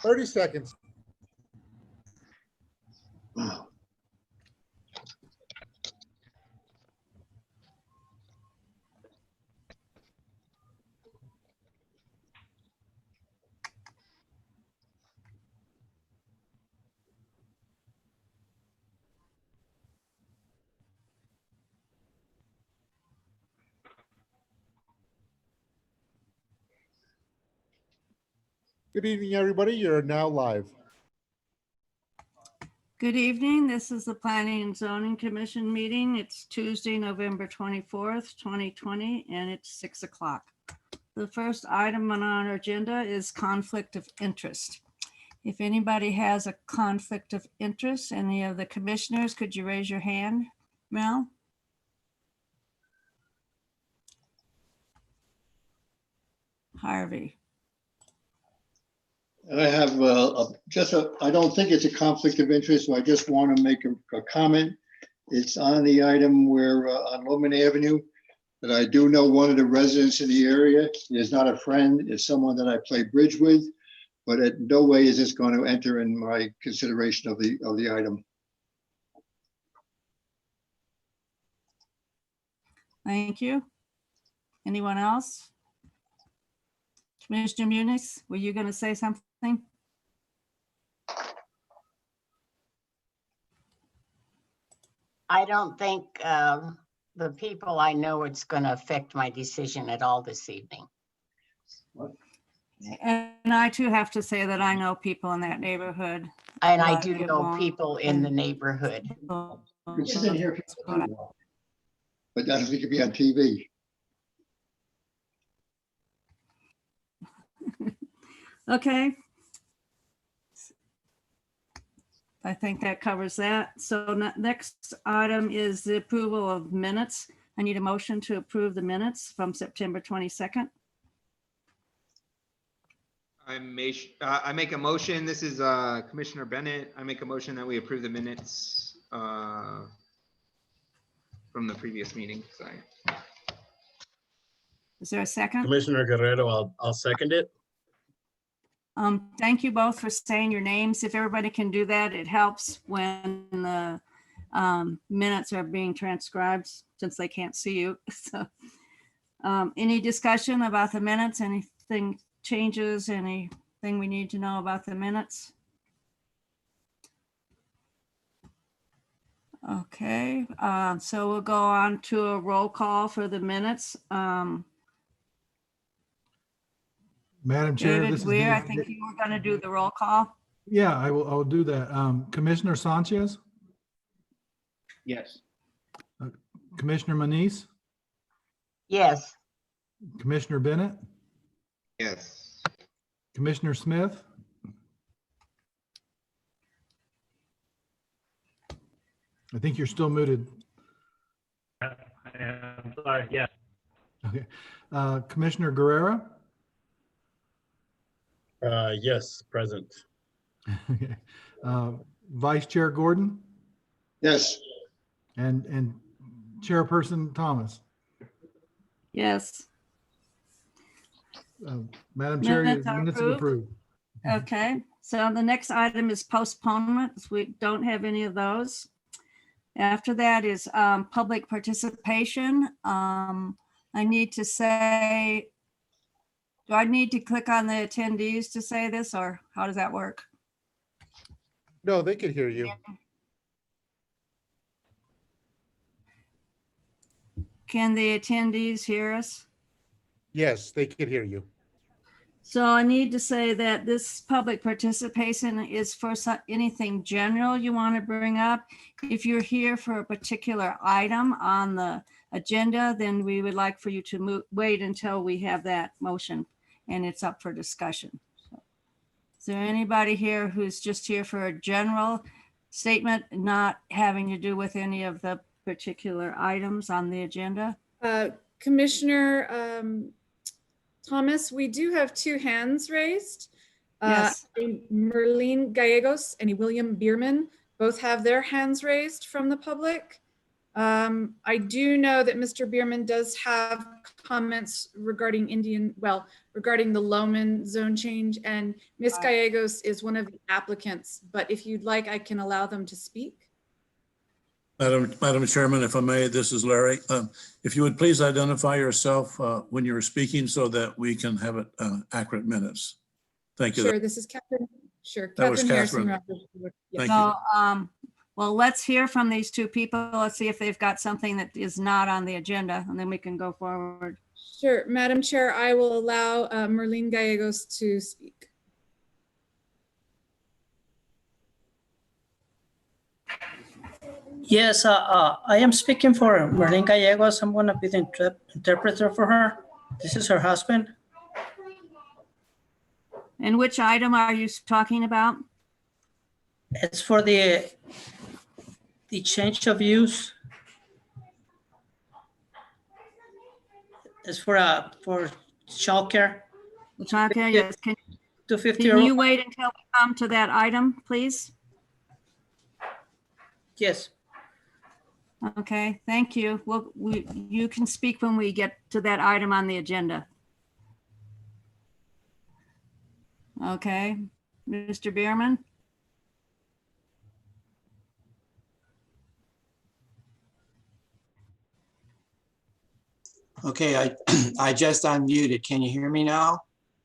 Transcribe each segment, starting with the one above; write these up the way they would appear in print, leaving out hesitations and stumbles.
30 seconds. Good evening, everybody. You're now live. Good evening. This is the Planning and Zoning Commission meeting. It's Tuesday, November 24th, 2020, and it's 6 o'clock. The first item on our agenda is conflict of interest. If anybody has a conflict of interest, any of the commissioners, could you raise your hand, Mel? Harvey. I have I don't think it's a conflict of interest, so I just want to make a comment. It's on the item where on Loman Avenue, that I do know one of the residents in the area. Is not a friend, it's someone that I play bridge with, but in no way is this going to enter in my consideration of the item. Thank you. Anyone else? Commissioner Muniz, were you going to say something? I don't think the people I know it's going to affect my decision at all this evening. And I too have to say that I know people in that neighborhood. And I Like do it know won't- people in the neighborhood. You can sit in here if you want, but I don't think it'd be on TV. Okay. I think that covers that. So next item is the approval of minutes. I need a motion to approve the minutes from September 22nd. I make a motion. This is Commissioner Bennett. I make a motion that we approve the minutes from the previous meeting. Sorry. Is there a second? Commissioner Guerrero, I'll second it. Thank you both for saying your names. If everybody can do that, it helps when the minutes are being transcribed since they can't see you. So, any discussion about the minutes? Anything changes? Anything we need to know about the minutes? Okay, so we'll go on to a roll call for the minutes. Madam Chair, David this is Weir, I David. think you were going to do the roll call. Yeah, I will do that. Commissioner Sanchez, Yes. Commissioner Manise, Yes, Commissioner Bennett, Yes. Commissioner Smith, I think you're still muted. I am sorry. Yes. Okay. Commissioner Guerrera. Yes, present. Okay. Vice Chair Gordon Yes, and Chairperson Thomas. Yes. Madam Chair, your Minutes are minutes are approved. Okay, so the next item is postponements. We don't have any of those. After that is public participation. I need to say, do I need to click on the attendees to say this, or how does that work? No, they could hear you. Can the attendees hear us? Yes, they could hear you. So I need to say that this public participation is for anything general you want to bring up. If you're here for a particular item on the agenda, then we would like for you to wait until we have that motion and it's up for discussion. So, is there anybody here who's just here for a general statement, not having to do with any of the particular items on the agenda? Commissioner Thomas, we do have two hands raised. Yes. Merlene Gallegos and William Bierman both have their hands raised from the public. I do know that Mr. Bierman does have comments regarding regarding the Loman zone change, and Ms. Gallegos is one of the applicants, but if you'd like, I can allow them to speak. Madam Chairman, if I may, this is Larry. If you would please identify yourself when you're speaking so that we can have it accurate minutes. Thank you. Sure, this is Catherine. Sure, That was Catherine Harrison. Catherine. Roberts. Thank Yes. you. So, well, let's hear from these two people. Let's see if they've got something that is not on the agenda, and then we can go forward. Sure, Madam Chair, I will allow Merlene Gallegos to speak. Yes, I am speaking for Merlene Gallegos. I'm going to be the interpreter for her. This is her husband. And which item are you talking about? It's for the change of use. It's for childcare. Childcare, yes. Can 250. you wait until we come to that item, please? Yes. Okay, thank you. Well, you can speak when we get to that item on the agenda. Okay, Mr. Bierman? Okay, I just unmuted. Can you hear me now?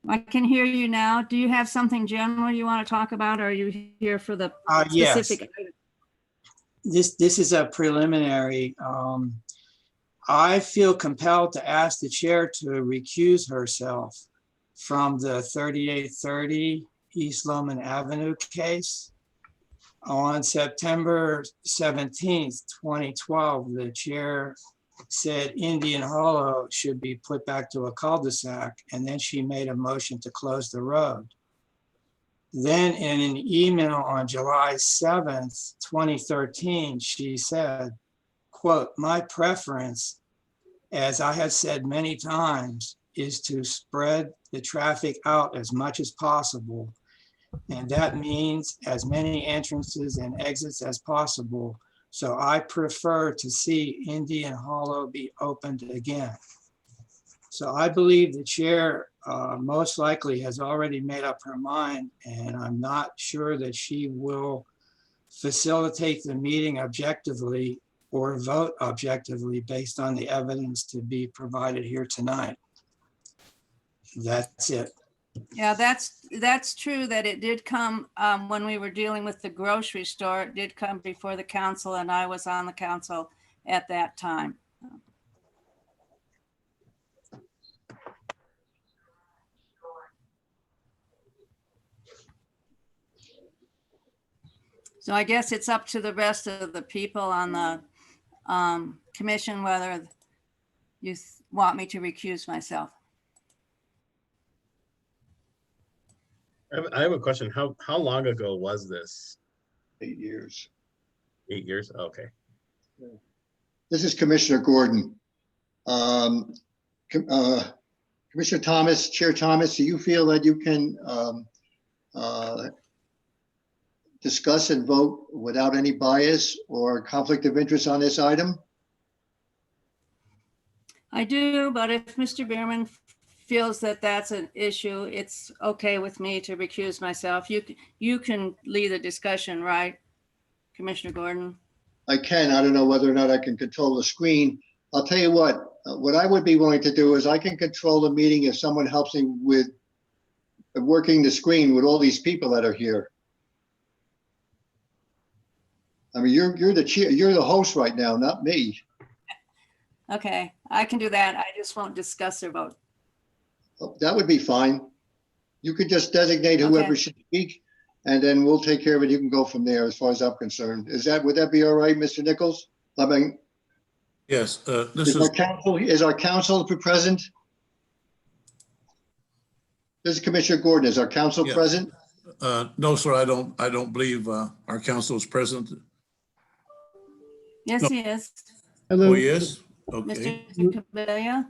I can hear you now. Do you have something general you want to talk about, or are you here for the Yes. specific item? This is a preliminary. I feel compelled to ask the chair to recuse herself from the 3830 East Loman Avenue case. On September 17th, 2012, the chair said Indian Hollow should be put back to a cul-de-sac, and then she made a motion to close the road. Then in an email on July 7th, 2013, she said, quote, "My preference, as I have said many times, is to spread the traffic out as much as possible. And that means as many entrances and exits as possible. So I prefer to see Indian Hollow be opened again." So I believe the chair most likely has already made up her mind, and I'm not sure that she will facilitate the meeting objectively or vote objectively based on the evidence to be provided here tonight. That's it. Yeah, that's true that it did come when we were dealing with the grocery store. It did come before the council, and I was on the council at that time. So I guess it's up to the rest of the people on the commission whether you want me to recuse myself. I have a question. How long ago was this? 8 years. 8 years? Okay. This is Commissioner Gordon. Commissioner Thomas, Chair Thomas, do you feel that you can discuss and vote without any bias or conflict of interest on this item? I do, but if Mr. Bierman feels that that's an issue, it's okay with me to recuse myself. You can lead the discussion, right, Commissioner Gordon? I can. I don't know whether or not I can control the screen. I'll tell you what I would be willing to do is I can control the meeting if someone helps me with working the screen with all these people that are here. I mean, you're the chair, you're the host right now, not me. Okay, I can do that. I just won't discuss or vote. That would be fine. You could just designate whoever Okay. should speak, and then we'll take care of it. You can go from there as far as I'm concerned. Would that be all right, Mr. Nichols? I mean, Yes, this is is, our council present? This is Commissioner Gordon. Is our council Yeah. present? no, sir, I don't believe our council is present. Yes, No. he is. Hello, Oh, yes? Okay. Mr. Cabello,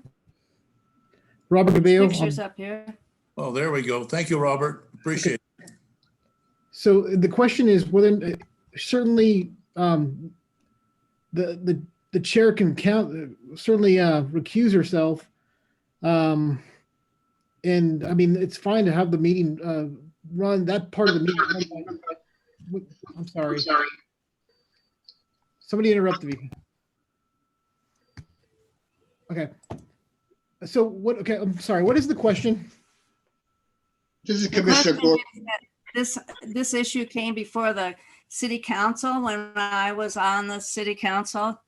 Robert DeBeo. pictures up here. Oh, there we go. Thank you, Robert. Appreciate it. So the question is whether certainly the the chair can certainly recuse herself. And I mean, it's fine to have the meeting run, that part of the meeting. I'm sorry. Somebody interrupted me. Okay. So what, okay, I'm sorry. What is the question? This is The Commissioner question Gordon. is that this issue came before the city council when I was on the city council.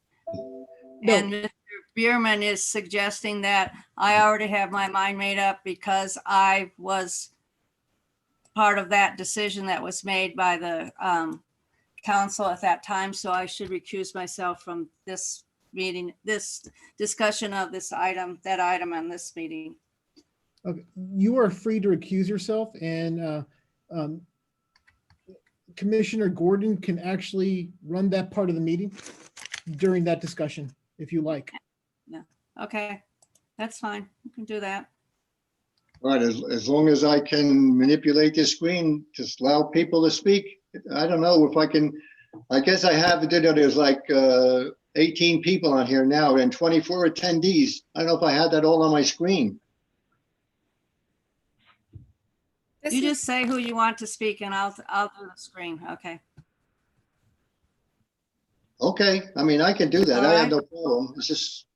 No. And Mr. Bierman is suggesting that I already have my mind made up because I was part of that decision that was made by the council at that time. So I should recuse myself from this meeting, this discussion of this item, that item on this meeting. Okay. You are free to recuse yourself, and Commissioner Gordon can actually run that part of the meeting during that discussion, if you like. Okay, that's fine. You can do that. All right, as long as I can manipulate the screen, just allow people to speak. I don't know if I can, I guess I have, there's like 18 people on here now and 24 attendees. I don't know if I have that all on my screen. You just say who you want to speak and I'll do the screen. Okay. Okay, I mean, I can do that. All I have right. no problem. It's just,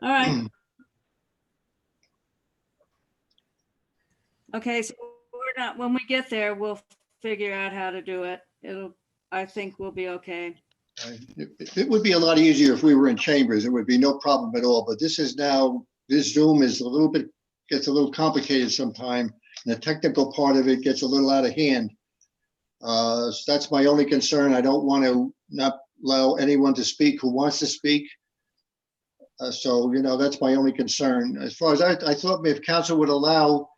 All right. Okay, so we're not, when we get there, we'll figure out how to do it. I think we'll be okay. it would be a lot easier if we were in chambers. It would be no problem at all. But this is now, this Zoom is a little bit, gets a little complicated sometime. And the technical part of it gets a little out of hand. So that's my only concern. I don't want to not allow anyone to speak who wants to speak. So, you know, that's my only concern. As far as I thought if council would allow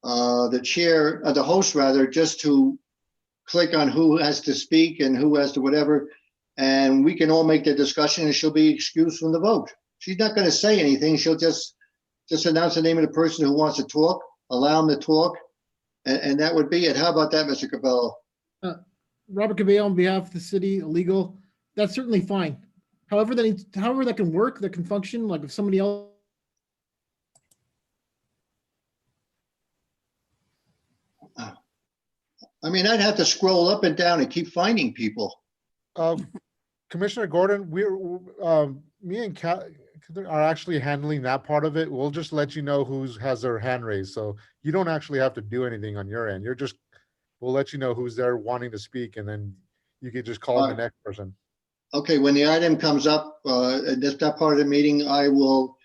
the chair, the host rather, just to click on who has to speak and who has to whatever, and we can all make the discussion and she'll be excused from the vote. She's not going to say anything. She'll just announce the name of the person who wants to talk, allow them to talk, and that would be it. How about that, Mr. Cabello? Robert Cabello on behalf of the city legal, that's certainly fine. However that can work, that can function, like if somebody else. I mean, I'd have to scroll up and down and keep finding people. Commissioner Gordon, me and Kat are actually handling that part of it. We'll just let you know who has their hand raised. So you don't actually have to do anything on your end. We'll let you know who's there wanting to speak, and then you can just call the next person. Okay, when the item comes up, that part of the meeting, I will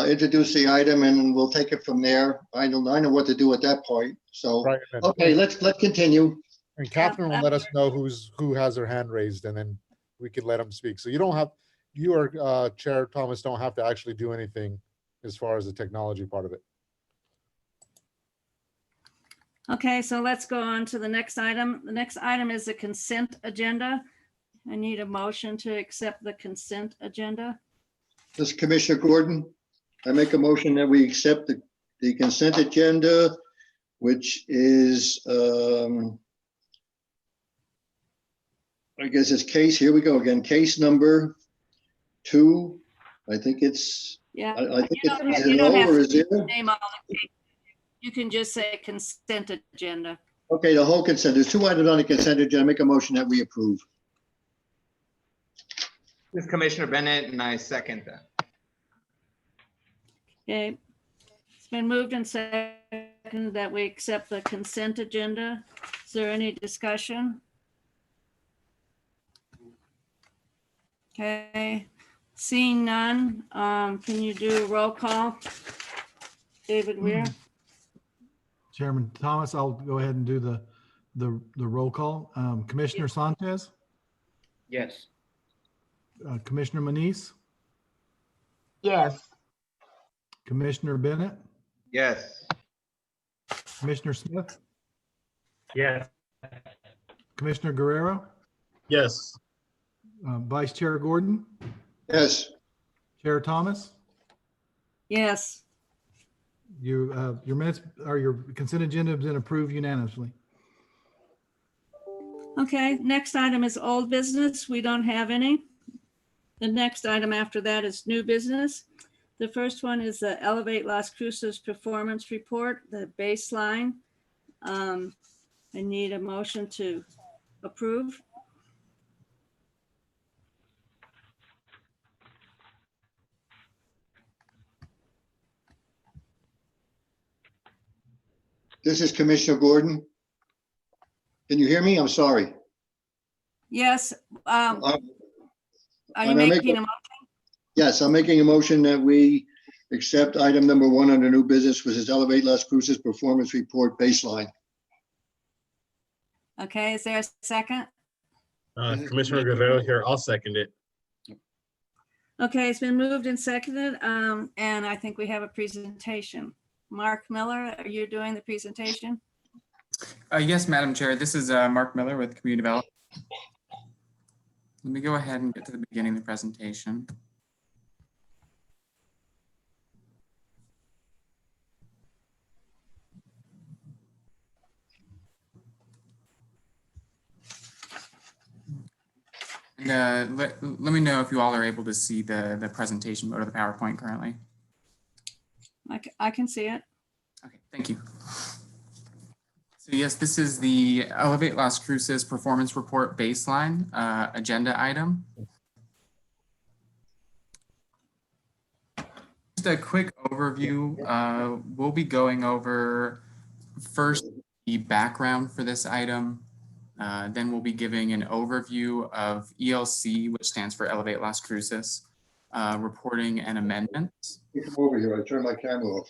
introduce the item and we'll take it from there. I know what to do at that point. So, Right. okay, let's continue. And Catherine will let us know who has their hand raised, and then we can let them speak. So you or Chair Thomas don't have to actually do anything as far as the technology part of it. Okay, so let's go on to the next item. The next item is the consent agenda. I need a motion to accept the consent agenda. This is Commissioner Gordon. I make a motion that we accept the consent agenda, which is, I guess it's here we go again, case number 2. I think it's, Yeah. I think You it's, is you it don't have O or to is it? name all the cases. You can just say consent agenda. Okay, the whole consent. There's 2 items on the consent agenda. I make a motion that we approve. This is Commissioner Bennett, and I second that. Okay. It's been moved and seconded that we accept the consent agenda. Is there any discussion? Okay, seeing none, can you do a roll call? David Weir? Chairman Thomas, I'll go ahead and do the roll call. Commissioner Sanchez, Yes. Commissioner Manise, Yes. Commissioner Bennett, Yes. Commissioner Smith, Yes. Commissioner Guerrero, Yes. Vice Chair Gordon, Yes, Chair Thomas. Yes. Your minutes or your consent agenda has been approved unanimously. Okay, next item is old business. We don't have any. The next item after that is new business. The first one is the Elevate Las Cruces Performance Report, the baseline. I need a motion to approve. This is Commissioner Gordon. Can you hear me? I'm sorry. Yes. Are you I'm gonna make making a motion? Yes, I'm making a motion that we accept item number 1 under new business, which is Elevate Las Cruces Performance Report Baseline. Okay, is there a second? Commissioner Guerrero here. I'll second it. Okay, it's been moved and seconded, and I think we have a presentation. Mark Miller, are you doing the presentation? Yes, Madam Chair. This is Mark Miller with Community Development. Let me go ahead and get to the beginning of the presentation. And let me know if you all are able to see the presentation mode of the PowerPoint currently. I can see it. Okay, thank you. So yes, this is the Elevate Las Cruces Performance Report Baseline agenda item. Just a quick overview. We'll be going over first the background for this item. Then we'll be giving an overview of ELC, which stands for Elevate Las Cruces, reporting and amendments. Come over here. I turned my camera off.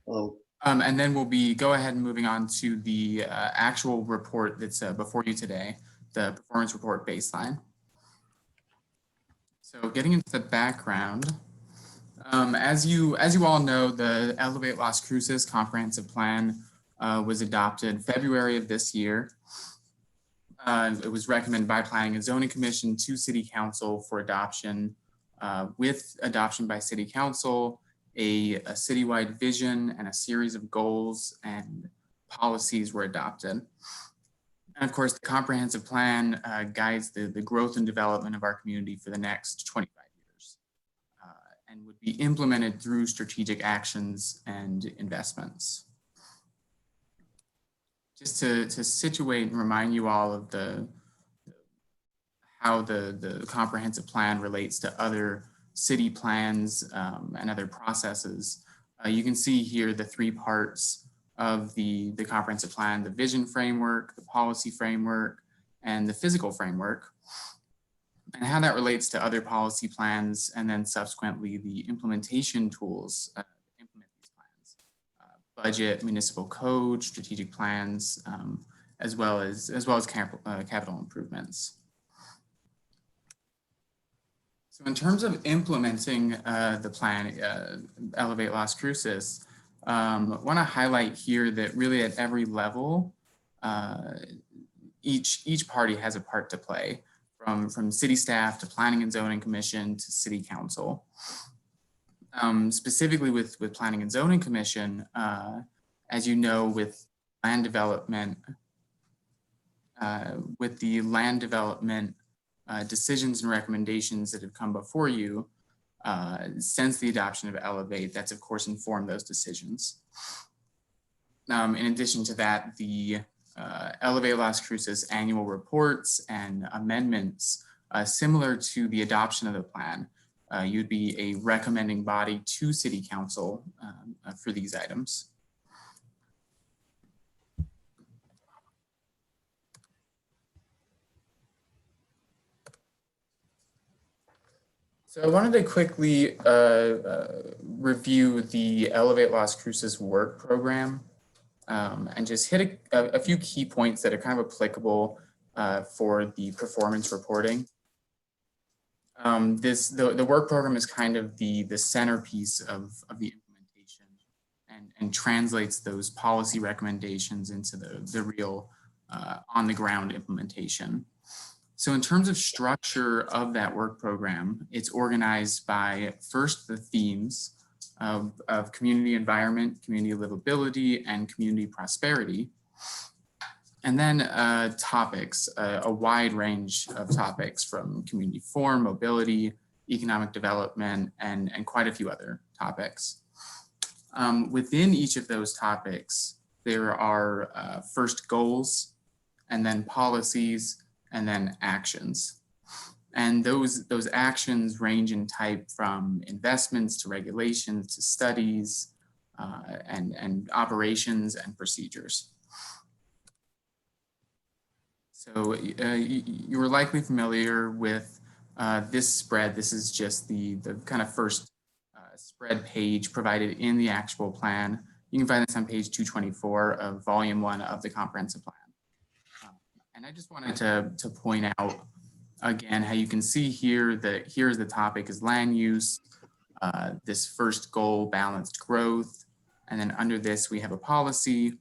Oh. And then we'll be go ahead and moving on to the actual report that's before you today, the performance report baseline. So getting into the background, as you all know, the Elevate Las Cruces comprehensive plan was adopted February of this year. It was recommended by Planning and Zoning Commission to City Council for adoption. With adoption by City Council, a citywide vision and a series of goals and policies were adopted. And of course, the comprehensive plan guides the growth and development of our community for the next 25 years and would be implemented through strategic actions and investments. Just to situate and remind you all of how the comprehensive plan relates to other city plans and other processes. You can see here the 3 parts of the comprehensive plan: the vision framework, the policy framework, and the physical framework, and how that relates to other policy plans, and then subsequently the implementation tools to implement these plans: budget, municipal code, strategic plans, as well as capital improvements. So in terms of implementing the plan, Elevate Las Cruces, I want to highlight here that really at every level, each party has a part to play, from city staff to Planning and Zoning Commission to City Council. Specifically with Planning and Zoning Commission, as you know, with land development, decisions and recommendations that have come before you since the adoption of Elevate, that's of course informed those decisions. In addition to that, the Elevate Las Cruces annual reports and amendments, similar to the adoption of the plan, you'd be a recommending body to City Council for these items. So I wanted to quickly review the Elevate Las Cruces work program and just hit a few key points that are kind of applicable for the performance reporting. The work program is kind of the centerpiece of the implementation and translates those policy recommendations into the real on the ground implementation. So in terms of structure of that work program, it's organized by first the themes of community environment, community livability, and community prosperity. And then topics, a wide range of topics from community forum, mobility, economic development, and quite a few other topics. Within each of those topics, there are first goals, and then policies, and then actions. And those actions range in type from investments to regulations to studies and operations and procedures. So you were likely familiar with this spread. This is just the kind of first spread page provided in the actual plan. You can find this on page 224 of volume 1 of the comprehensive plan. And I just wanted to point out again how you can see here that here's the topic is land use, this first goal, balanced growth, and then under this we have a policy.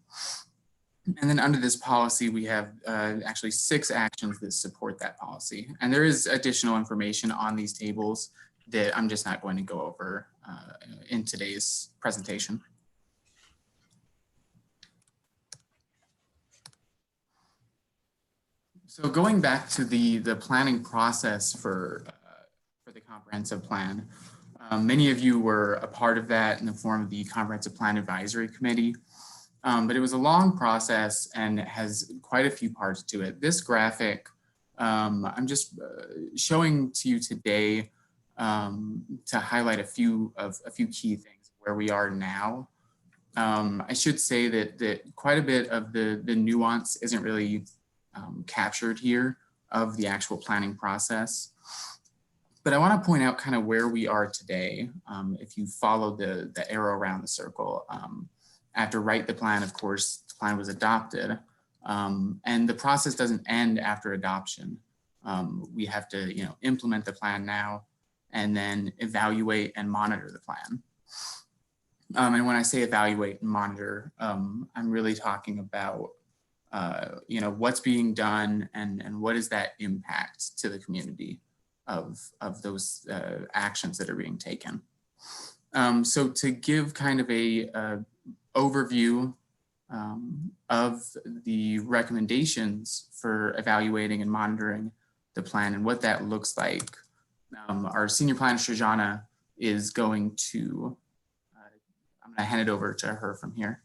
And then under this policy, we have actually 6 actions that support that policy. And there is additional information on these tables that I'm just not going to go over in today's presentation. So going back to the planning process for the comprehensive plan, many of you were a part of that in the form of the Comprehensive Plan Advisory Committee. But it was a long process and it has quite a few parts to it. This graphic, I'm just showing to you today to highlight a few key things where we are now. I should say that quite a bit of the nuance isn't really captured here of the actual planning process. But I want to point out kind of where we are today. If you follow the arrow around the circle, after write the plan, of course, the plan was adopted, and the process doesn't end after adoption. We have to, implement the plan now, and then evaluate and monitor the plan. And when I say evaluate and monitor, I'm really talking about, what's being done and what is that impact to the community of those actions that are being taken. So to give kind of a overview of the recommendations for evaluating and monitoring the plan and what that looks like, our senior planner Srijana is going to, I'm going to hand it over to her from here.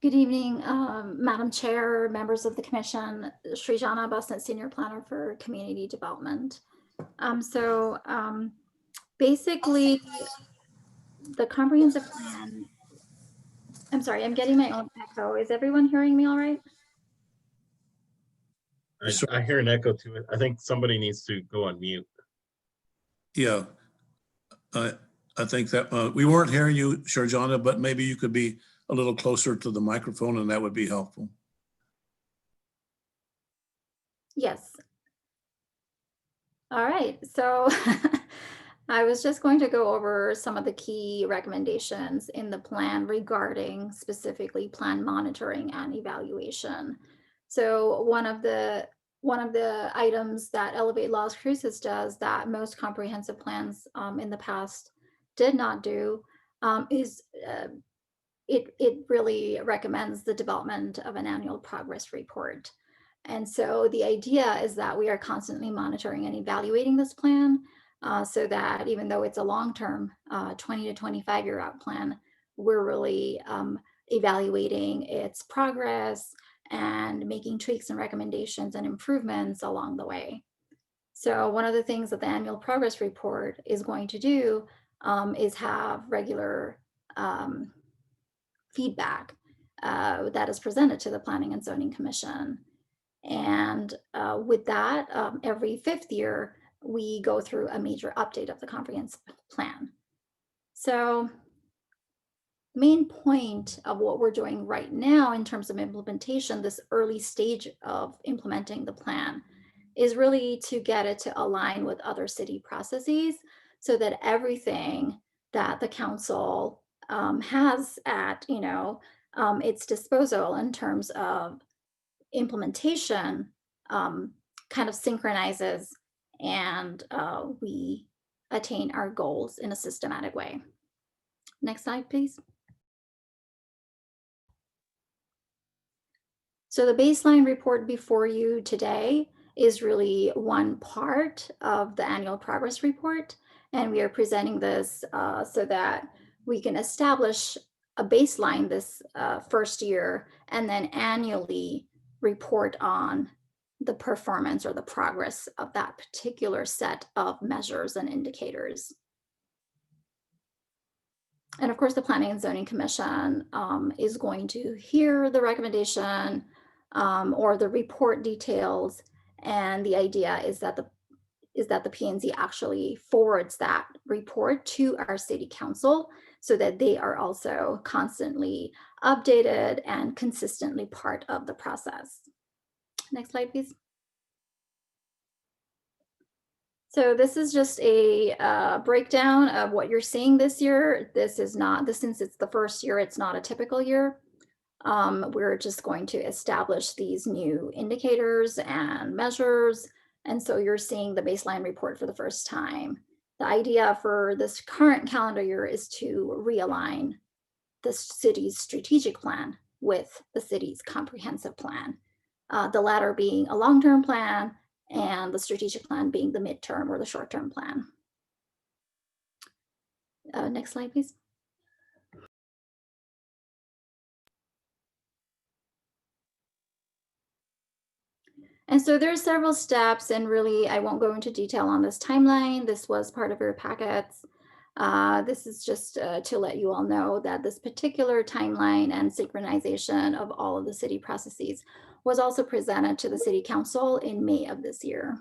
Good evening, Madam Chair, members of the Commission, Srijana Basant, Senior Planner for Community Development. Basically, the comprehensive plan, I'm sorry, I'm getting my own echo. Is everyone hearing me all right? I hear an echo to it. I think somebody needs to go on mute. Yeah, I think that we weren't hearing you, Sharjana, but maybe you could be a little closer to the microphone and that would be helpful. Yes. All right, so I was just going to go over some of the key recommendations in the plan regarding specifically plan monitoring and evaluation. So one of the items that Elevate Las Cruces does that most comprehensive plans in the past did not do is it really recommends the development of an annual progress report. And so the idea is that we are constantly monitoring and evaluating this plan so that even though it's a long-term 20 to 25-year out plan, we're really evaluating its progress and making tweaks and recommendations and improvements along the way. So one of the things that the annual progress report is going to do is have regular feedback that is presented to the Planning and Zoning Commission. And with that, every 5th year, we go through a major update of the comprehensive plan. So main point of what we're doing right now in terms of implementation, this early stage of implementing the plan, is really to get it to align with other city processes so that everything that the council has at its disposal in terms of implementation kind of synchronizes and we attain our goals in a systematic way. Next slide, please. So the baseline report before you today is really one part of the annual progress report. And we are presenting this so that we can establish a baseline this first year and then annually report on the performance or the progress of that particular set of measures and indicators. And of course, the Planning and Zoning Commission is going to hear the recommendation or the report details. And the idea is that the P&Z actually forwards that report to our city council so that they are also constantly updated and consistently part of the process. Next slide, please. So this is just a breakdown of what you're seeing this year. This is not, since it's the first year, it's not a typical year. We're just going to establish these new indicators and measures. And so you're seeing the baseline report for the first time. The idea for this current calendar year is to realign the city's strategic plan with the city's comprehensive plan. The latter being a long-term plan and the strategic plan being the midterm or the short-term plan. Next slide, please. And so there's several steps, and really I won't go into detail on this timeline. This was part of your packets. This is just to let you all know that this particular timeline and synchronization of all of the city processes was also presented to the City Council in May of this year.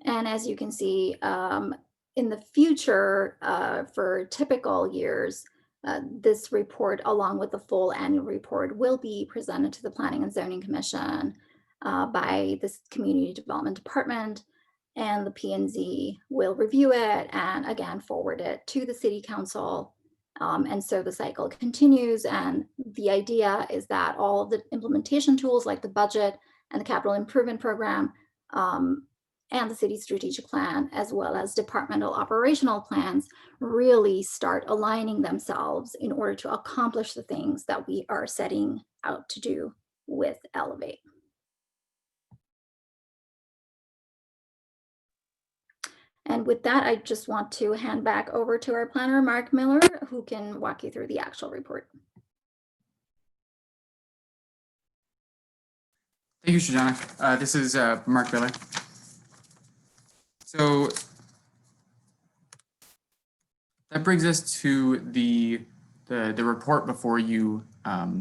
And as you can see, in the future, for typical years, this report, along with the full annual report, will be presented to the Planning and Zoning Commission by this Community Development Department, and the P&Z will review it and again forward it to the City Council. And so the cycle continues, and the idea is that all of the implementation tools like the budget and the capital improvement program and the city's strategic plan, as well as departmental operational plans, really start aligning themselves in order to accomplish the things that we are setting out to do with Elevate. And with that, I just want to hand back over to our planner, Mark Miller, who can walk you through the actual report. Thank you, Shoshana. This is Mark Miller. So that brings us to the report before you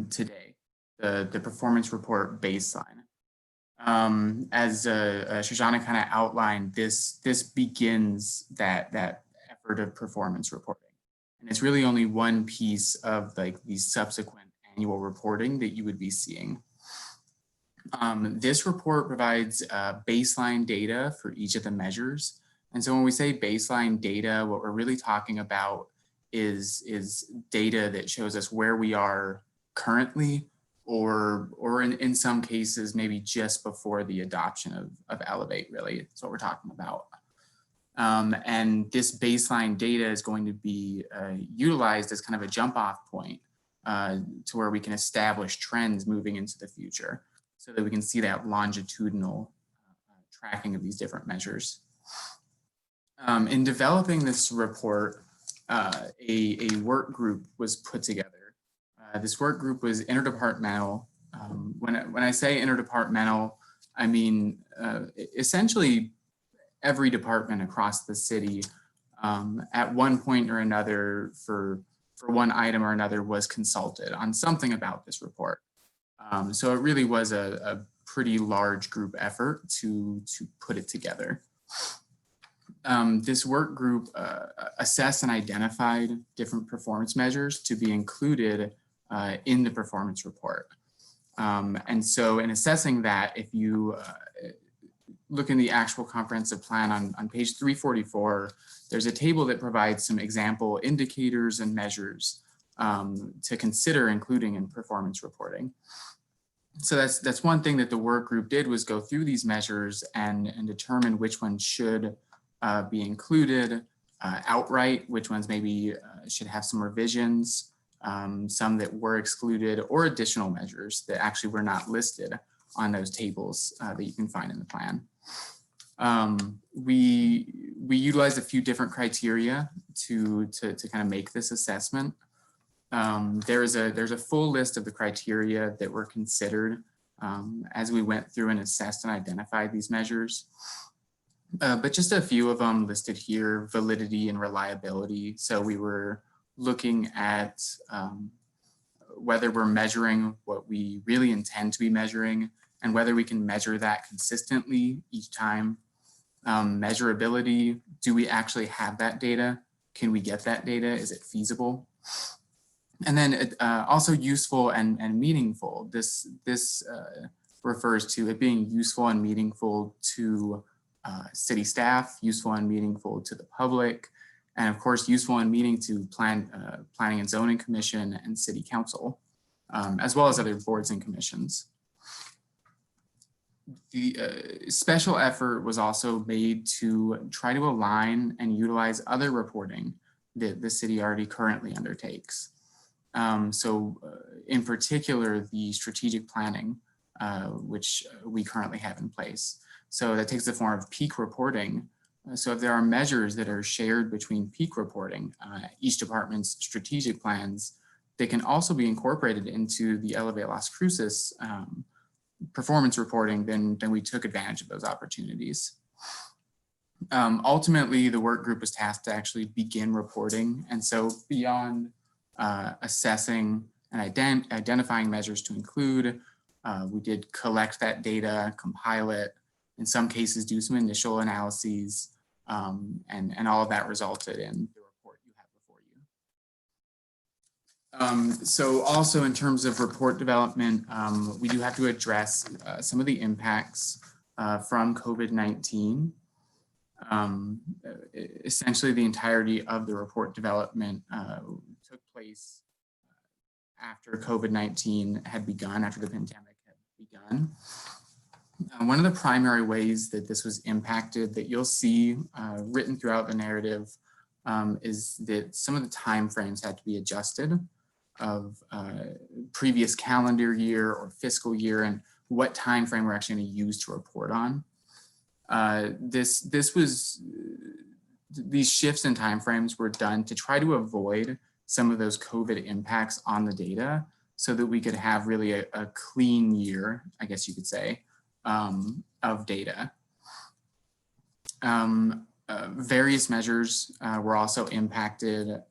today, the performance report baseline. As Shoshana kind of outlined, this begins that effort of performance reporting, and it's really only one piece of like the subsequent annual reporting that you would be seeing. This report provides baseline data for each of the measures. And so when we say baseline data, what we're really talking about is data that shows us where we are currently, or in some cases, maybe just before the adoption of Elevate, really. That's what we're talking about. And this baseline data is going to be utilized as kind of a jump off point to where we can establish trends moving into the future, so that we can see that longitudinal tracking of these different measures. In developing this report, a work group was put together. This work group was interdepartmental. When I say interdepartmental, I mean essentially every department across the city at one point or another for one item or another was consulted on something about this report. So it really was a pretty large group effort to put it together. This work group assessed and identified different performance measures to be included in the performance report. And so in assessing that, if you look in the actual comprehensive plan on page 344, there's a table that provides some example indicators and measures to consider including in performance reporting. So that's one thing that the work group did, was go through these measures and determine which ones should be included outright, which ones maybe should have some revisions, some that were excluded, or additional measures that actually were not listed on those tables that you can find in the plan. We utilized a few different criteria to kind of make this assessment. There's a full list of the criteria that were considered as we went through and assessed and identified these measures. But just a few of them listed here: validity and reliability. So we were looking at whether we're measuring what we really intend to be measuring and whether we can measure that consistently each time. Measurability: do we actually have that data? Can we get that data? Is it feasible? And then also useful and meaningful. This refers to it being useful and meaningful to city staff, useful and meaningful to the public, and of course, useful and meaning to Planning and Zoning Commission and City Council, as well as other boards and commissions. The special effort was also made to try to align and utilize other reporting that the city already currently undertakes. In particular, the strategic planning, which we currently have in place. So that takes the form of peak reporting. So if there are measures that are shared between peak reporting, each department's strategic plans, they can also be incorporated into the Elevate Las Cruces performance reporting, then we took advantage of those opportunities. Ultimately, the work group was tasked to actually begin reporting. And so beyond assessing and identifying measures to include, we did collect that data, compile it, in some cases do some initial analyses, and all of that resulted in the report you have before you. So also in terms of report development, we do have to address some of the impacts from COVID-19. Essentially, the entirety of the report development took place after COVID-19 had begun, after the pandemic had begun. One of the primary ways that this was impacted that you'll see written throughout the narrative is that some of the timeframes had to be adjusted of previous calendar year or fiscal year and what timeframe we're actually going to use to report on. These shifts in timeframes were done to try to avoid some of those COVID impacts on the data so that we could have really a clean year, I guess you could say, of data. Various measures were also impacted,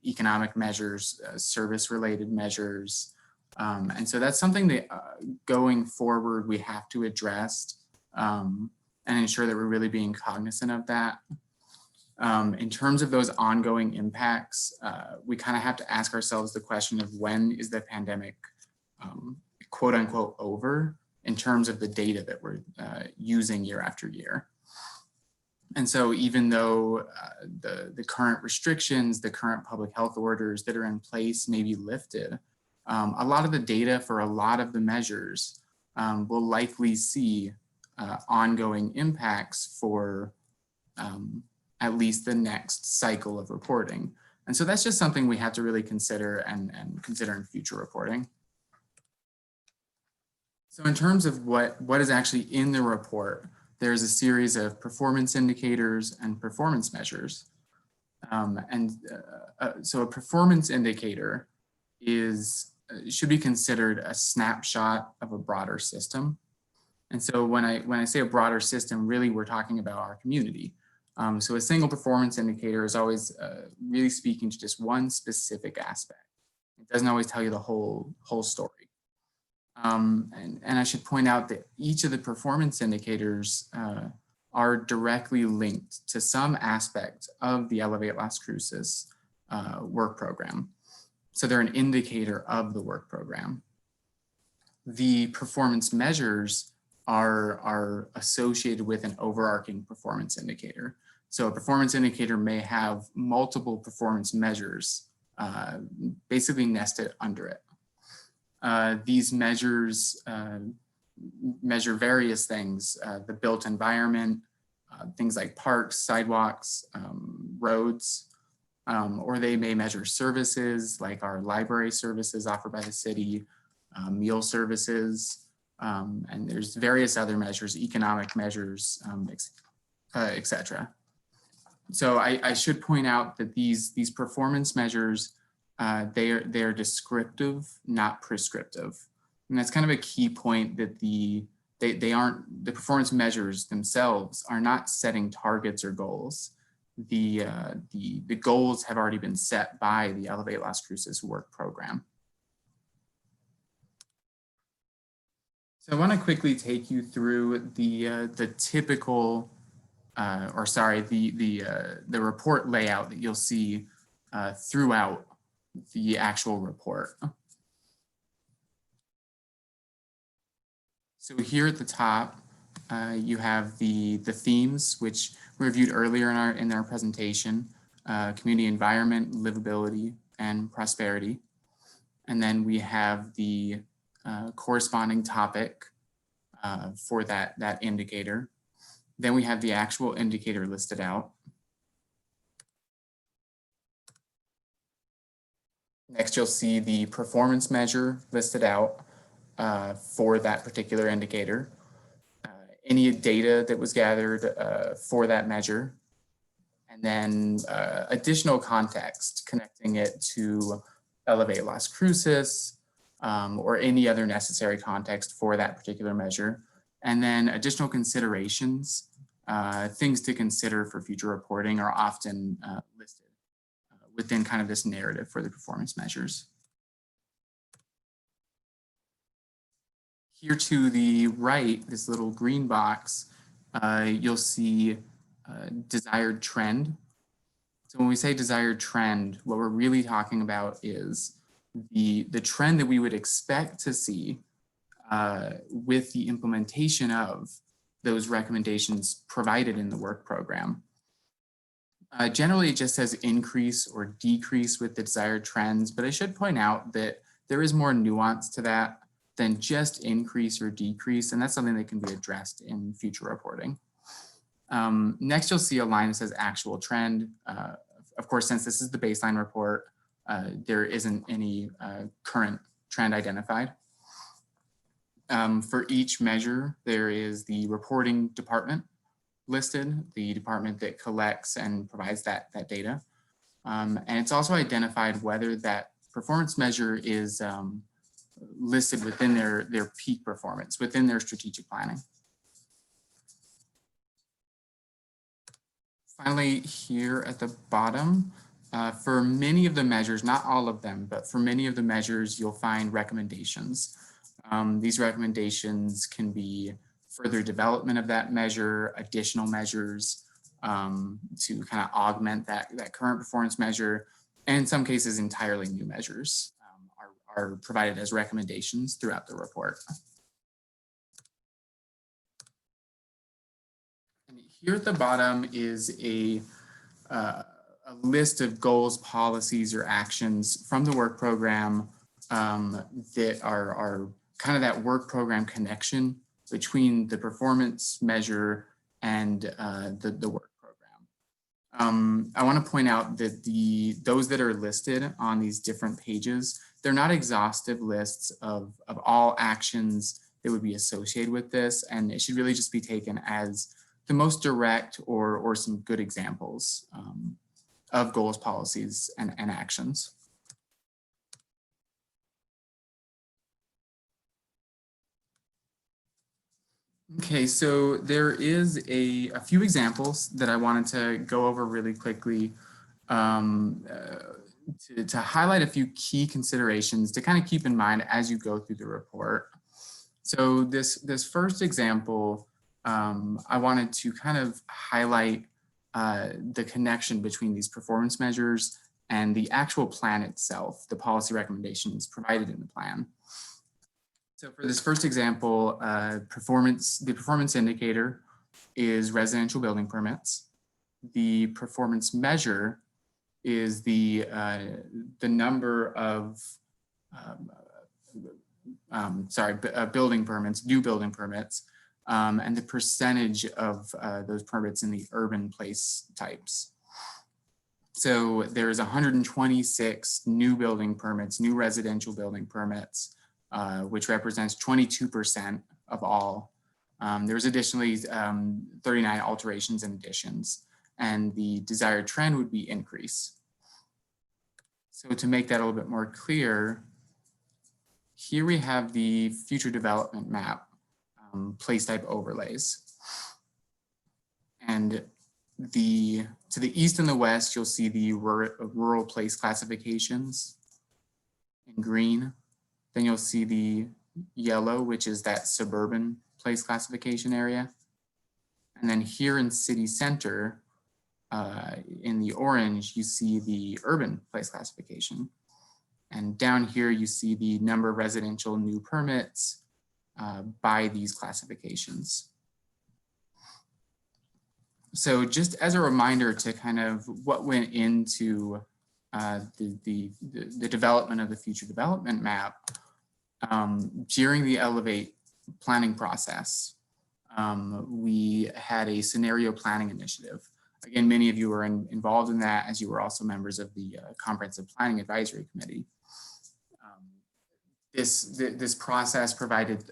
economic measures, service-related measures. And so that's something that going forward we have to address and ensure that we're really being cognizant of that. In terms of those ongoing impacts, we kind of have to ask ourselves the question of when is the pandemic quote unquote over in terms of the data that we're using year after year. And so even though the current restrictions, the current public health orders that are in place may be lifted, a lot of the data for a lot of the measures will likely see ongoing impacts for at least the next cycle of reporting. And so that's just something we have to really consider and consider in future reporting. So in terms of what is actually in the report, there's a series of performance indicators and performance measures. So a performance indicator should be considered a snapshot of a broader system. And so when I say a broader system, really we're talking about our community. So a single performance indicator is always really speaking to just one specific aspect. It doesn't always tell you the whole story. And I should point out that each of the performance indicators are directly linked to some aspect of the Elevate Las Cruces work program. So they're an indicator of the work program. The performance measures are associated with an overarching performance indicator. So a performance indicator may have multiple performance measures basically nested under it. These measures measure various things, the built environment, things like parks, sidewalks, roads, or they may measure services like our library services offered by the city, meal services, and there's various other measures, economic measures, et cetera. So I should point out that these performance measures, they are descriptive, not prescriptive. And that's kind of a key point, that the performance measures themselves are not setting targets or goals. The goals have already been set by the Elevate Las Cruces work program. So I want to quickly take you through the typical, the report layout that you'll see throughout the actual report. So here at the top, you have the themes, which we reviewed earlier in our presentation: community environment, livability, and prosperity. And then we have the corresponding topic for that indicator. Then we have the actual indicator listed out. Next, you'll see the performance measure listed out for that particular indicator. Any data that was gathered for that measure, and then additional context connecting it to Elevate Las Cruces, or any other necessary context for that particular measure. And then additional considerations, things to consider for future reporting, are often listed within kind of this narrative for the performance measures. Here to the right, this little green box, you'll see desired trend. So when we say desired trend, what we're really talking about is the trend that we would expect to see with the implementation of those recommendations provided in the work program. Generally, it just says increase or decrease with the desired trends, but I should point out that there is more nuance to that than just increase or decrease, and that's something that can be addressed in future reporting. Next, you'll see a line that says actual trend. Of course, since this is the baseline report, there isn't any current trend identified. For each measure, there is the reporting department listed, the department that collects and provides that data. And it's also identified whether that performance measure is listed within their peak performance, within their strategic planning. Finally, here at the bottom, for many of the measures, not all of them, but for many of the measures, you'll find recommendations. These recommendations can be further development of that measure, additional measures to kind of augment that current performance measure, and in some cases, entirely new measures are provided as recommendations throughout the report. And here at the bottom is a list of goals, policies, or actions from the work program that are kind of that work program connection between the performance measure and the work program. I want to point out that those that are listed on these different pages, they're not exhaustive lists of all actions that would be associated with this, and it should really just be taken as the most direct or some good examples of goals, policies, and actions. Okay, so there is a few examples that I wanted to go over really quickly to highlight a few key considerations to kind of keep in mind as you go through the report. So this first example, I wanted to kind of highlight the connection between these performance measures and the actual plan itself, the policy recommendations provided in the plan. So for this first example, the performance indicator is residential building permits. The performance measure is the number of building permits, new building permits, and the percentage of those permits in the urban place types. So there's 126 new building permits, new residential building permits, which represents 22% of all. There's additionally 39 alterations and additions, and the desired trend would be increase. So to make that a little bit more clear, here we have the future development map, place type overlays. And to the east and the west, you'll see the rural place classifications in green. Then you'll see the yellow, which is that suburban place classification area. And then here in city center, in the orange, you see the urban place classification. And down here, you see the number of residential new permits by these classifications. So just as a reminder to kind of what went into the development of the future development map, during the Elevate planning process, we had a scenario planning initiative. Again, many of you were involved in that, as you were also members of the Comprehensive Planning Advisory Committee. This process provided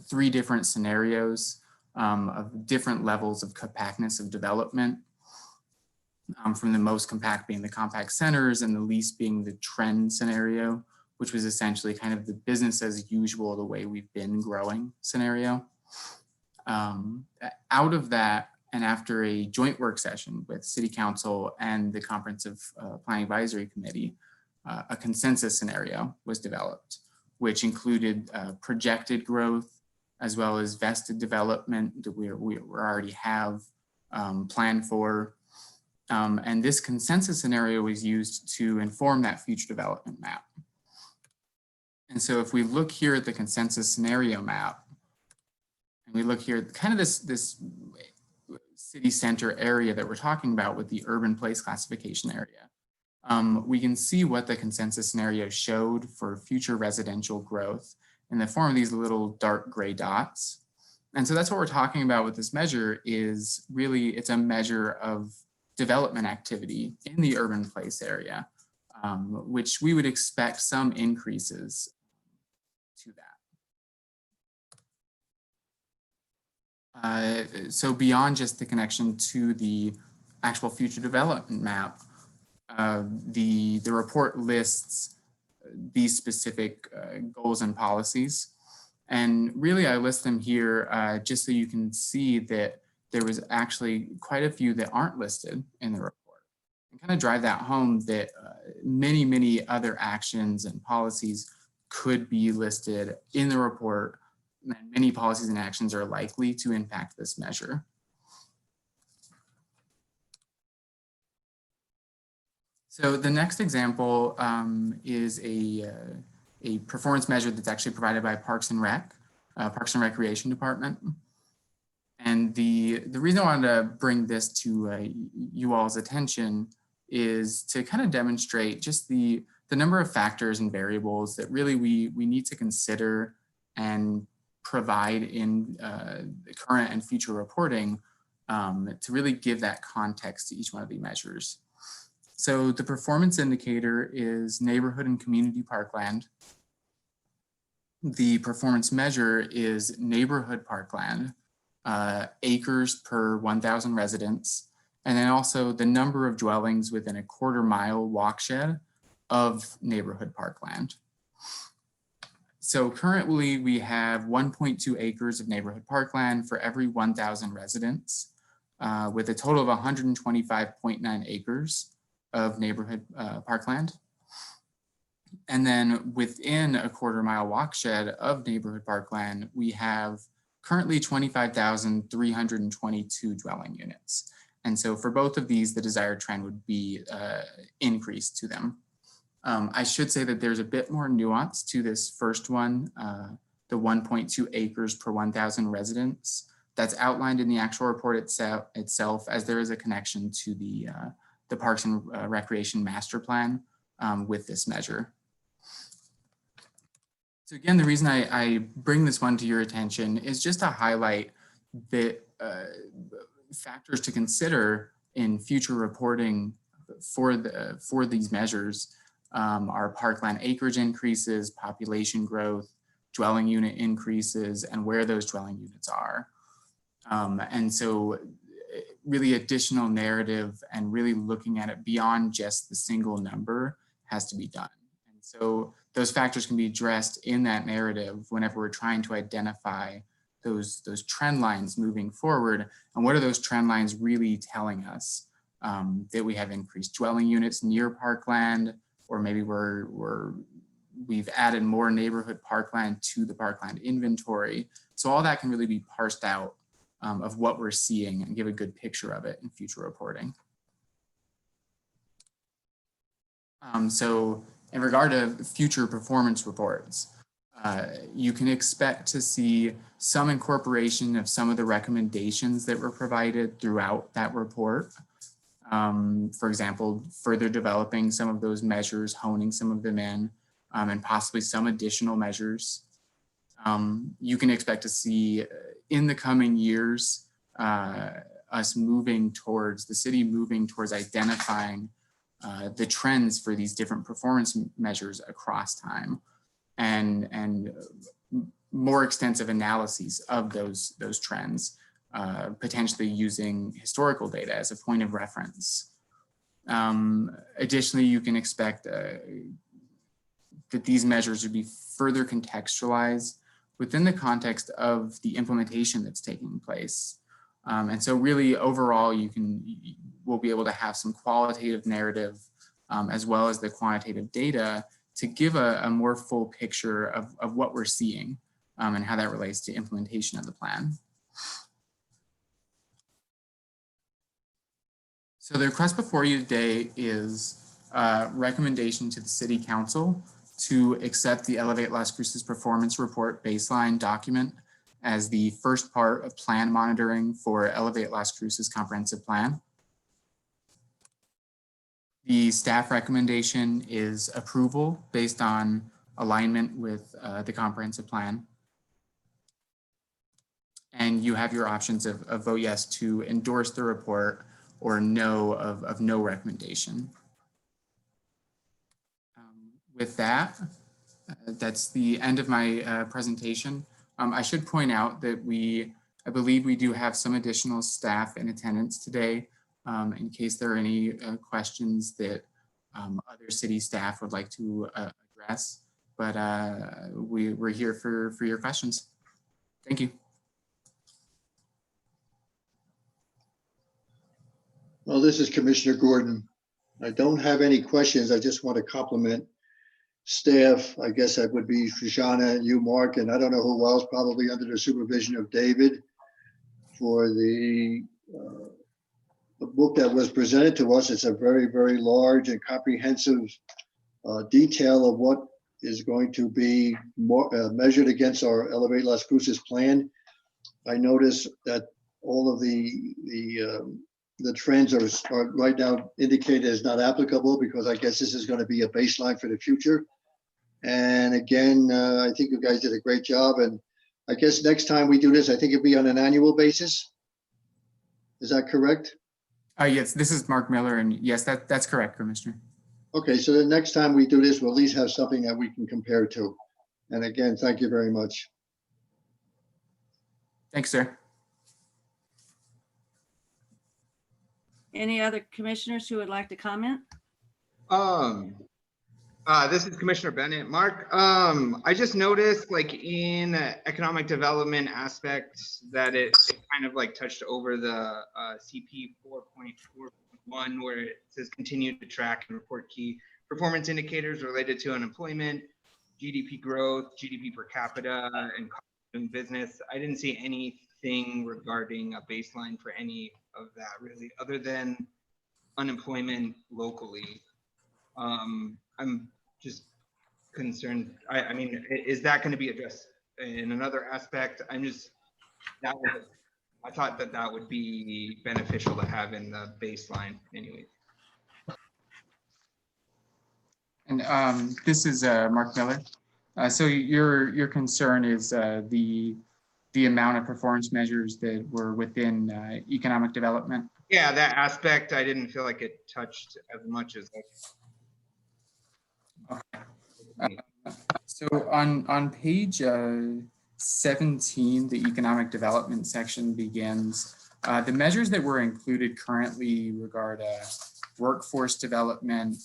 3 different scenarios of different levels of compactness of development, from the most compact being the compact centers and the least being the trend scenario, which was essentially kind of the business as usual, the way we've been growing scenario. Out of that, and after a joint work session with City Council and the Comprehensive Planning Advisory Committee, a consensus scenario was developed, which included projected growth as well as vested development that we already have planned for. And this consensus scenario was used to inform that future development map. And so if we look here at the consensus scenario map, and we look here at kind of this city center area that we're talking about with the urban place classification area, we can see what the consensus scenario showed for future residential growth in the form of these little dark gray dots. And so that's what we're talking about with this measure is really, it's a measure of development activity in the urban place area, which we would expect some increases to that. So beyond just the connection to the actual future development map, the report lists these specific goals and policies. And really I list them here just so you can see that there was actually quite a few that aren't listed in the report. And kind of drive that home that many other actions and policies could be listed in the report, and many policies and actions are likely to impact this measure. So the next example is a performance measure that's actually provided by Parks and Recreation Department. And the reason I wanted to bring this to you all's attention is to kind of demonstrate just the number of factors and variables that really we need to consider and provide in the current and future reporting to really give that context to each one of the measures. So the performance indicator is neighborhood and community parkland. The performance measure is neighborhood parkland, acres per 1,000 residents, and then also the number of dwellings within a quarter-mile watershed of neighborhood parkland. So currently we have 1.2 acres of neighborhood parkland for every 1,000 residents, with a total of 125.9 acres of neighborhood parkland. And then within a quarter-mile watershed of neighborhood parkland, we have currently 25,322 dwelling units. And so for both of these, the desired trend would be increase to them. I should say that there's a bit more nuance to this first one, the 1.2 acres per 1,000 residents. That's outlined in the actual report itself, as there is a connection to the Parks and Recreation Master Plan with this measure. So again, the reason I bring this one to your attention is just to highlight the factors to consider in future reporting for these measures are parkland acreage increases, population growth, dwelling unit increases, and where those dwelling units are. And so really additional narrative and really looking at it beyond just the single number has to be done. And so those factors can be addressed in that narrative whenever we're trying to identify those trend lines moving forward. And what are those trend lines really telling us? That we have increased dwelling units near parkland, or maybe we've added more neighborhood parkland to the parkland inventory. So all that can really be parsed out of what we're seeing and give a good picture of it in future reporting. So in regard to future performance reports, you can expect to see some incorporation of some of the recommendations that were provided throughout that report. For example, further developing some of those measures, honing some of them in, and possibly some additional measures. You can expect to see in the coming years, us moving towards, the city moving towards identifying the trends for these different performance measures across time, and more extensive analyses of those trends, potentially using historical data as a point of reference. Additionally, you can expect that these measures would be further contextualized within the context of the implementation that's taking place. And so really overall, we'll be able to have some qualitative narrative as well as the quantitative data to give a more full picture of what we're seeing and how that relates to implementation of the plan. So the request before you today is a recommendation to the City Council to accept the Elevate Las Cruces Performance Report baseline document as the first part of plan monitoring for Elevate Las Cruces Comprehensive Plan. The staff recommendation is approval based on alignment with the comprehensive plan. And you have your options of vote yes to endorse the report or no of no recommendation. With that, that's the end of my presentation. I should point out that I believe we do have some additional staff in attendance today in case there are any questions that other city staff would like to address, but we're here for your questions. Thank you. Well, this is Commissioner Gordon. I don't have any questions. I just want to compliment staff. I guess that would be Shoshana and you, Mark, and I don't know who else, probably under the supervision of David, for the book that was presented to us. It's a very, very large and comprehensive detail of what is going to be measured against our Elevate Las Cruces plan. I noticed that all of the trends are right now indicated as not applicable because I guess this is going to be a baseline for the future. And again, I think you guys did a great job. And I guess next time we do this, I think it'll be on an annual basis. Is that correct? Yes, this is Mark Miller, and yes, that's correct, Commissioner. Okay, so the next time we do this, we'll at least have something that we can compare to. And again, thank you very much. Thanks, sir. Any other commissioners who would like to comment? This is Commissioner Bennett. Mark, I just noticed like in economic development aspects that it kind of like touched over the CP 4.4.1 where it says continue to track and report key performance indicators related to unemployment, GDP growth, GDP per capita, and cost of doing business. I didn't see anything regarding a baseline for any of that really, other than unemployment locally. I'm just concerned. I mean, is that going to be addressed in another aspect? I thought that would be beneficial to have in the baseline anyway. And this is Mark Miller. So your concern is the amount of performance measures that were within economic development? Yeah, that aspect, I didn't feel like it touched as much as. So on page 17, the economic development section begins. The measures that were included currently regard workforce development,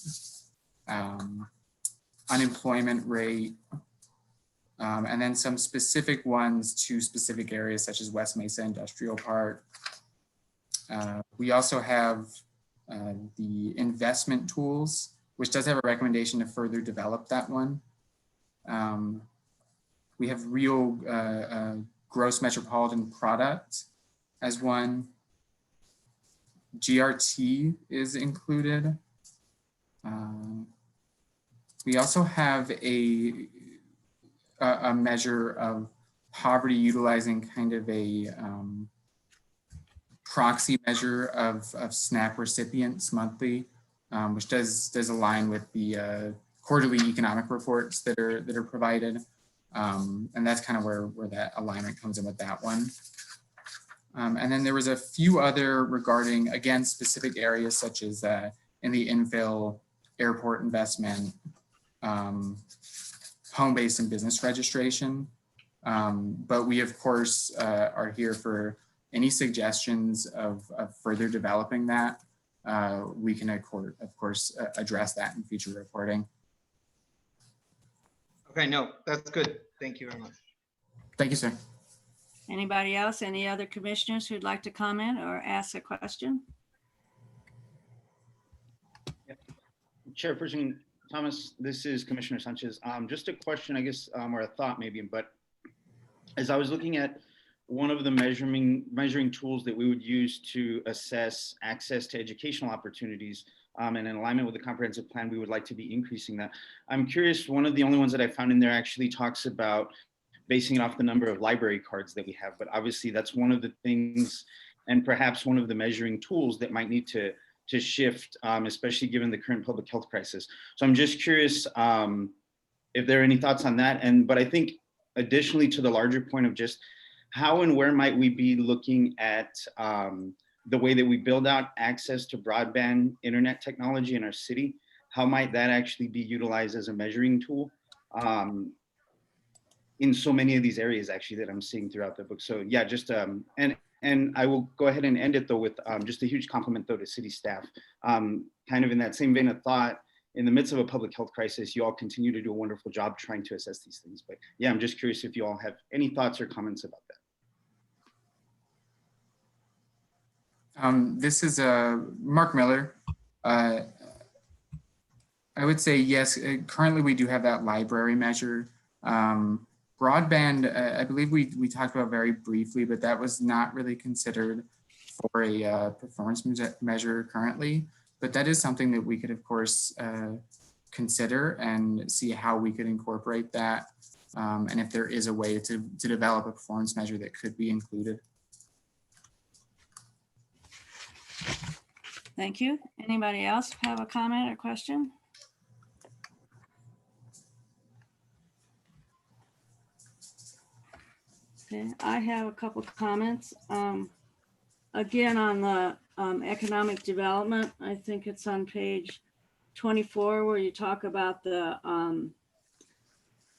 unemployment rate, and then some specific ones to specific areas such as West Mesa Industrial Park. We also have the investment tools, which does have a recommendation to further develop that one. We have real gross metropolitan product as one. GRT is included. We also have a measure of poverty utilizing kind of a proxy measure of SNAP recipients monthly, which does align with the quarterly economic reports that are provided. And that's kind of where that alignment comes in with that one. And then there was a few other regarding, again, specific areas such as in the infill, airport investment, home-based and business registration. But we, of course, are here for any suggestions of further developing that. We can, of course, address that in future reporting. Okay, no, that's good. Thank you very much. Thank you, sir. Anybody else? Any other commissioners who'd like to comment or ask a question? Chairperson Thomas, this is Commissioner Sanchez. Just a question, I guess, or a thought maybe, but as I was looking at one of the measuring tools that we would use to assess access to educational opportunities, and in alignment with the comprehensive plan, we would like to be increasing that. I'm curious, one of the only ones that I found in there actually talks about basing it off the number of library cards that we have, but obviously that's one of the things and perhaps one of the measuring tools that might need to shift, especially given the current public health crisis. So I'm just curious if there are any thoughts on that. But I think additionally to the larger point of just how and where might we be looking at the way that we build out access to broadband internet technology in our city, how might that actually be utilized as a measuring tool in so many of these areas actually that I'm seeing throughout the book. So yeah, just, and I will go ahead and end it though with just a huge compliment though to city staff. Kind of in that same vein of thought, in the midst of a public health crisis, you all continue to do a wonderful job trying to assess these things. But yeah, I'm just curious if you all have any thoughts or comments about that. This is Mark Miller. I would say yes, currently we do have that library measure. Broadband, I believe we talked about very briefly, but that was not really considered for a performance measure currently. But that is something that we could, of course, consider and see how we could incorporate that. And if there is a way to develop a performance measure that could be included. Thank you. Anybody else have a comment or question? Okay, I have a couple of comments. Again, on the economic development, I think it's on page 24 where you talk about the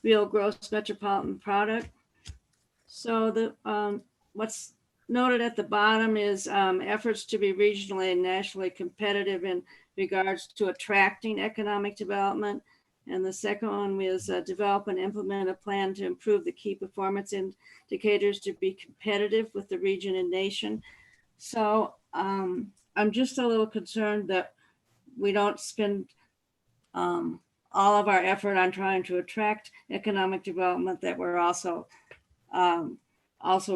real gross metropolitan product. So the what's noted at the bottom is efforts to be regionally and nationally competitive in regards to attracting economic development. And the second one was develop and implement a plan to improve the key performance indicators to be competitive with the region and nation. So I'm just a little concerned that we don't spend all of our effort on trying to attract economic development, that we're also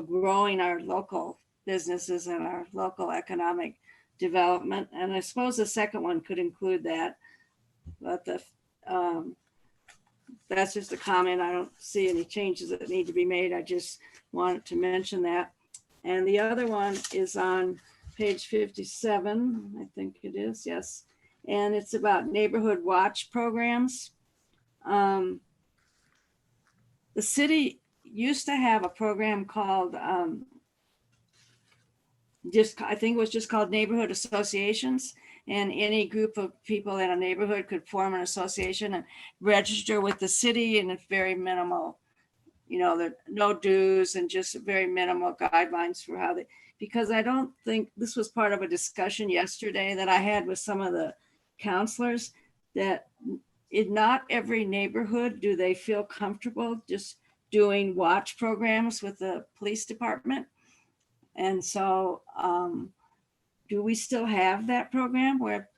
growing our local businesses and our local economic development. And I suppose the second one could include that, but that's just a comment. I don't see any changes that need to be made. I just wanted to mention that. And the other one is on page 57, I think it is, yes. And it's about neighborhood watch programs. the city used to have a program called, I think it was just called neighborhood associations. And any group of people in a neighborhood could form an association and register with the city, and it's very minimal. There are no dues and just very minimal guidelines for how they, because I don't think, this was part of a discussion yesterday that I had with some of the counselors, that in not every neighborhood do they feel comfortable just doing watch programs with the police department. And so do we still have that program where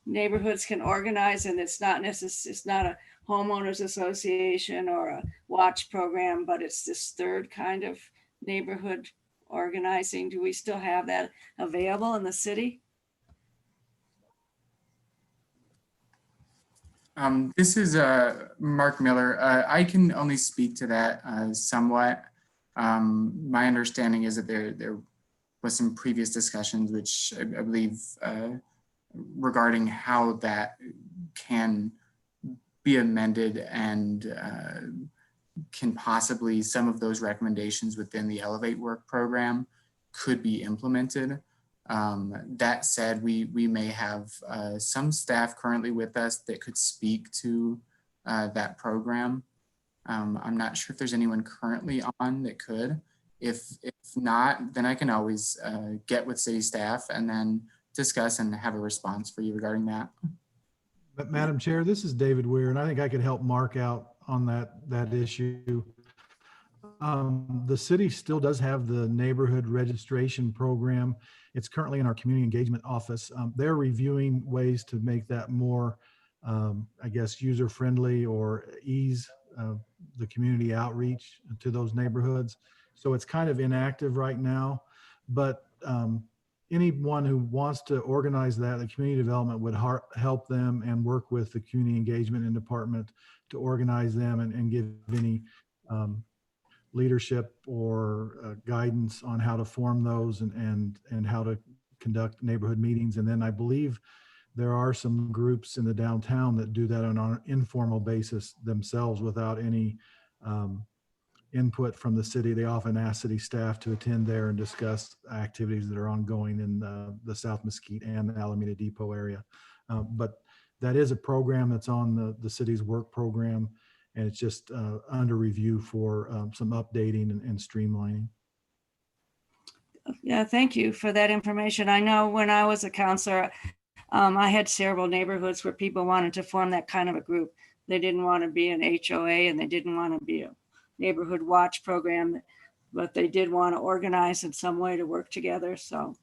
neighborhoods can organize, and it's not a homeowners association or a watch program, but it's this third kind of neighborhood organizing? Do we still have that available in the city? This is Mark Miller. I can only speak to that somewhat. My understanding is that there was some previous discussions, which I believe regarding how that can be amended, and can possibly, some of those recommendations within the Elevate Work program could be implemented. That said, we may have some staff currently with us that could speak to that program. I'm not sure if there's anyone currently on that could. If not, then I can always get with city staff and then discuss and have a response for you regarding that. But Madam Chair, this is David Weir, and I think I could help Mark out on that issue. The city still does have the neighborhood registration program. It's currently in our community engagement office. They're reviewing ways to make that more, I guess, user-friendly or ease the community outreach to those neighborhoods. So it's kind of inactive right now, but anyone who wants to organize that, the community development would help them and work with the community engagement and department to organize them and give any leadership or guidance on how to form those and how to conduct neighborhood meetings. And then I believe there are some groups in the downtown that do that on an informal basis themselves without any input from the city. They often ask city staff to attend there and discuss activities that are ongoing in the South Mesquite and the Alameda Depot area. But that is a program that's on the city's work program, and it's just under review for some updating and streamlining. Yeah, thank you for that information. I know when I was a counselor, I had several neighborhoods where people wanted to form that kind of a group. They didn't want to be an HOA and they didn't want to be a neighborhood watch program, but they did want to organize in some way to work together. So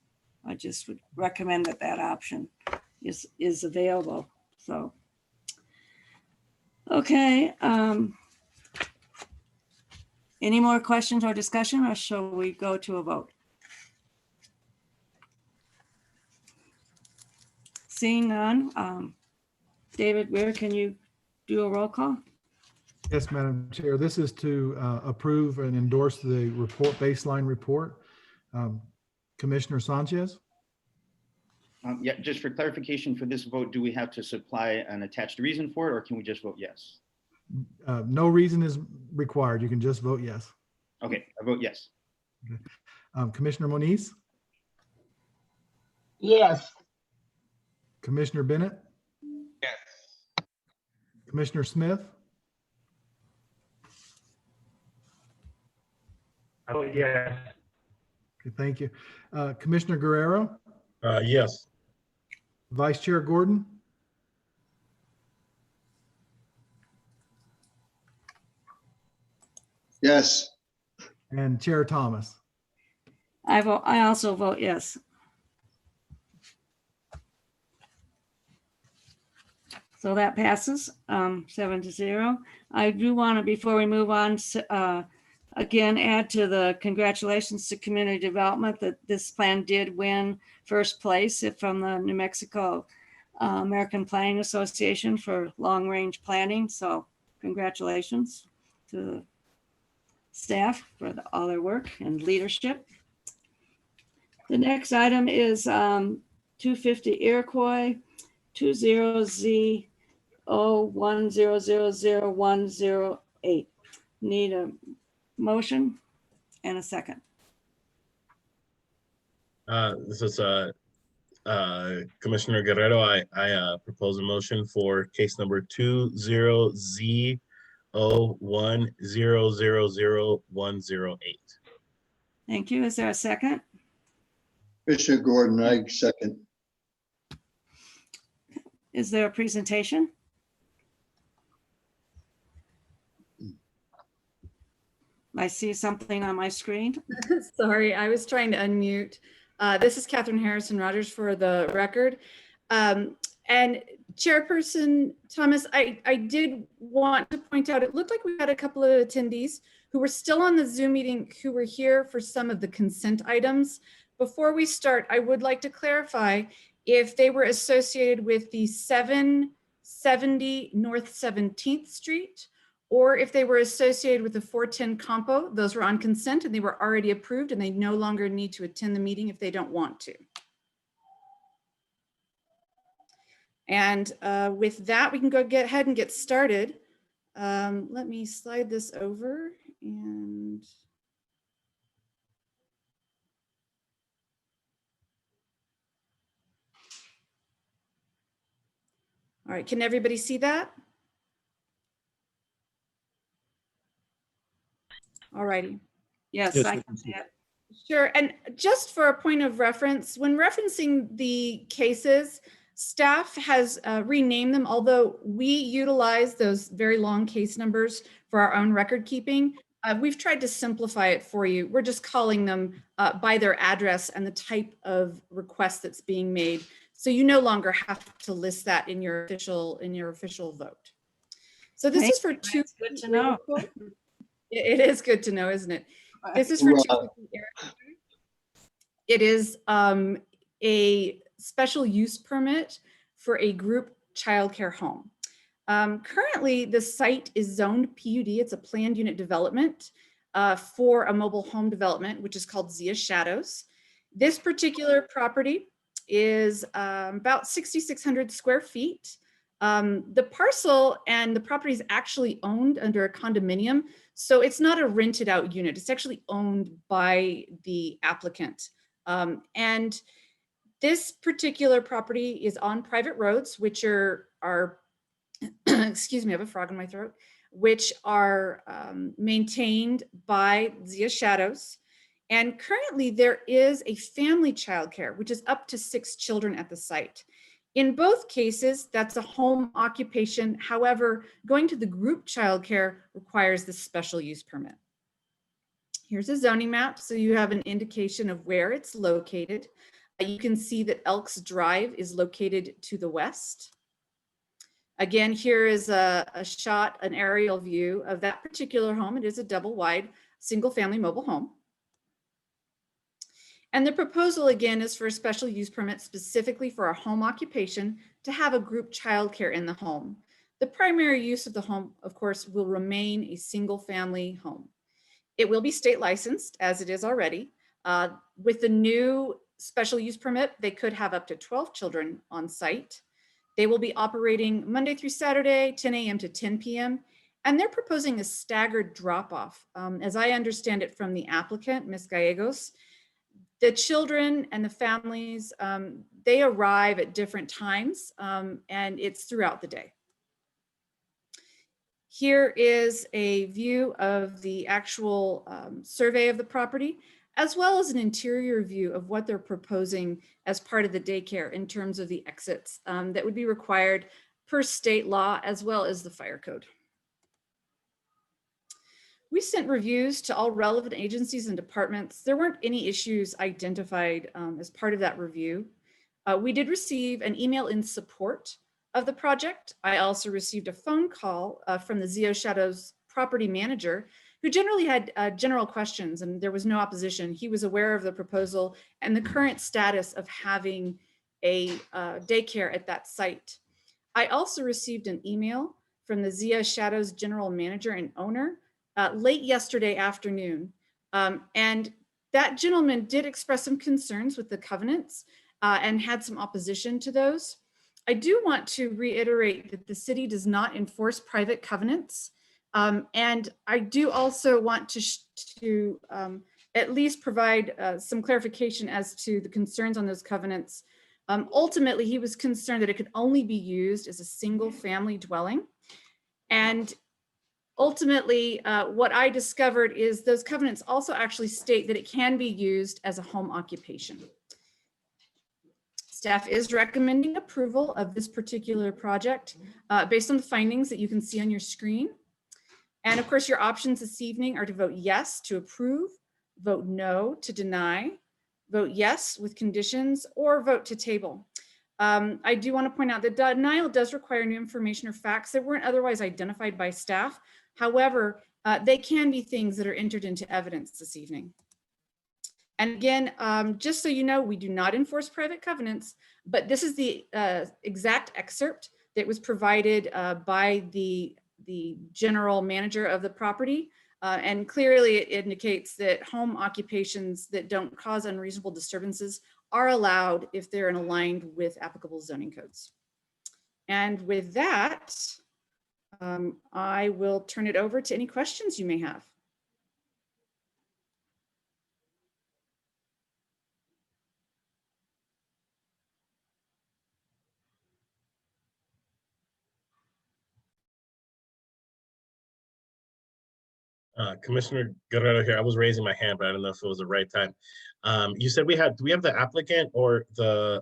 I just would recommend that option is available. So, okay. Any more questions or discussion, or shall we go to a vote? Seeing none, David Weir, can you do a roll call? Yes, Madam Chair. This is to approve and endorse the report, baseline report. Commissioner Sanchez? Yeah, just for clarification for this vote, do we have to supply an attached reason for it, or can we just vote yes? No reason is required. You can just vote yes. Okay, I vote yes. Okay. Commissioner Moniz? Yes. Commissioner Bennett? Yes. Commissioner Smith? Oh, yeah. Okay, thank you. Commissioner Guerrero? Yes. Vice Chair Gordon? Yes. And Chair Thomas? I also vote yes. So that passes 7-0. I do want to, before we move on, again, add to the congratulations to community development that this plan did win first place from the New Mexico American Planning Association for long range planning. So congratulations to the staff for all their work and leadership. The next item is 250 Iroquois 20Z01000108. Need a motion and a second. This is Commissioner Guerrero. I propose a motion for case number 20Z01000108. Thank you. Is there a second? Commissioner Gordon, I second. Is there a presentation? I see something on my screen. Sorry, I was trying to unmute. This is Catherine Harrison Rogers for the record. And Chairperson Thomas, I did want to point out, it looked like we had a couple of attendees who were still on the Zoom meeting who were here for some of the consent items. Before we start, I would like to clarify if they were associated with the 770 North 17th Street, or if they were associated with the 410 Compo. Those were on consent and they were already approved and they no longer need to attend the meeting if they don't want to. And with that, we can go ahead and get started. Let me slide this over and all right, can everybody see that? All righty. Yes, Yes, I we can see it. Sure, and just for a point of reference, when referencing the cases, staff has renamed them, although we utilize those very long case numbers for our own record keeping. We've tried to simplify it for you. We're just calling them by their address and the type of request that's being made. So you no longer have to list that in your official vote. So this is for two. That's good to know. It is good to know, isn't it? This is for 250 Eric. It is a special use permit for a group childcare home. Currently, the site is zoned PUD. It's a planned unit development for a mobile home development, which is called Zia Shadows. This particular property is about 6,600 square feet. The parcel and the property is actually owned under a condominium. So it's not a rented out unit. It's actually owned by the applicant. And this particular property is on private roads, which are excuse me, I have a frog in my throat, which are maintained by Zia Shadows. And currently there is a family childcare, which is up to 6 children at the site. In both cases, that's a home occupation. However, going to the group childcare requires the special use permit. Here's a zoning map, so you have an indication of where it's located. You can see that Elks Drive is located to the west. Again, here is a shot, an aerial view of that particular home. It is a double wide, single family mobile home. And the proposal again is for a special use permit specifically for a home occupation to have a group childcare in the home. The primary use of the home, of course, will remain a single family home. It will be state licensed as it is already. With the new special use permit, they could have up to 12 children on site. They will be operating Monday through Saturday, 10 a.m. to 10 p.m. And they're proposing a staggered drop off. As I understand it from the applicant, Ms. Gallegos, the children and the families, they arrive at different times and it's throughout the day. Here is a view of the actual survey of the property, as well as an interior view of what they're proposing as part of the daycare in terms of the exits that would be required per state law, as well as the fire code. We sent reviews to all relevant agencies and departments. There weren't any issues identified as part of that review. We did receive an email in support of the project. I also received a phone call from the Zia Shadows property manager, who generally had general questions, and there was no opposition. He was aware of the proposal and the current status of having a daycare at that site. I also received an email from the Zia Shadows general manager and owner late yesterday afternoon. And that gentleman did express some concerns with the covenants and had some opposition to those. I do want to reiterate that the city does not enforce private covenants. And I do also want to at least provide some clarification as to the concerns on those covenants. Ultimately, he was concerned that it could only be used as a single family dwelling. And ultimately, what I discovered is those covenants also actually state that it can be used as a home occupation. Staff is recommending approval of this particular project based on the findings that you can see on your screen. And of course, your options this evening are to vote yes to approve, vote no to deny, vote yes with conditions, or vote to table. I do want to point out that denial does require new information or facts that weren't otherwise identified by staff. However, they can be things that are entered into evidence this evening. And again, just so you know, we do not enforce private covenants, but this is the exact excerpt that was provided by the general manager of the property. And clearly it indicates that home occupations that don't cause unreasonable disturbances are allowed if they're aligned with applicable zoning codes. And with that, I will turn it over to any questions you may have. Commissioner Guerrero here. I was raising my hand, but I don't know if it was the right time. You said we had, do we have the applicant or the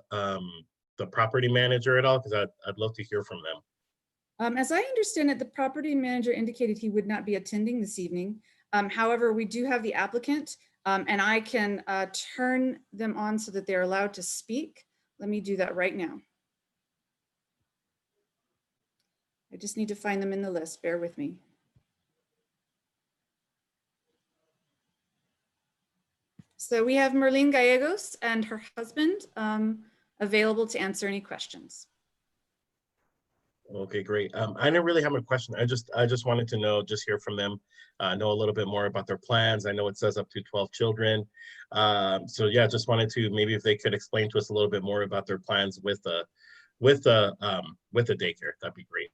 property manager at all? Because I'd love to hear from them. As I understand it, the property manager indicated he would not be attending this evening. However, we do have the applicant and I can turn them on so that they're allowed to speak. Let me do that right now. I just need to find them in the list. Bear with me. So we have Merlene Gallegos and her husband available to answer any questions. Okay, great. I didn't really have a question. I just wanted to know, just hear from them, know a little bit more about their plans. I know it says up to 12 children. So yeah, just wanted to maybe if they could explain to us a little bit more about their plans with the daycare, that'd be great.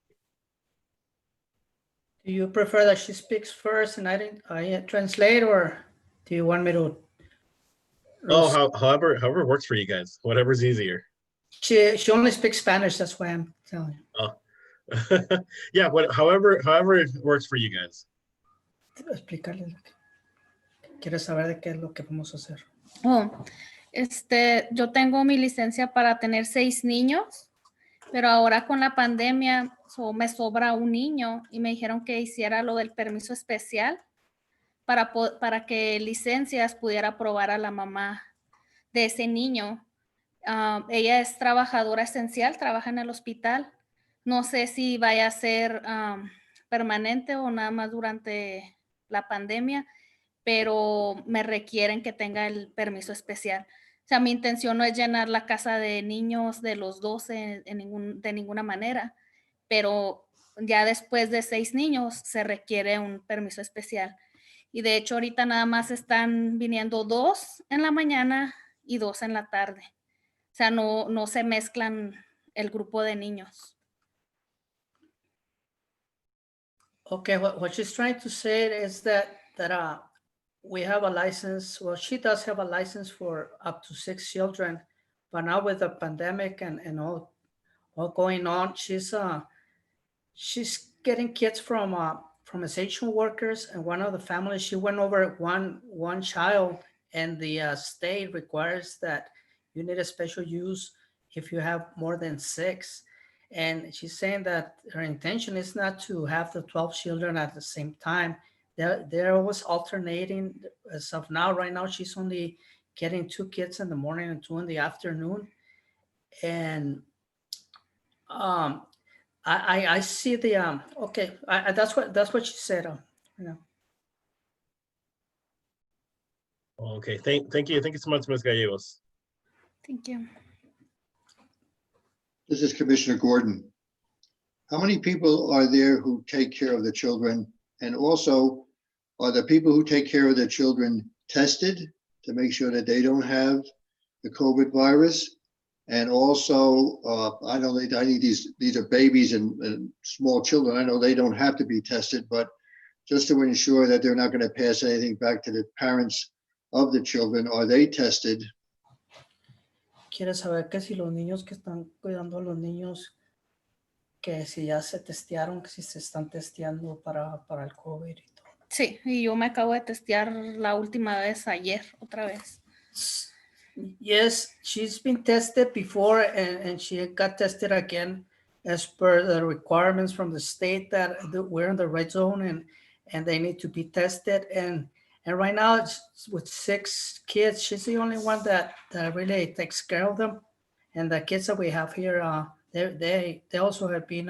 Do you prefer that she speaks first and I translate, or do you want me to? Oh, however works for you guys, whatever's easier. She only speaks Spanish, that's why I'm telling you. Oh. Yeah, however it works for you guys. Explicarle. ¿Quieres saber de qué es lo que vamos a hacer? Oh, yo tengo mi licencia para tener 6 niños, pero ahora con la pandemia me sobra un niño y me dijeron que hiciera lo del permiso especial para que licencias pudiera aprobar a la mamá de ese niño. Ella es trabajadora esencial, trabaja en el hospital. No sé si vaya a ser permanente o nada más durante la pandemia, pero me requieren que tenga el permiso especial. O sea, mi intención no es llenar la casa de niños de los 12 de ninguna manera, pero ya después de 6 niños se requiere un permiso especial. Y de hecho ahorita nada más están viniendo 2 en la mañana y 2 en la tarde. O sea, no se mezclan el grupo de niños. Okay, what she's trying to say is that we have a license. Well, she does have a license for up to 6 children, but now with the pandemic and all going on, she's getting kids from essential workers, and one of the families, she went over one child, and the state requires that you need a special use if you have more than 6. And she's saying that her intention is not to have the 12 children at the same time. They're always alternating. As of now, right now, she's only getting 2 kids in the morning and 2 in the afternoon. And I see the okay. That's what she said. Yeah. Okay, thank you so much, Ms. Gallegos. Thank you. This is Commissioner Gordon. How many people are there who take care of the children? And also, are the people who take care of the children tested to make sure that they don't have the COVID virus? And also, I know these are babies and small children. I know they don't have to be tested, but just to ensure that they're not going to pass anything back to the parents of the children. Are they tested? Quiere saber que si los niños que están cuidando a los niños, que si ya se testearon, que si se están testeando para el COVID y todo. Sí, y yo me acabo de testear la última vez ayer, otra vez. Yes, she's been tested before and she got tested again as per the requirements from the state that we're in the red zone and they need to be tested. And right now it's with 6 kids, she's the only one that really takes care of them. And the kids that we have here, they also have been,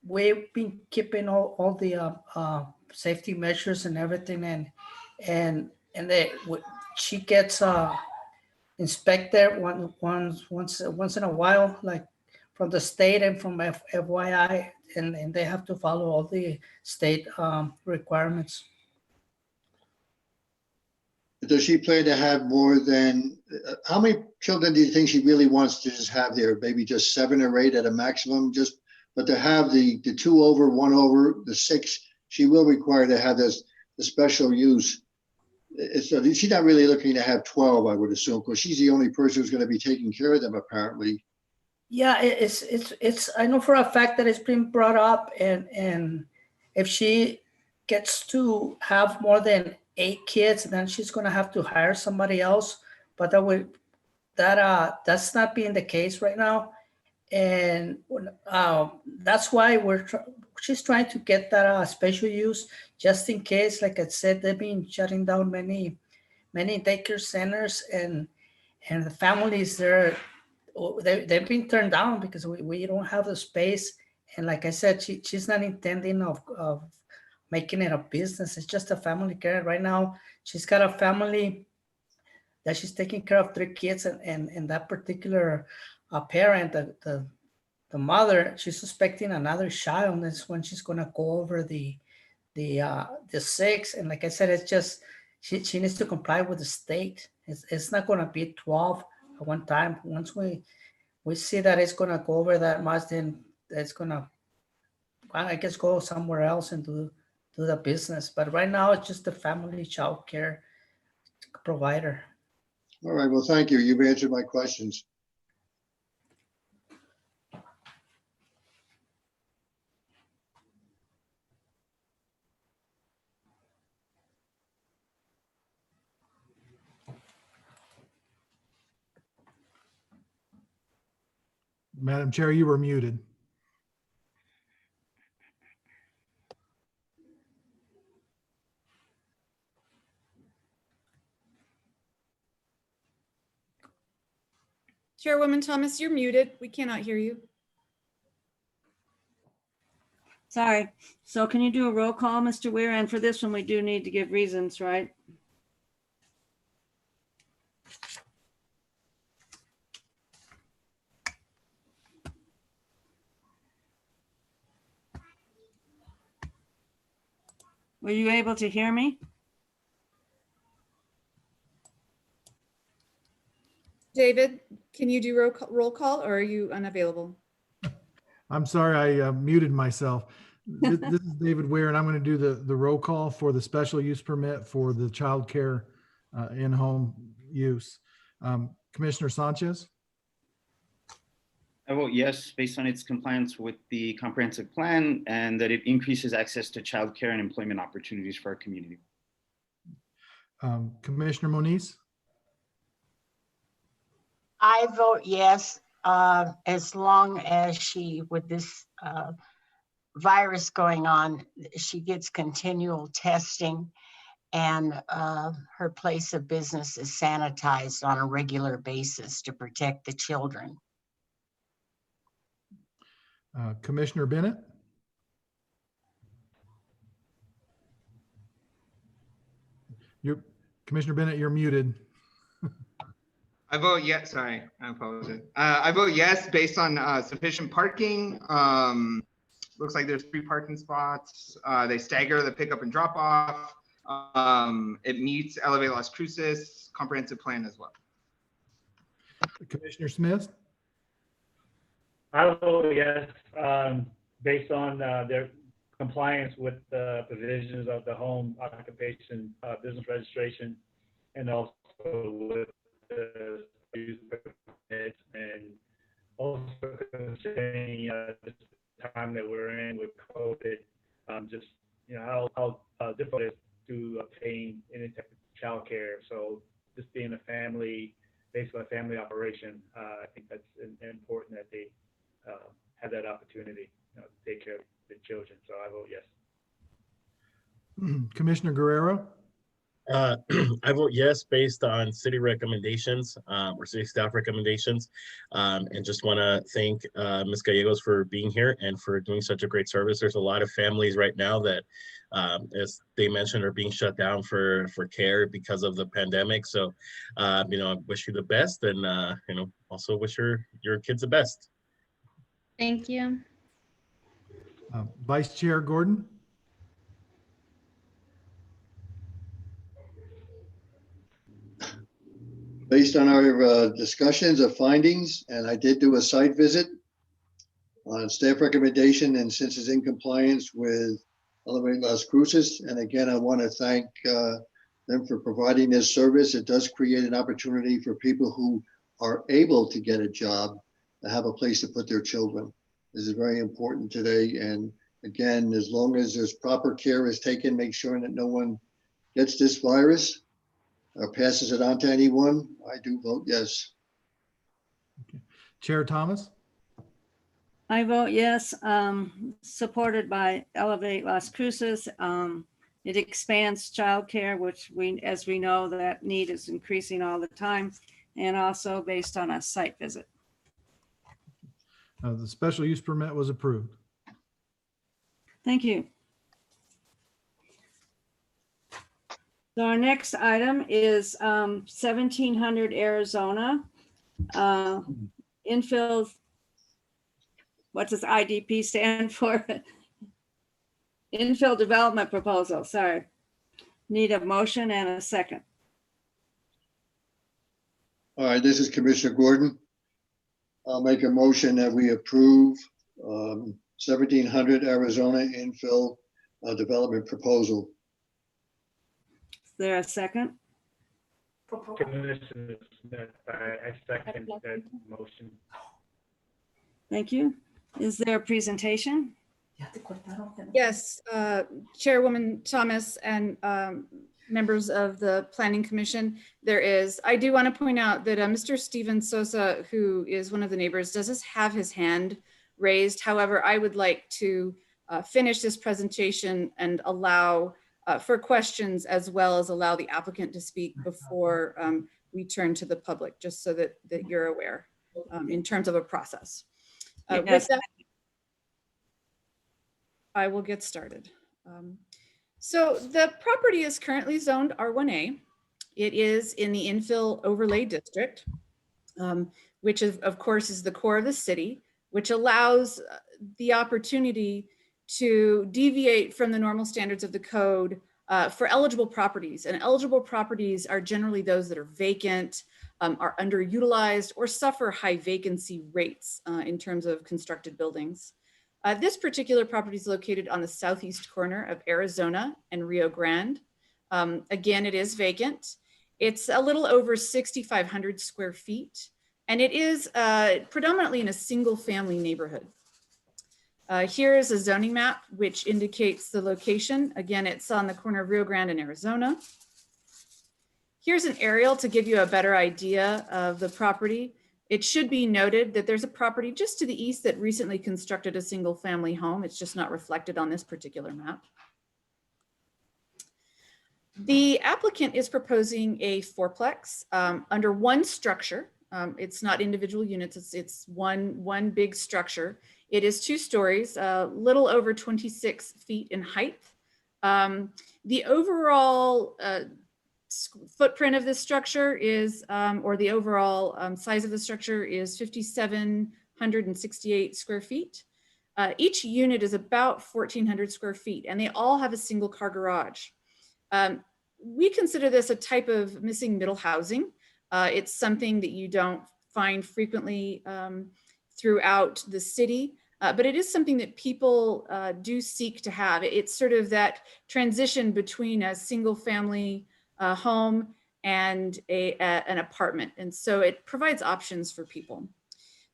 we've been keeping all the safety measures and everything, and she gets inspected once in a while, like from the state and from FYI, and they have to follow all the state requirements. Does she plan to have more than, how many children do you think she really wants to just have there? Maybe just 7 or 8 at a maximum, but to have the 2 over, 1 over, the 6, she will require to have the special use. So she's not really looking to have 12, I would assume, because she's the only person who's going to be taking care of them, apparently. Yeah, it's I know for a fact that it's been brought up, and if she gets to have more than 8 kids, then she's going to have to hire somebody else. But that's not being the case right now, and that's why she's trying to get that special use, just in case. Like I said, they've been shutting down many daycare centers, and the families there, they've been turned down because we don't have the space. And like I said, she's not intending of making it a business. It's just a family care. Right now, she's got a family that she's taking care of 3 kids, and that particular parent, the mother, she's suspecting another child, and that's when she's gonna go over the 6. And like I said, it's just she needs to comply with the state. It's not gonna be 12 at one time. Once we see that it's gonna go over that much, then it's gonna, I guess, go somewhere else and do the business. But right now, it's just a family child care provider. All right, well, thank you. You've answered my questions. Madam Chair, you were muted. Chairwoman Thomas, you're muted. We cannot hear you. Sorry. So can you do a roll call, Mr. Weir? And for this one, we do need to give reasons, right? Were you able to hear me? David, can you do roll call, or are you unavailable? I'm sorry, I muted myself. This is David Weir, and I'm going to do the roll call for the special use permit for the childcare in-home use. Commissioner Sanchez? I vote yes, based on its compliance with the comprehensive plan and that it increases access to childcare and employment opportunities for our community. Commissioner Moniz? I vote yes, as long as she, with this virus going on, she gets continual testing and her place of business is sanitized on a regular basis to protect the children. Commissioner Bennett? Commissioner Bennett, you're muted. I vote yes. Sorry, I apologize. I vote yes based on sufficient parking. Looks like there's 3 parking spots. They stagger the pickup and drop off. It meets Elevate Las Cruces comprehensive plan as well. Commissioner Smith? I vote yes, based on their compliance with the provisions of the home occupation business registration, and also with the use permits, and also considering this time that we're in with COVID, just how difficult it is to obtain any type of childcare. So just being a family, basically a family operation, I think that's important that they have that opportunity, to take care of the children. So I vote yes. Commissioner Guerrero? I vote yes based on city recommendations or city staff recommendations, and just want to thank Ms. Gallegos for being here and for doing such a great service. There's a lot of families right now that, as they mentioned, are being shut down for care because of the pandemic. So, I wish you the best, and also wish your kids the best. Thank you. Vice Chair Gordon? Based on our discussions of findings, and I did do a site visit on staff recommendation, and since it's in compliance with Elevate Las Cruces, and again, I want to thank them for providing this service. It does create an opportunity for people who are able to get a job to have a place to put their children. This is very important today, and again, as long as there's proper care is taken, make sure that no one gets this virus or passes it on to anyone, I do vote yes. Chair Thomas? I vote yes, supported by Elevate Las Cruces. It expands childcare, which as we know, that need is increasing all the time, and also based on a site visit. The special use permit was approved. Thank you. So our next item is 1700 Arizona. Infill, what does IDP stand for? Infill development proposal, sorry. Need a motion and a second. All right, this is Commissioner Gordon. I'll make a motion that we approve 1700 Arizona infill development proposal. Is there a second? Commissioner Smith, I second that motion. Thank you. Is there a presentation? Yes, Chairwoman Thomas and members of the Planning Commission, there is. I do want to point out that Mr. Steven Sosa, who is one of the neighbors, does have his hand raised. However, I would like to finish this presentation and allow for questions, as well as allow the applicant to speak before we turn to the public, just so that you're aware in terms of a process. Yes. With that, I will get started. So the property is currently zoned R1A. It is in the infill overlay district, which of course is the core of the city, which allows the opportunity to deviate from the normal standards of the code for eligible properties. And eligible properties are generally those that are vacant, are underutilized, or suffer high vacancy rates in terms of constructed buildings. This particular property is located on the southeast corner of Arizona and Rio Grande. Again, it is vacant. It's a little over 6,500 square feet, and it is predominantly in a single family neighborhood. Here is a zoning map which indicates the location. Again, it's on the corner of Rio Grande and Arizona. Here's an aerial to give you a better idea of the property. It should be noted that there's a property just to the east that recently constructed a single family home. It's just not reflected on this particular map. The applicant is proposing a fourplex under one structure. It's not individual units, it's one big structure. It is 2 stories, a little over 26 feet in height. The overall footprint of this structure is, or the overall size of the structure is 5,768 square feet. Each unit is about 1,400 square feet, and they all have a single car garage. We consider this a type of missing middle housing. It's something that you don't find frequently throughout the city. But it is something that people do seek to have. It's sort of that transition between a single family home and an apartment. And so it provides options for people.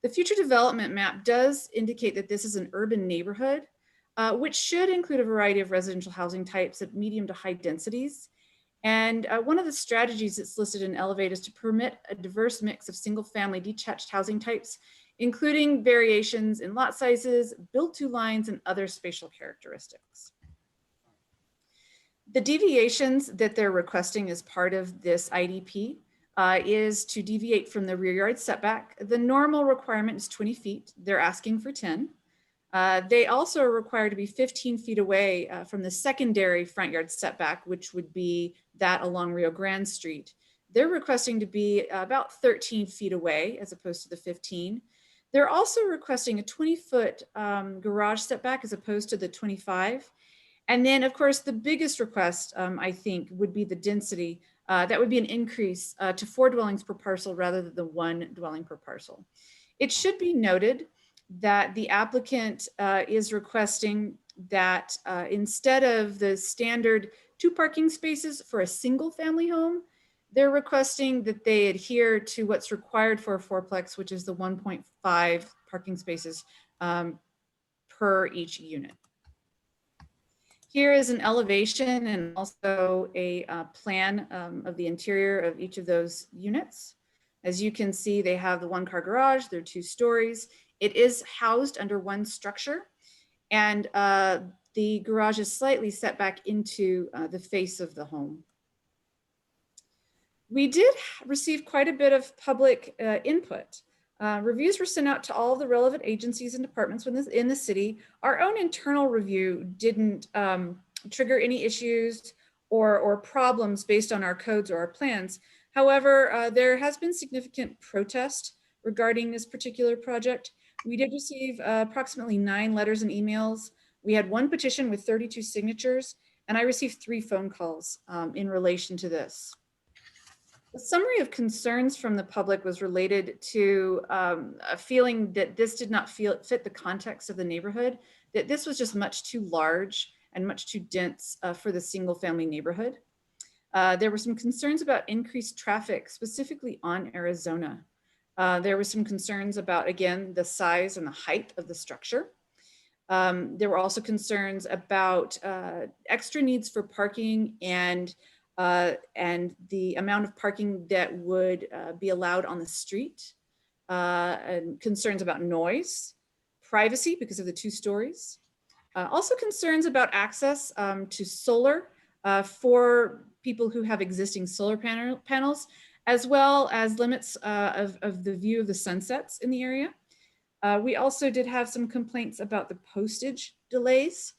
The future development map does indicate that this is an urban neighborhood, which should include a variety of residential housing types at medium to high densities. And one of the strategies that's listed in Elevate is to permit a diverse mix of single family detached housing types, including variations in lot sizes, build-to lines, and other spatial characteristics. The deviations that they're requesting as part of this IDP is to deviate from the rear yard setback. The normal requirement is 20 feet. They're asking for 10. They also are required to be 15 feet away from the secondary front yard setback, which would be that along Rio Grande Street. They're requesting to be about 13 feet away as opposed to the 15. They're also requesting a 20-foot garage setback as opposed to the 25. And then, of course, the biggest request, I think, would be the density. That would be an increase to 4 dwellings per parcel rather than the 1 dwelling per parcel. It should be noted that the applicant is requesting that instead of the standard 2 parking spaces for a single family home, they're requesting that they adhere to what's required for a fourplex, which is the 1.5 parking spaces per each unit. Here is an elevation and also a plan of the interior of each of those units. As you can see, they have the 1-car garage, they're 2 stories. It is housed under 1 structure, and the garage is slightly set back into the face of the home. We did receive quite a bit of public input. Reviews were sent out to all of the relevant agencies and departments in the city. Our own internal review didn't trigger any issues or problems based on our codes or our plans. However, there has been significant protest regarding this particular project. We did receive approximately 9 letters and emails. We had 1 petition with 32 signatures, and I received 3 phone calls in relation to this. The summary of concerns from the public was related to a feeling that this did not fit the context of the neighborhood, that this was just much too large and much too dense for the single family neighborhood. There were some concerns about increased traffic, specifically on Arizona. There were some concerns about, again, the size and the height of the structure. There were also concerns about extra needs for parking and the amount of parking that would be allowed on the street, and concerns about noise, privacy because of the 2 stories. Also concerns about access to solar for people who have existing solar panels, as well as limits of the view of the sunsets in the area. We also did have some complaints about the postage delays.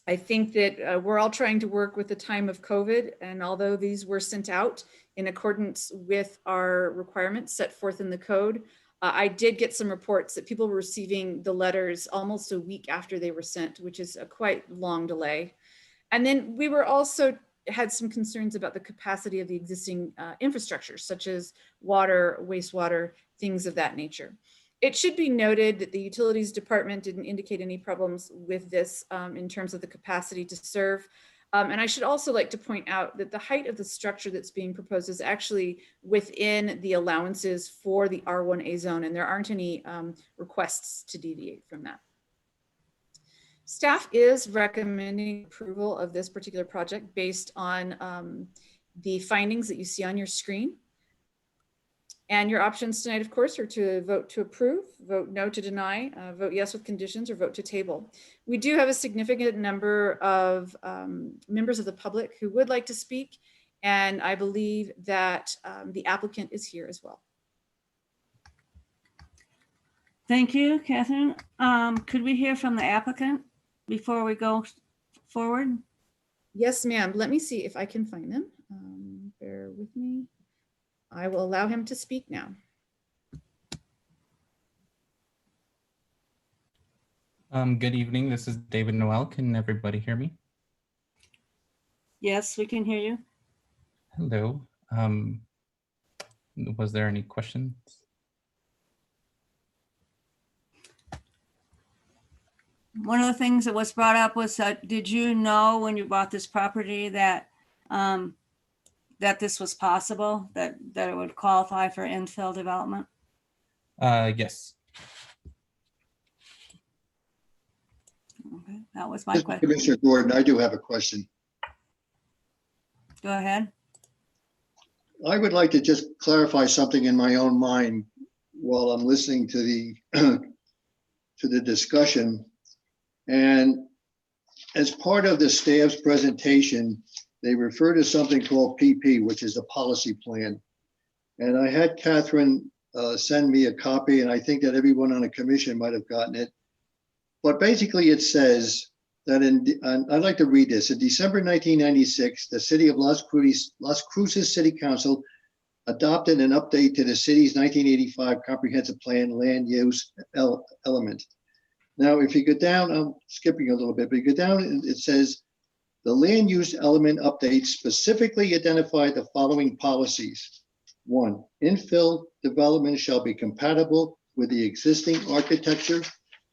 I think that we're all trying to work with the time of COVID, and although these were sent out in accordance with our requirements set forth in the code, I did get some reports that people were receiving the letters almost a week after they were sent, which is a quite long delay. And then we were also had some concerns about the capacity of the existing infrastructure, such as water, wastewater, things of that nature. It should be noted that the utilities department didn't indicate any problems with this in terms of the capacity to serve. And I should also like to point out that the height of the structure that's being proposed is actually within the allowances for the R1A zone, and there aren't any requests to deviate from that. Staff is recommending approval of this particular project based on the findings that you see on your screen. And your options tonight, of course, are to vote to approve, vote no to deny, vote yes with conditions, or vote to table. We do have a significant number of members of the public who would like to speak, and I believe that the applicant is here as well. Thank you, Catherine. Could we hear from the applicant before we go forward? Yes, ma'am. Let me see if I can find them. Bear with me. I will allow him to speak now. Good evening. This is David Noel. Can everybody hear me? Yes, we can hear you. Hello. Was there any questions? One of the things that was brought up was, did you know when you bought this property that, that this was possible, that it would qualify for infill development? Yes. Okay, that was my This is question. Commissioner Gordon, I do have a question. Go ahead. I would like to just clarify something in my own mind while I'm listening to the to the discussion. And as part of the staff's presentation, they refer to something called PP, which is a policy plan. And I had Catherine send me a copy, and I think that everyone on the commission might have gotten it. But basically it says that and I'd like to read this. In December 1996, the city of Las Cruces City Council adopted an update to the city's 1985 comprehensive plan land use element. Now, if you go down, I'm skipping a little bit, but you go down, it says the land use element update specifically identified the following policies. 1, infill development shall be compatible with the existing architecture,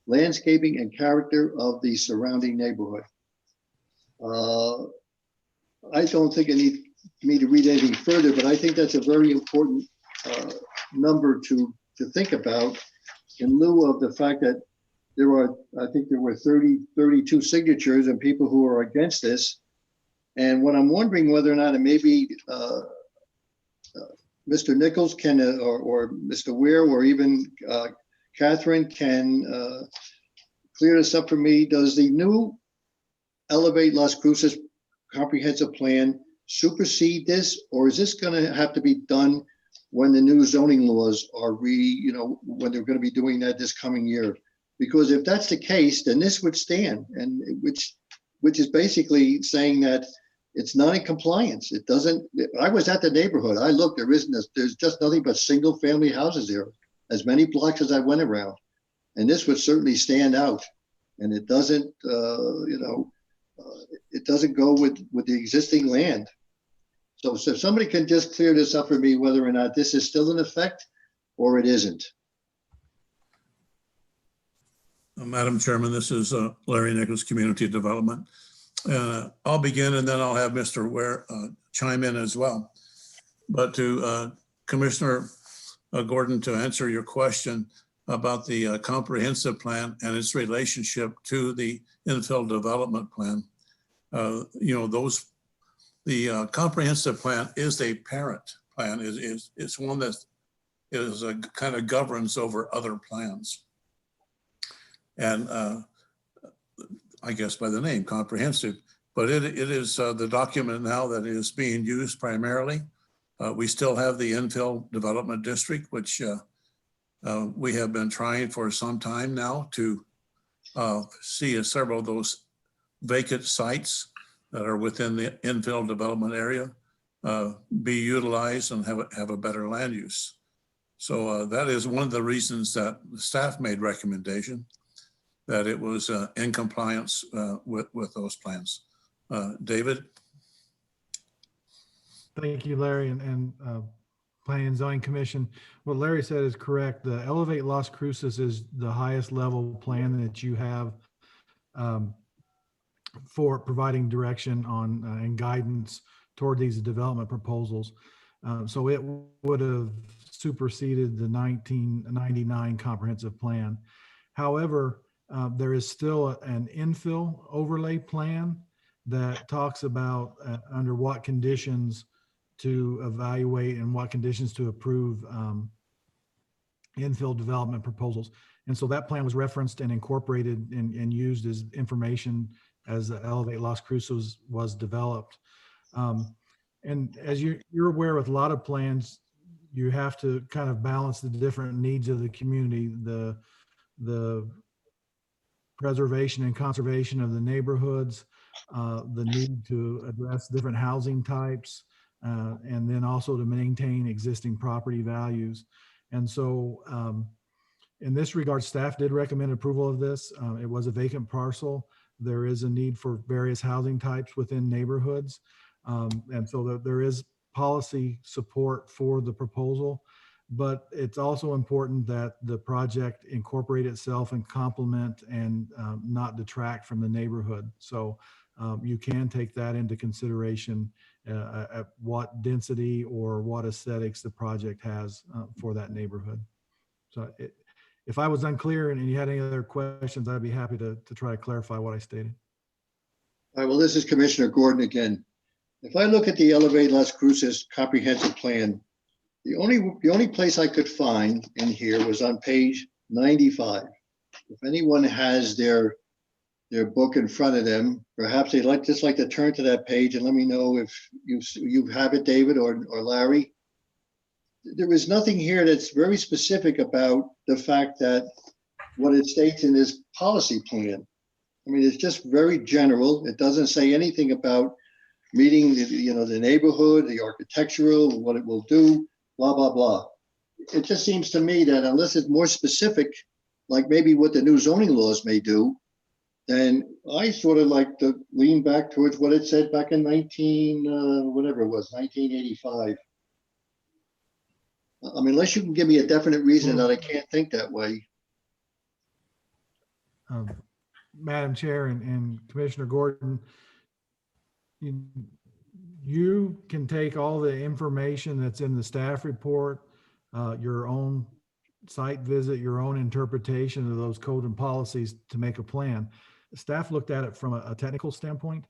landscaping, and character of the surrounding neighborhood. I don't think I need me to read anything further, but I think that's a very important number to think about in lieu of the fact that I think there were 32 signatures and people who are against this. And what I'm wondering whether or not it may be Mr. Nichols can, or Mr. Weir, or even Catherine can clear this up for me. Does the new Elevate Las Cruces comprehensive plan supersede this, or is this going to have to be done when the new zoning laws are when they're going to be doing that this coming year? Because if that's the case, then this would stand, and which is basically saying that it's not in compliance. It doesn't. I was at the neighborhood. I looked. There's just nothing but single family houses there. As many blocks as I went around, and this would certainly stand out. And it doesn't. It doesn't go with the existing land. So if somebody can just clear this up for me, whether or not this is still in effect or it isn't. Madam Chairman, this is Larry Nichols, Community Development. I'll begin and then I'll have Mr. Ware chime in as well. But to Commissioner Gordon, to answer your question about the comprehensive plan and its relationship to the infill development plan, the comprehensive plan is a parent plan. It's one that is kind of governs over other plans. And I guess by the name comprehensive, but it is the document now that is being used primarily. We still have the infill development district, which we have been trying for some time now to see several of those vacant sites that are within the infill development area be utilized and have a better land use. So that is one of the reasons that the staff made recommendation that it was in compliance with those plans. David? Thank you, Larry, and Planning and Zoning Commission. What Larry said is correct. The Elevate Las Cruces is the highest level plan that you have for providing direction on and guidance toward these development proposals. So it would have superseded the 1999 comprehensive plan. However, there is still an infill overlay plan that talks about under what conditions to evaluate and what conditions to approve infill development proposals. And so that plan was referenced and incorporated and used as information as the Elevate Las Cruces was developed. And as you're aware, with a lot of plans, you have to kind of balance the different needs of the community, the preservation and conservation of the neighborhoods, the need to address different housing types, and then also to maintain existing property values. And so in this regard, staff did recommend approval of this. It was a vacant parcel. There is a need for various housing types within neighborhoods. And so there is policy support for the proposal. but it's also important that the project incorporate itself and complement and not detract from the neighborhood. So you can take that into consideration at what density or what aesthetics the project has for that neighborhood. So if I was unclear and you had any other questions, I'd be happy to try to clarify what I stated. All right, well, this is Commissioner Gordon again. If I look at the Elevate Las Cruces comprehensive plan, the only place I could find in here was on page 95. If anyone has their book in front of them, perhaps they'd just like to turn to that page and let me know if you have it, David or Larry. There is nothing here that's very specific about the fact that what it states in this policy plan. I mean, it's just very general. It doesn't say anything about meeting the neighborhood, the architectural, what it will do, blah, blah, blah. It just seems to me that unless it's more specific, like maybe what the new zoning laws may do, then I sort of like to lean back towards what it said back in 1985. I mean, unless you can give me a definite reason that I can't think that way. Madam Chair and Commissioner Gordon, you can take all the information that's in the staff report, your own site visit, your own interpretation of those code and policies to make a plan. Staff looked at it from a technical standpoint.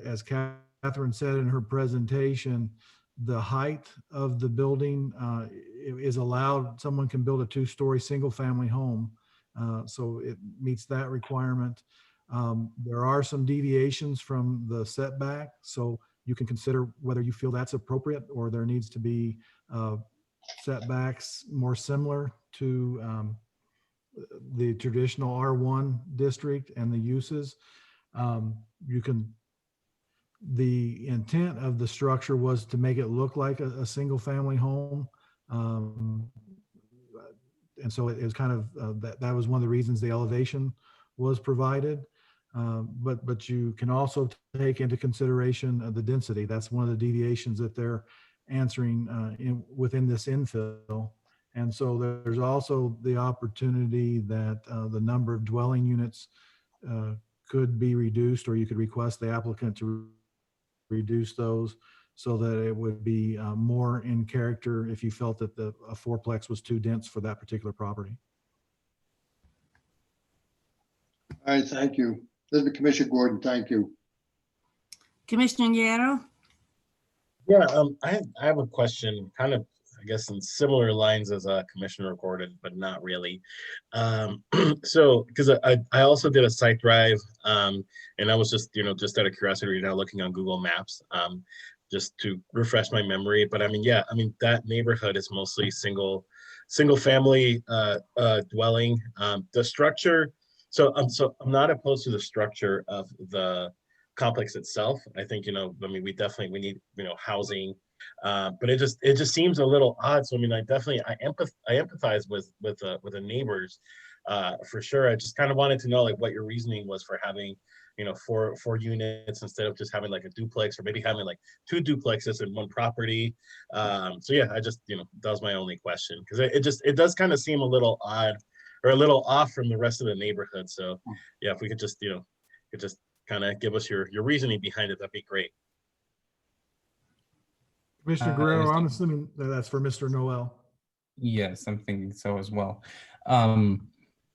As Catherine said in her presentation, the height of the building is allowed. Someone can build a 2-story single family home. So it meets that requirement. There are some deviations from the setback, so you can consider whether you feel that's appropriate or there needs to be setbacks more similar to the traditional R1 district and the uses. The intent of the structure was to make it look like a single family home. And so it was kind of, that was one of the reasons the elevation was provided. But you can also take into consideration the density. That's one of the deviations that they're answering within this infill. And so there's also the opportunity that the number of dwelling units could be reduced, or you could request the applicant to reduce those so that it would be more in character if you felt that a fourplex was too dense for that particular property. All right, thank you. This is Commissioner Gordon, thank you. Commissioner Yarrow? Yeah, I have a question, kind of, I guess, in similar lines as Commissioner Gordon, but not really. So, because I also did a site drive, and I was just out of curiosity, now looking on Google Maps, just to refresh my memory. But I mean, yeah, I mean that neighborhood is mostly single family dwelling. The structure. So I'm not opposed to the structure of the complex itself. I think, I mean, we need, housing, but it just seems a little odd. So I mean, I empathize with the neighbors, for sure. I just kind of wanted to know like what your reasoning was for having, four units instead of just having like a duplex, or maybe having like 2 duplexes in one property. So yeah, I just, that was my only question, because it does kind of seem a little odd or a little off from the rest of the neighborhood. So yeah, if we could just, kind of give us your reasoning behind it, that'd be great. Commissioner Guerrero, I'm assuming that's for Mr. Noel. Yes, I'm thinking so as well.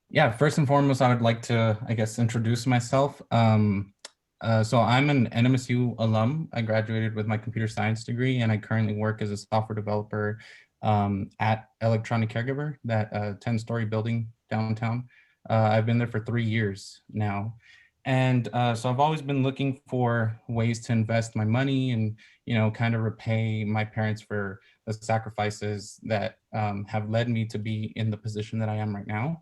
Yeah, first and foremost, I would like to, I guess, introduce myself. So I'm an NMSU alum. I graduated with my computer science degree, and I currently work as a software developer at Electronic Caregiver, that 10-story building downtown. I've been there for 3 years now. And so I've always been looking for ways to invest my money and, kind of repay my parents for the sacrifices that have led me to be in the position that I am right now.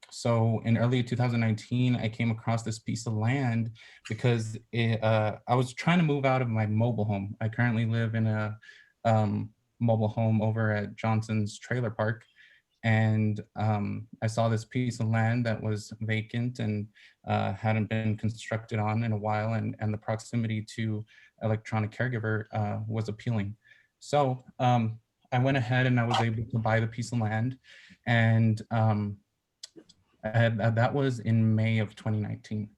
So in early 2019, I came across this piece of land because I was trying to move out of my mobile home. I currently live in a mobile home over at Johnson's Trailer Park. And I saw this piece of land that was vacant and hadn't been constructed on in a while, and the proximity to Electronic Caregiver was appealing. So I went ahead and I was able to buy the piece of land, and that was in May of 2019.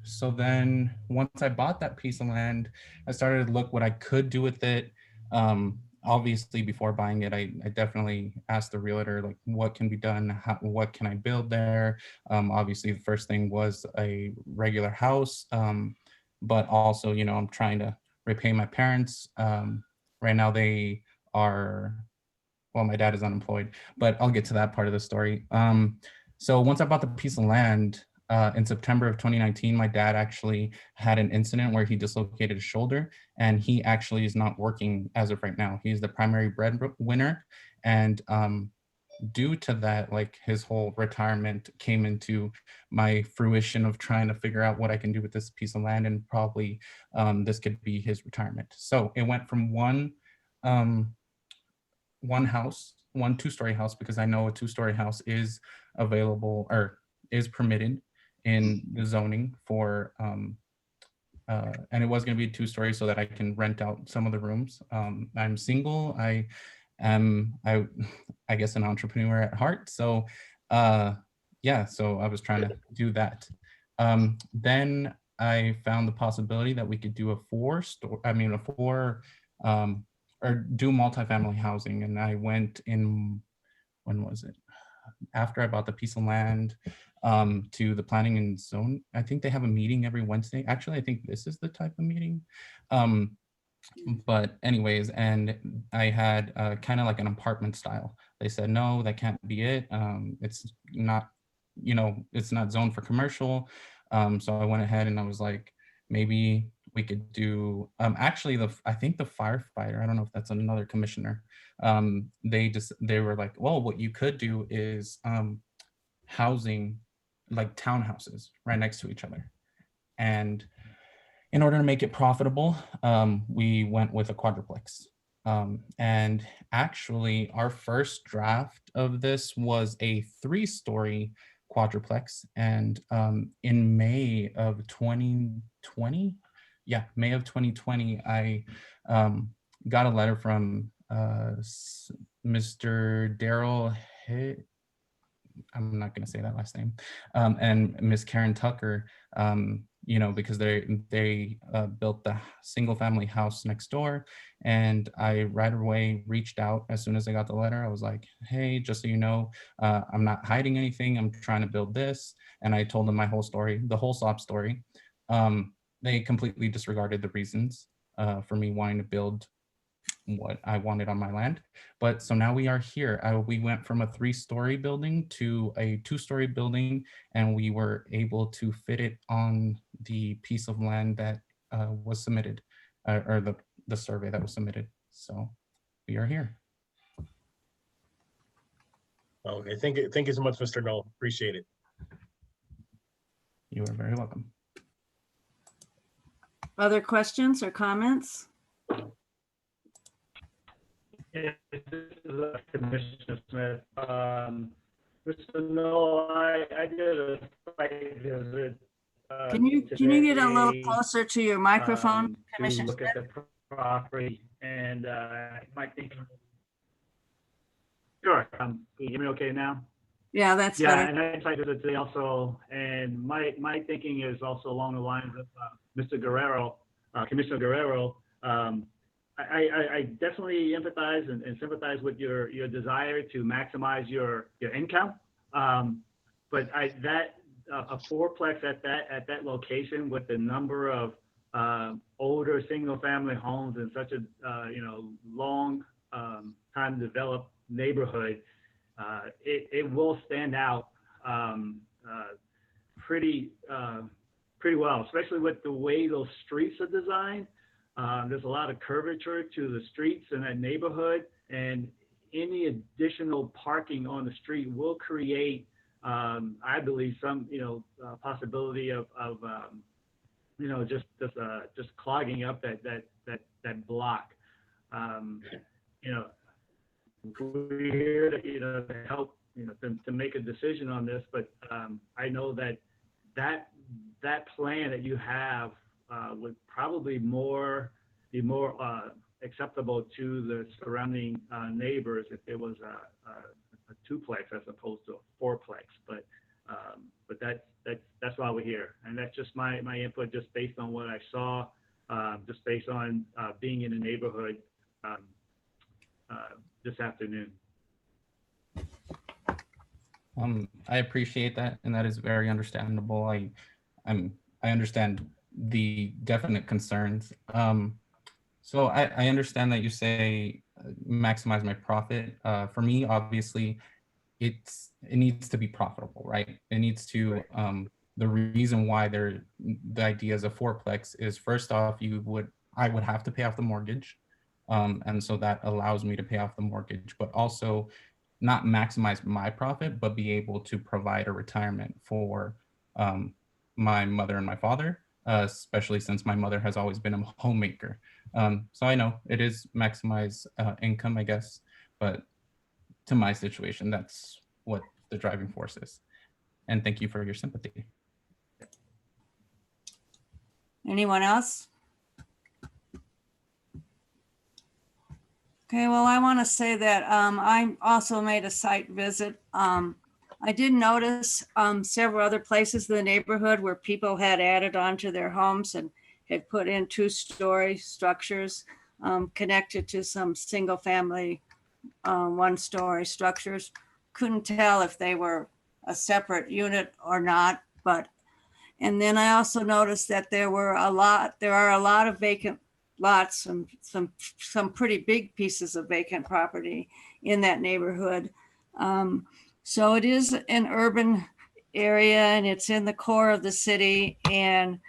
So then once I bought that piece of land, I started to look what I could do with it. Obviously, before buying it, I definitely asked the realtor, like, what can be done? What can I build there? Obviously, the first thing was a regular house, but also, you know, I'm trying to repay my parents. Right now, they are, well, my dad is unemployed, but I'll get to that part of the story. So once I bought the piece of land, in September of 2019, my dad actually had an incident where he dislocated his shoulder, and he actually is not working as of right now. He's the primary breadwinner, and due to that, like, his whole retirement came into my fruition of trying to figure out what I can do with this piece of land, and probably this could be his retirement. So it went from one house, one two-story house, because I know a two-story house is available or is permitted in the zoning for, and it was going to be a two-story so that I can rent out some of the rooms. I'm single. I am, I guess, an entrepreneur at heart. So yeah, so I was trying to do that. Then I found the possibility that we could do a four, or do multifamily housing. And I went in, when was it? After I bought the piece of land, to the planning and zone. I think they have a meeting every Wednesday. Actually, I think this is the type of meeting. But anyways, and I had kind of like an apartment style. They said, no, that can't be it. It's not, you know, it's not zoned for commercial. So I went ahead and I was like, maybe we could do, actually, I think the firefighter, I don't know if that's another commissioner, they were like, well, what you could do is housing, like townhouses right next to each other. And in order to make it profitable, we went with a quadruplex. And actually, our first draft of this was a 3-story quadruplex. And in May of 2020, May of 2020, I got a letter from Mr. Daryl, I'm not going to say that last name, and Miss Karen Tucker, you know, because they built the single family house next door. And I right away reached out as soon as I got the letter. I was like, hey, just so you know, I'm not hiding anything. I'm trying to build this. And I told them my whole story, the whole sob story. They completely disregarded the reasons for me wanting to build what I wanted on my land. But so now we are here. We went from a 3-story building to a 2-story building, and we were able to fit it on the piece of land that was submitted, or the survey that was submitted. So we are here. Okay, thank you so much, Mr. Null. Appreciate it. You are very welcome. Other questions or comments? Yeah, this is Commissioner Smith. Mr. Null, I did a site visit. Can you get a little today, closer to your microphone, to Commissioner look Smith? at the property, and my thinking. Sure. Can you hear me okay now? Yeah, that's Yeah, better. and I site visit today also, and my thinking is also along the lines of Mr. Guerrero, Commissioner Guerrero. I definitely empathize and sympathize with your desire to maximize your income, but a fourplex at that location with the number of older single family homes in such a long time developed neighborhood, it will stand out pretty well, especially with the way those streets are designed. There's a lot of curvature to the streets in that neighborhood, and any additional parking on the street will create, I believe, some possibility of just clogging up that block. We're here to help to make a decision on this, but I know that plan that you have would probably be more acceptable to the surrounding neighbors if it was a duplex as opposed to a fourplex. But that's why we're here, and that's just my input, just based on what I saw, just based on being in the neighborhood this afternoon. I appreciate that, and that is very understandable. I understand the definite concerns. So I understand that you say maximize my profit. For me, obviously, it needs to be profitable, right? It needs to. The reason why the idea is a fourplex is, first off, I would have to pay off the mortgage, and so that allows me to pay off the mortgage, but also not maximize my profit, but be able to provide a retirement for my mother and my father, especially since my mother has always been a homemaker. So I know it is maximize income, I guess, but to my situation, that's what the driving force is. And thank you for your sympathy. Anyone else? Okay, well, I want to say that I also made a site visit. I did notice several other places in the neighborhood where people had added onto their homes and had put in 2-story structures connected to some single family 1-story structures. Couldn't tell if they were a separate unit or not, but, and then I also noticed that there are a lot of vacant lots and some pretty big pieces of vacant property in that neighborhood. So it is an urban area and it's in the core of the city, and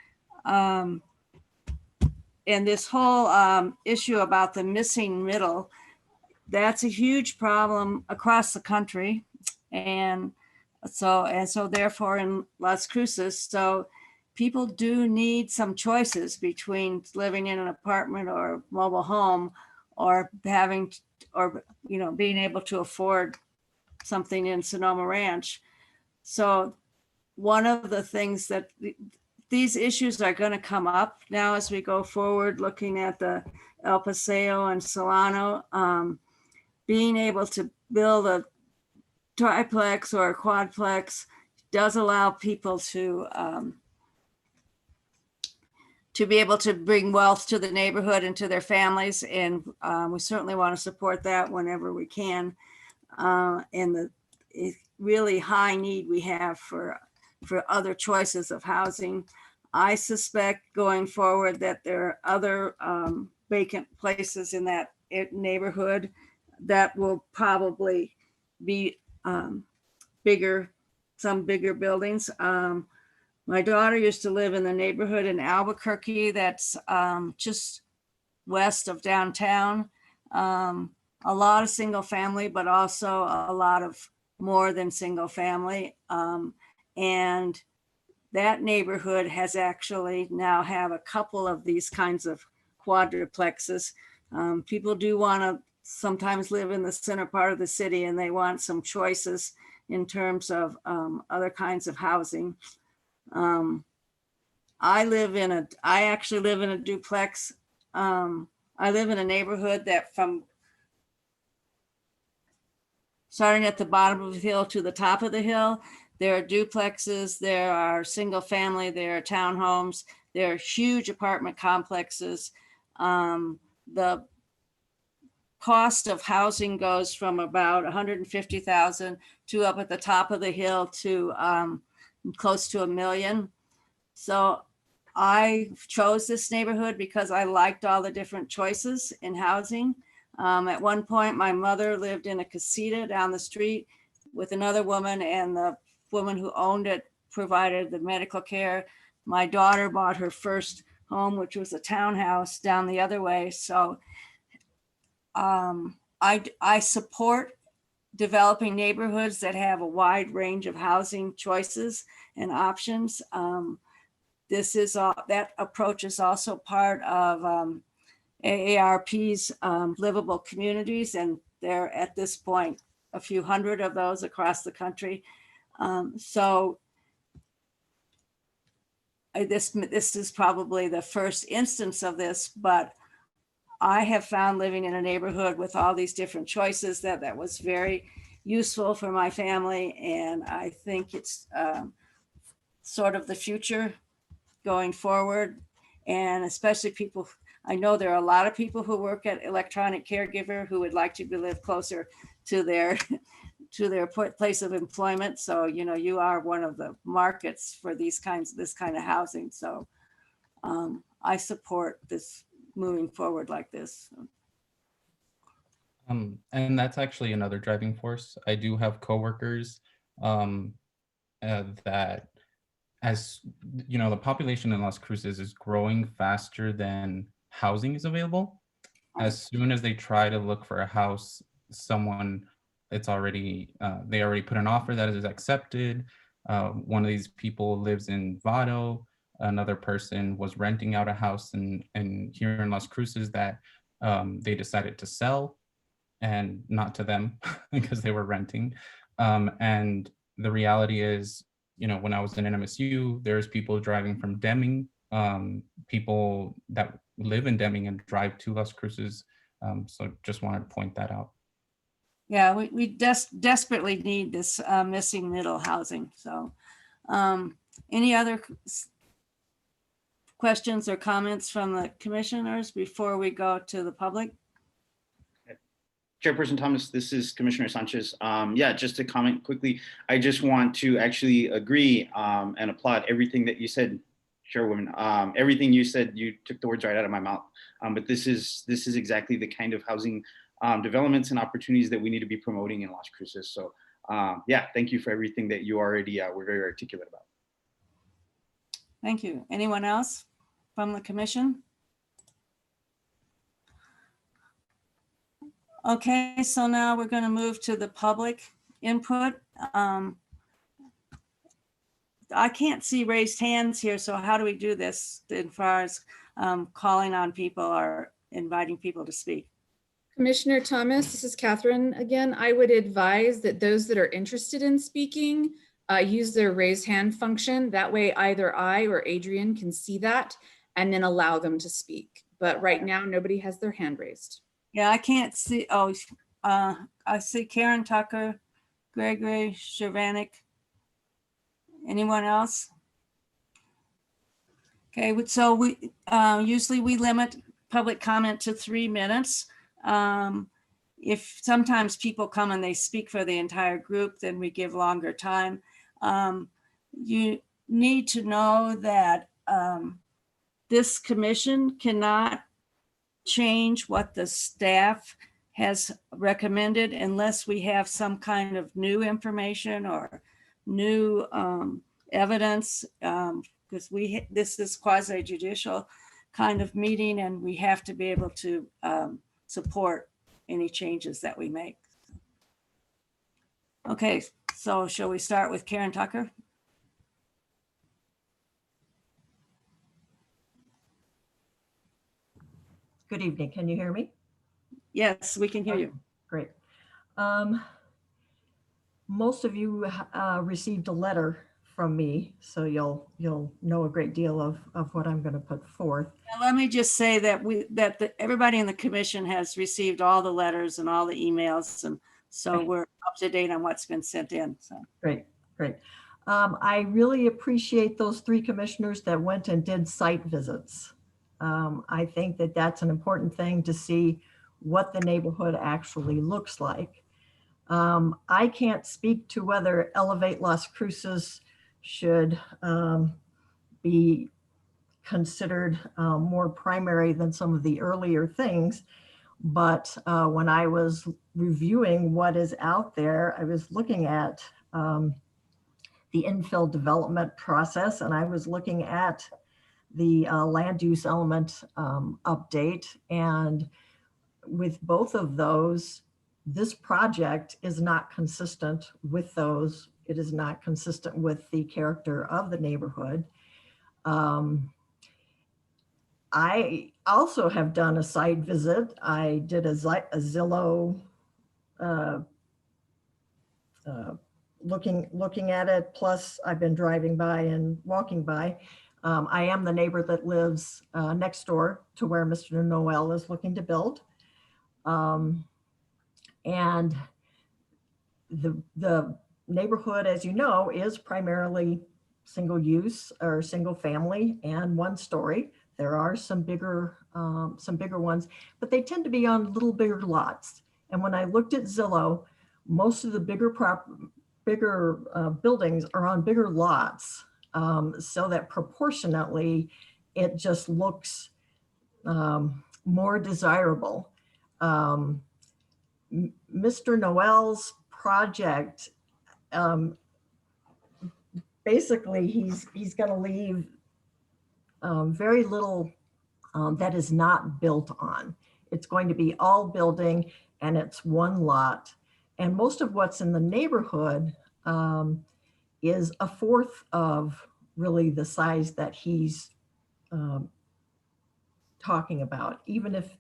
this whole issue about the missing middle, that's a huge problem across the country. And so therefore in Las Cruces, so people do need some choices between living in an apartment or mobile home, or being able to afford something in Sonoma Ranch. So one of the things that these issues are going to come up now as we go forward, looking at the El Paseo and Solano, being able to build a triplex or a quadplex does allow people to be able to bring wealth to the neighborhood and to their families. And we certainly want to support that whenever we can. And the really high need we have for other choices of housing. I suspect going forward that there are other vacant places in that neighborhood that will probably be bigger, some bigger buildings. My daughter used to live in the neighborhood in Albuquerque that's just west of downtown. A lot of single family, but also a lot of more than single family. And that neighborhood has actually now have a couple of these kinds of quadruplexes. People do want to sometimes live in the center part of the city, and they want some choices in terms of other kinds of housing. I actually live in a duplex. I live in a neighborhood that from starting at the bottom of the hill to the top of the hill, there are duplexes, there are single family, there are townhomes, there are huge apartment complexes. The cost of housing goes from about 150,000 to up at the top of the hill to close to $1 million. So I chose this neighborhood because I liked all the different choices in housing. At one point, my mother lived in a casita down the street with another woman, and the woman who owned it provided the medical care. My daughter bought her first home, which was a townhouse down the other way. So I support developing neighborhoods that have a wide range of housing choices and options. That approach is also part of AARP's livable communities, and there at this point a few hundred of those across the country. So this is probably the first instance of this, but I have found living in a neighborhood with all these different choices that was very useful for my family. And I think it's sort of the future going forward. And especially people, I know there are a lot of people who work at electronic caregiver who would like to live closer to their place of employment. So, you know, you are one of the markets for this kind of housing. So I support this moving forward like this. And that's actually another driving force. I do have coworkers that, as you know, the population in Las Cruces is growing faster than housing is available. As soon as they try to look for a house, they already put an offer that is accepted. One of these people lives in Vado. Another person was renting out a house in here in Las Cruces that they decided to sell, and not to them because they were renting. And the reality is, you know, when I was in NMSU, there's people driving from Deming, people that live in Deming and drive to Las Cruces. So just wanted to point that out. Yeah, we desperately need this missing middle housing. So any other questions or comments from the commissioners before we go to the public? Chairperson Thomas, this is Commissioner Sanchez. Yeah, just to comment quickly, I just want to actually agree and applaud everything that you said, Chairwoman. Everything you said, you took the words right out of my mouth. But this is exactly the kind of housing developments and opportunities that we need to be promoting in Las Cruces. So yeah, thank you for everything that you already were very articulate about. Thank you. Anyone else from the commission? Okay, so now we're going to move to the public input. I can't see raised hands here, so how do we do this as far as calling on people or inviting people to speak? Commissioner Thomas, this is Catherine again. I would advise that those that are interested in speaking use their raise hand function. That way either I or Adrian can see that and then allow them to speak. But right now, nobody has their hand raised. Yeah, I can't see. Oh, I see Karen Tucker, Gregory Shervanik. Anyone else? Okay, so we usually we limit public comment to 3 minutes. If sometimes people come and they speak for the entire group, then we give longer time. You need to know that this commission cannot change what the staff has recommended unless we have some kind of new information or new evidence, because this is quasi judicial kind of meeting, and we have to be able to support any changes that we make. Okay, so shall we start with Karen Tucker? Good evening. Can you hear me? Yes, we can hear you. Great. Most of you received a letter from me, so you'll know a great deal of what I'm going to put forth. Now, let me just say that everybody in the commission has received all the letters and all the emails, and so we're up to date on what's been sent in. So great. I really appreciate those 3 commissioners that went and did site visits. I think that that's an important thing to see what the neighborhood actually looks like. I can't speak to whether Elevate Las Cruces should be considered more primary than some of the earlier things. But when I was reviewing what is out there, I was looking at the infill development process, and I was looking at the land use element update. And with both of those, this project is not consistent with those. It is not consistent with the character of the neighborhood. I also have done a site visit. I did a Zillow looking at it. Plus I've been driving by and walking by. I am the neighbor that lives next door to where Mr. Noel is looking to build. And the neighborhood, as you know, is primarily single use or single family and one story. There are some bigger ones, but they tend to be on little bigger lots. And when I looked at Zillow, most of the bigger buildings are on bigger lots, so that proportionately it just looks more desirable. Mr. Noel's project, basically he's going to leave very little that is not built on. It's going to be all building, and it's one lot. And most of what's in the neighborhood is a fourth of really the size that he's talking about. Even if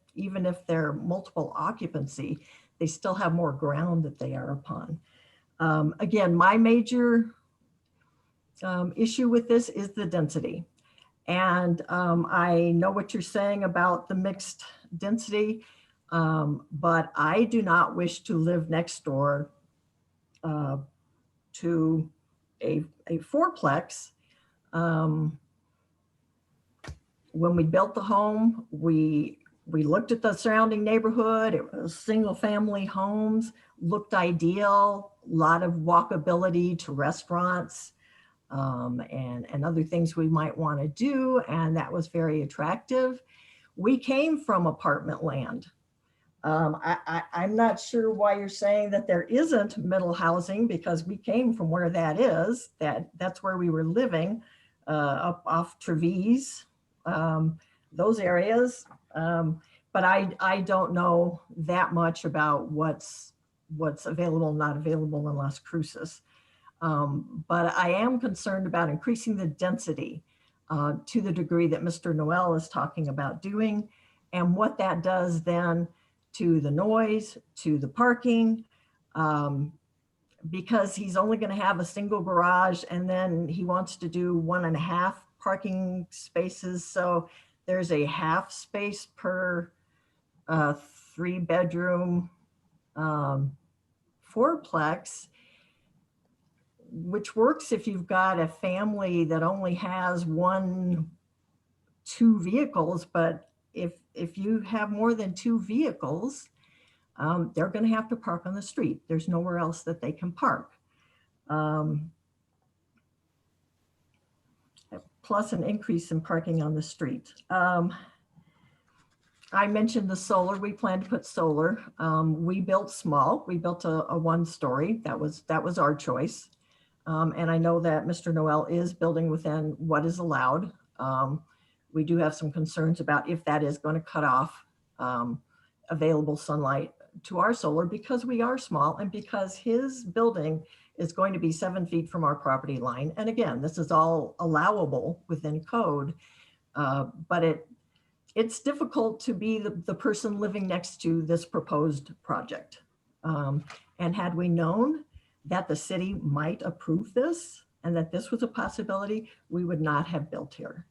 they're multiple occupancy, they still have more ground that they are upon. Again, my major issue with this is the density. And I know what you're saying about the mixed density, but I do not wish to live next door to a fourplex. When we built the home, we looked at the surrounding neighborhood. It was single family homes, looked ideal, a lot of walkability to restaurants and other things we might want to do. And that was very attractive. We came from apartment land. I'm not sure why you're saying that there isn't middle housing, because we came from where that is. That's where we were living, up off Treves, those areas. But I don't know that much about what's available, not available in Las Cruces. But I am concerned about increasing the density to the degree that Mr. Noel is talking about doing, and what that does then to the noise, to the parking, because he's only going to have a single garage, and then he wants to do 1.5 parking spaces. So there's a half space per 3-bedroom fourplex, which works if you've got a family that only has 1-2 vehicles. But if you have more than 2 vehicles, they're going to have to park on the street. There's nowhere else that they can park. Plus an increase in parking on the street. I mentioned the solar. We plan to put solar. We built small. We built a 1-story. That was our choice. And I know that Mr. Noel is building within what is allowed. We do have some concerns about if that is going to cut off available sunlight to our solar, because we are small and because his building is going to be 7 feet from our property line. And again, this is all allowable within code, but it's difficult to be the person living next to this proposed project. And had we known that the city might approve this and that this was a possibility, we would not have built here.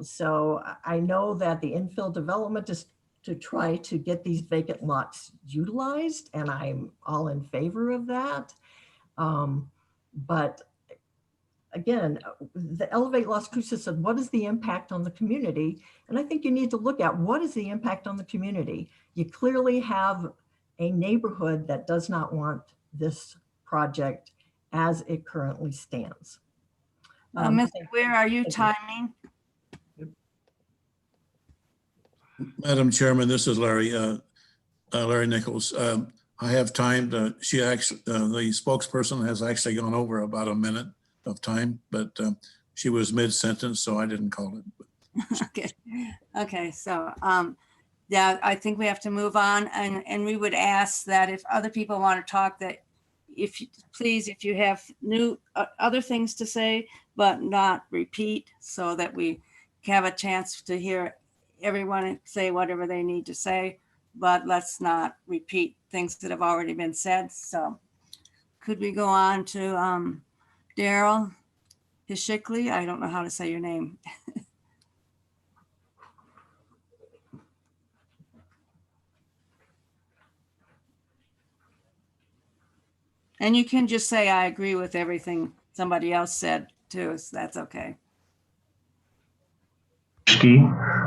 So I know that the infill development is to try to get these vacant lots utilized, and I'm all in favor of that. But again, the Elevate Las Cruces said, what is the impact on the community? And I think you need to look at what is the impact on the community. You clearly have a neighborhood that does not want this project as it currently stands. Mr. Ware, are you timing? Madam Chairman, this is Larry Nichols. I have time. She actually, the spokesperson has actually gone over about a minute of time, but she was mid-sentence, so I didn't call it. Okay. So yeah, I think we have to move on, and we would ask that if other people want to talk, that if you have new other things to say, but not repeat, so that we have a chance to hear everyone say whatever they need to say, but let's not repeat things that have already been said. So could we go on to Daryl? Hishikli, I don't know how to say your name. And you can just say, I agree with everything somebody else said too, so that's okay.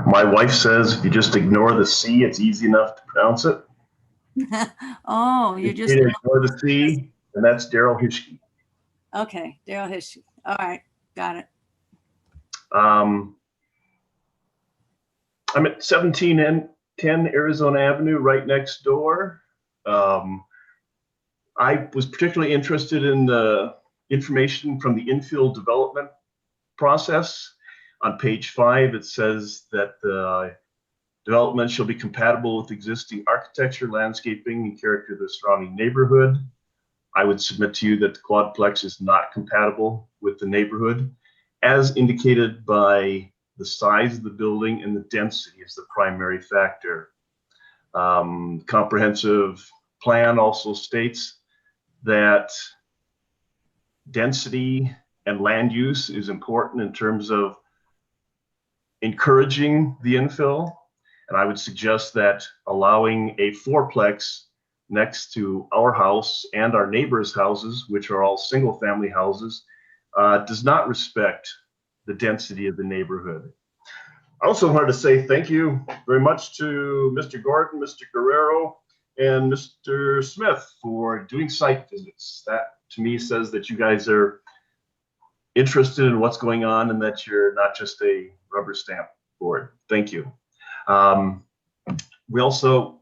My wife says if you just ignore the C, it's easy enough to pronounce it. Oh, you If just, you ignore the C, and that's Daryl Hishke. okay, Daryl Hishke. All right, got it. I'm at 1710 Arizona Avenue, right next door. I was particularly interested in the information from the infill development process. On page 5, it says that the development shall be compatible with existing architecture, landscaping, and character of the surrounding neighborhood. I would submit to you that the quadplex is not compatible with the neighborhood, as indicated by the size of the building and the density is the primary factor. Comprehensive plan also states that density and land use is important in terms of encouraging the infill. And I would suggest that allowing a fourplex next to our house and our neighbors' houses, which are all single family houses, does not respect the density of the neighborhood. I also wanted to say thank you very much to Mr. Gordon, Mr. Guerrero, and Mr. Smith for doing site visits. That to me says that you guys are interested in what's going on and that you're not just a rubber stamp board. Thank you. We're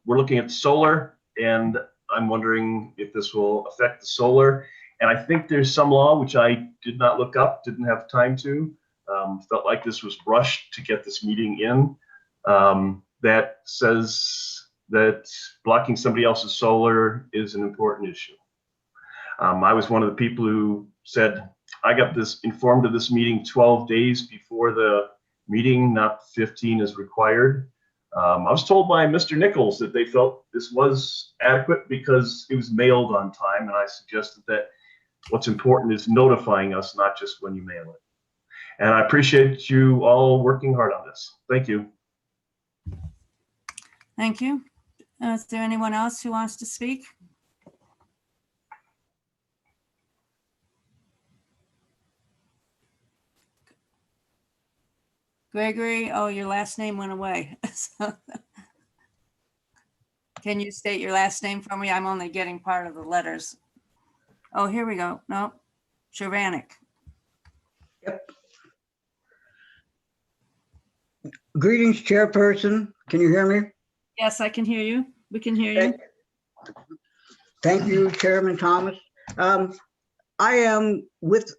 looking at solar, and I'm wondering if this will affect the solar. And I think there's some law which I did not look up, didn't have time to. Felt like this was rushed to get this meeting in. That says that blocking somebody else's solar is an important issue. I was one of the people who said, I got this informed of this meeting 12 days before the meeting, not 15 as required. I was told by Mr. Nichols that they felt this was adequate because it was mailed on time, and I suggested that what's important is notifying us, not just when you mail it. And I appreciate you all working hard on this. Thank you. Thank you. Is there anyone else who wants to speak? Gregory, oh, your last name went away. Can you state your last name for me? I'm only getting part of the letters. Oh, here we go. No, Shervanek. Greetings, Chairperson. Can you hear me? Yes, I can hear you. We can hear you. Thank you, Chairman Thomas. I am with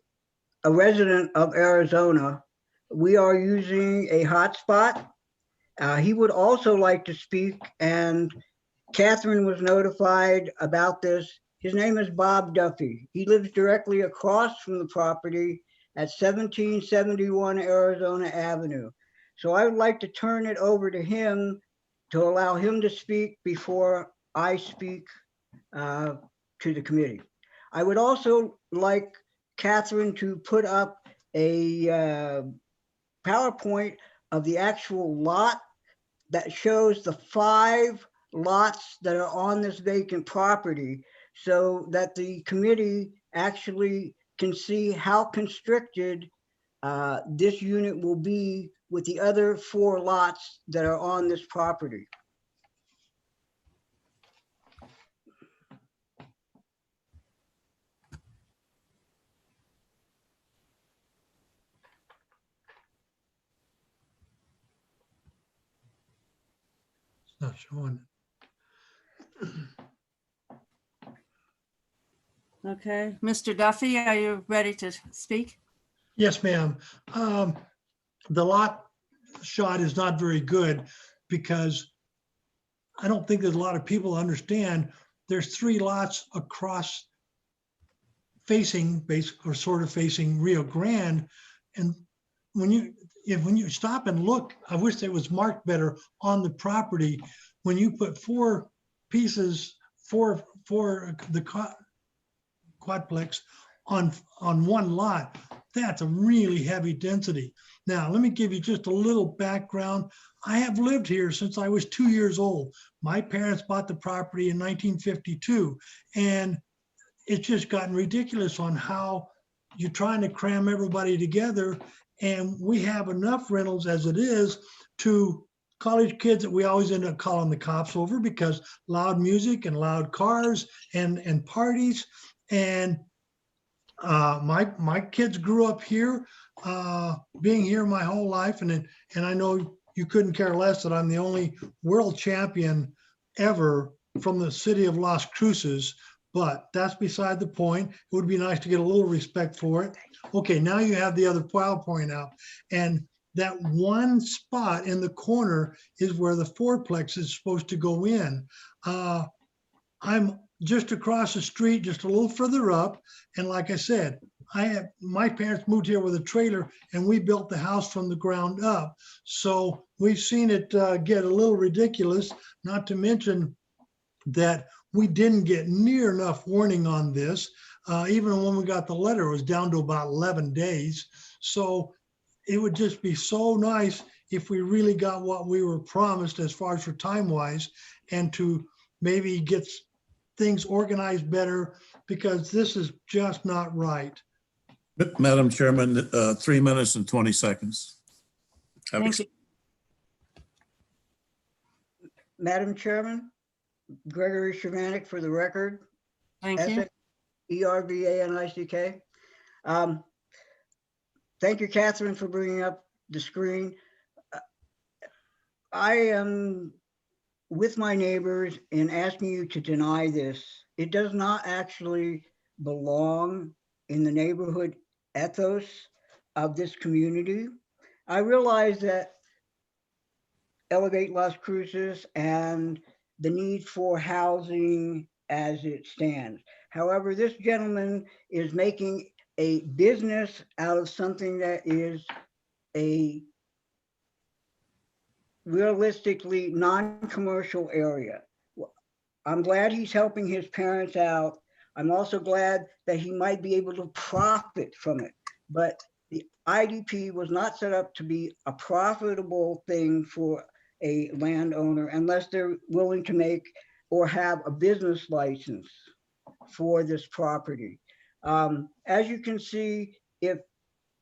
a resident of Arizona. We are using a hotspot. He would also like to speak, and Catherine was notified about this. His name is Bob Duffy. He lives directly across from the property at 1771 Arizona Avenue. So I would like to turn it over to him to allow him to speak before I speak to the committee. I would also like Catherine to put up a PowerPoint of the actual lot that shows the 5 lots that are on this vacant property, so that the committee actually can see how constricted this unit will be with the other 4 lots that are on this property. It's not showing. Okay, Mr. Duffy, are you ready to speak? Yes, ma'am. The lot shot is not very good because I don't think there's a lot of people understand there's 3 lots across facing or sort of facing Rio Grande. And when you stop and look, I wish it was marked better on the property. When you put 4 pieces for the quadplex on one lot, that's a really heavy density. Now, let me give you just a little background. I have lived here since I was 2 years old. My parents bought the property in 1952, and it's just gotten ridiculous on how you're trying to cram everybody together. And we have enough rentals as it is to college kids that we always end up calling the cops over because loud music and loud cars and parties. And my kids grew up here, being here my whole life. And I know you couldn't care less that I'm the only world champion ever from the city of Las Cruces, but that's beside the point. It would be nice to get a little respect for it. Okay, now you have the other PowerPoint out. And that one spot in the corner is where the fourplex is supposed to go in. I'm just across the street, just a little further up. And like I said, my parents moved here with a trailer and we built the house from the ground up. So we've seen it get a little ridiculous, not to mention that we didn't get near enough warning on this. Even when we got the letter, it was down to about 11 days. So it would just be so nice if we really got what we were promised as far as for time-wise, and to maybe get things organized better, because this is just not right. Madam Chairman, 3 minutes and 20 seconds. Thank you. Madam Chairman, Gregory Shemanek for the record. Thank you. ERVANICK. Thank you, Catherine, for bringing up the screen. I am with my neighbors in asking you to deny this. It does not actually belong in the neighborhood ethos of this community. I realize that Elevate Las Cruces and the need for housing as it stands. However, this gentleman is making a business out of something that is a realistically non-commercial area. I'm glad he's helping his parents out. I'm also glad that he might be able to profit from it. But the IDP was not set up to be a profitable thing for a landowner unless they're willing to make or have a business license for this property. As you can see, if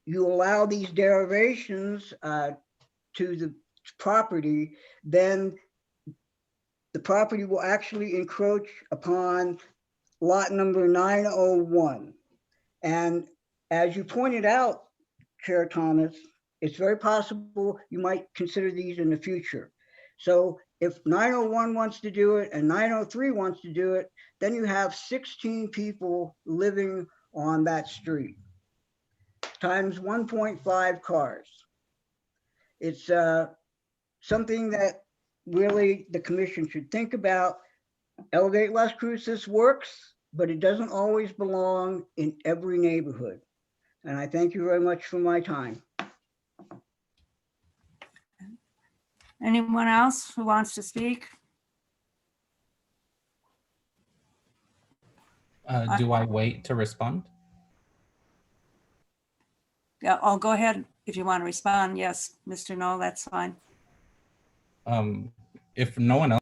you allow these derivations to the property, then the property will actually encroach upon lot number 901. And as you pointed out, Chair Thomas, it's very possible you might consider these in the future. So if 901 wants to do it and 903 wants to do it, then you have 16 people living on that street, times 1.5 cars. It's something that really the commission should think about. Elevate Las Cruces works, but it doesn't always belong in every neighborhood. And I thank you very much for my time. Anyone else who wants to speak? Do I wait to respond? Yeah, I'll go ahead if you want to respond. Yes, Mr. Knoll, that's fine. If no one else.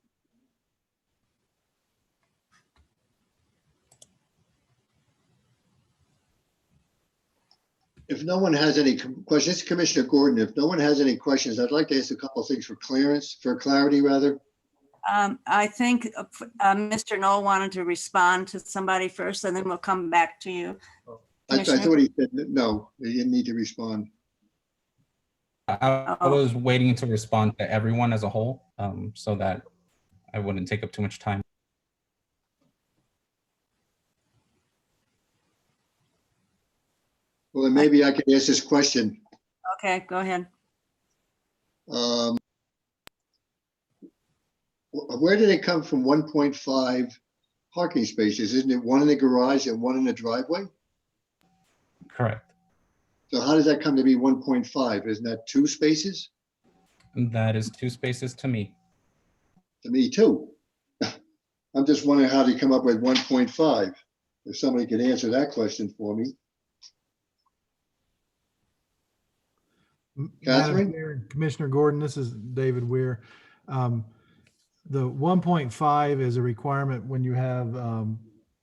If no one has any questions, Commissioner Gordon, if no one has any questions, I'd like to ask a couple of things for clarity rather. I think Mr. Knoll wanted to respond to somebody first, and then we'll come back to you. I thought he said that no, he didn't need to respond. I was waiting to respond to everyone as a whole, so that I wouldn't take up too much time. Well, then maybe I could ask this question. Okay, go ahead. Where did it come from 1.5 parking spaces? Isn't it one in the garage and one in the driveway? Correct. So how does that come to be 1.5? Isn't that 2 spaces? That is 2 spaces to me. To me too. I'm just wondering how they come up with 1.5. If somebody could answer that question for me. Madam Catherine? Chair, Commissioner Gordon, this is David Weir. The 1.5 is a requirement when you have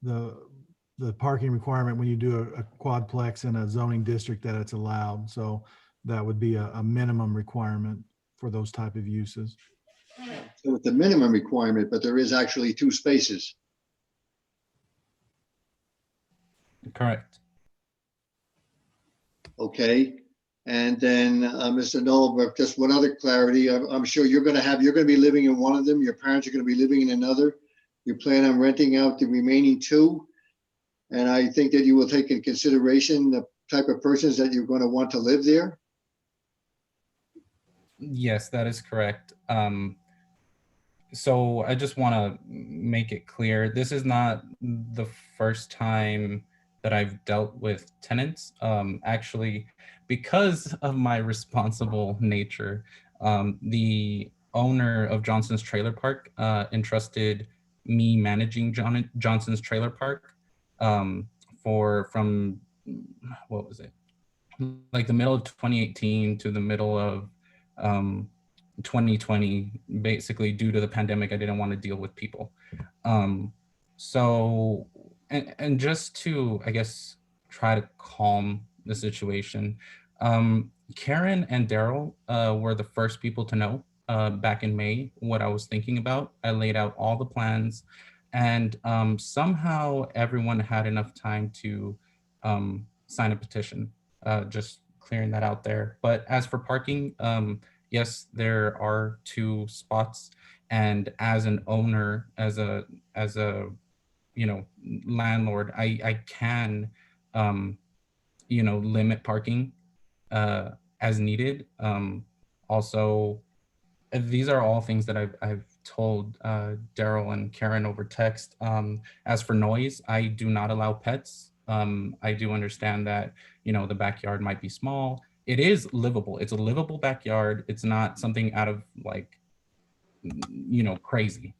the parking requirement when you do a quadplex in a zoning district that it's allowed. So that would be a minimum requirement for those type of uses. So it's a minimum requirement, but there is actually 2 spaces. Correct. Okay. And then, Mr. Noelbrook, just one other clarity. I'm sure you're going to be living in one of them. Your parents are going to be living in another. You plan on renting out the remaining 2. And I think that you will take in consideration the type of persons that you're going to want to live there. Yes, that is correct. So I just want to make it clear, this is not the first time that I've dealt with tenants. Actually, because of my responsible nature, the owner of Johnson's Trailer Park entrusted me managing Johnson's Trailer Park from, what was it? Like the middle of 2018 to the middle of 2020, basically due to the pandemic. I didn't want to deal with people. So, and just to, I guess, try to calm the situation, Karen and Daryl were the first people to know back in May what I was thinking about. I laid out all the plans, and somehow everyone had enough time to sign a petition, just clearing that out there. But as for parking, yes, there are 2 spots, and as an owner, as a landlord, I can limit parking as needed. Also, these are all things that I've told Daryl and Karen over text. As for noise, I do not allow pets. I do understand that the backyard might be small. It is livable. It's a livable backyard. It's not something out of like, crazy.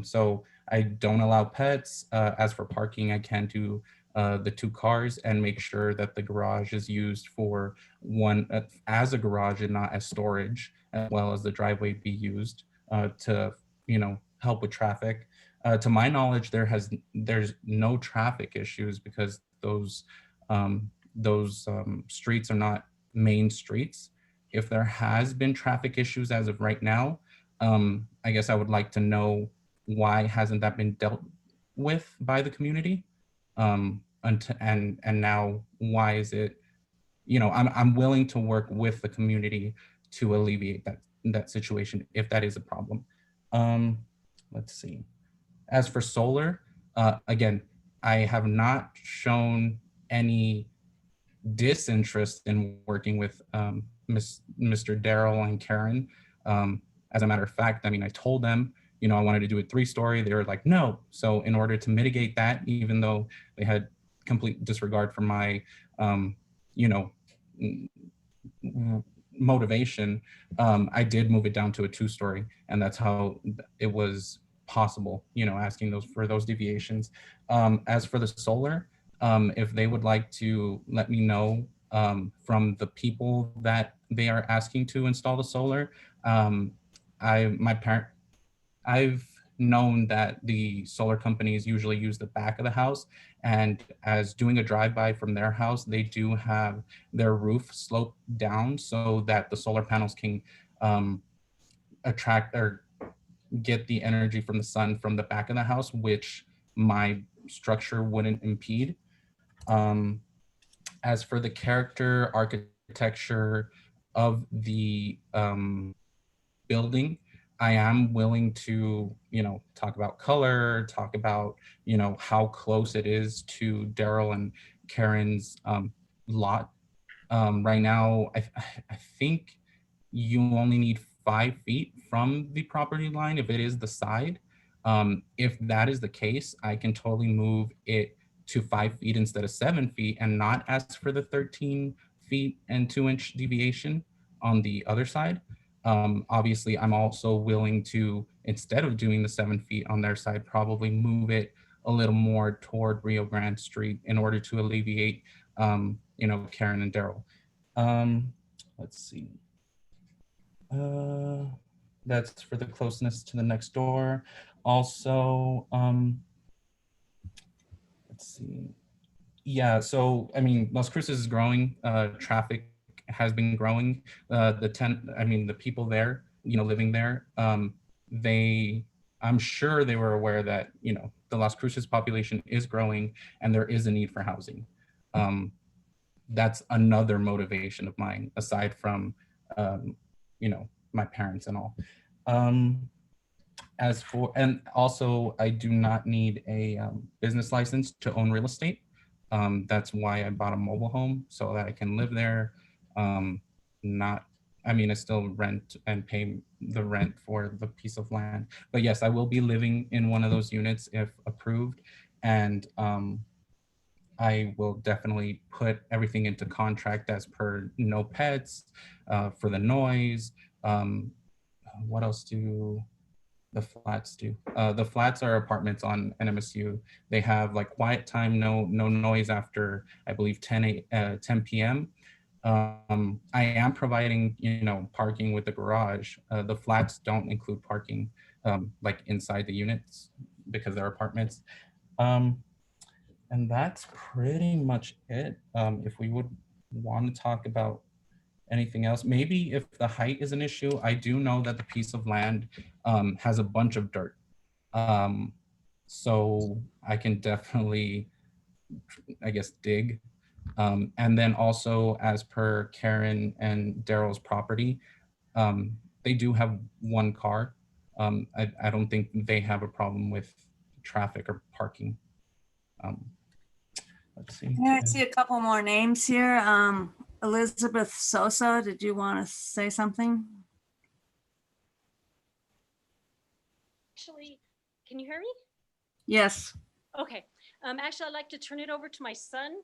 So I don't allow pets. As for parking, I can do the 2 cars and make sure that the garage is used for one as a garage and not as storage, as well as the driveway be used to, help with traffic. To my knowledge, there's no traffic issues because those streets are not main streets. If there has been traffic issues as of right now, I guess I would like to know why hasn't that been dealt with by the community? And now why is it, I'm willing to work with the community to alleviate that situation if that is a problem. Let's see. As for solar, again, I have not shown any disinterest in working with Mr. Daryl and Karen. As a matter of fact, I told them, I wanted to do a 3-story. They were like, no. So in order to mitigate that, even though they had complete disregard for my, motivation, I did move it down to a 2-story, and that's how it was possible, asking for those deviations. As for the solar, if they would like to let me know from the people that they are asking to install the solar, I've known that the solar companies usually use the back of the house, and as doing a drive-by from their house, they do have their roof sloped down so that the solar panels can attract or get the energy from the sun from the back of the house, which my structure wouldn't impede. As for the character architecture of the building, I am willing to, talk about color, talk about, how close it is to Daryl and Karen's lot. Right now, I think you only need 5 feet from the property line if it is the side. If that is the case, I can totally move it to 5 feet instead of 7 feet and not ask for the 13 feet and 2-inch deviation on the other side. Obviously, I'm also willing to, instead of doing the 7 feet on their side, probably move it a little more toward Rio Grande Street in order to alleviate, Karen and Daryl. let's see. That's for the closeness to the next door. Also, let's see. Yeah, so I mean, Las Cruces is growing. Traffic has been growing. The people there, living there, I'm sure they were aware that, the Las Cruces population is growing and there is a need for housing. That's another motivation of mine, aside from, my parents and all. And also I do not need a business license to own real estate. That's why I bought a mobile home, so that I can live there. I still rent and pay the rent for the piece of land. But yes, I will be living in one of those units if approved. And I will definitely put everything into contract as per no pets, for the noise. What else do the flats do? The flats are apartments on NMSU. They have like quiet time, no noise after, I believe, 10 p.m. I am providing, parking with the garage. The flats don't include parking, like inside the units, because they're apartments. And that's pretty much it. If we would want to talk about anything else, maybe if the height is an issue, I do know that the piece of land has a bunch of dirt. So I can definitely, I guess, dig. And then also, as per Karen and Daryl's property, they do have one car. I don't think they have a problem with traffic or parking. Let's see. Yeah, I see a couple more names here. Elizabeth Sosa, did you want to say something? Actually, can you hear me? Yes. Okay. Actually, I'd like to turn it over to my son.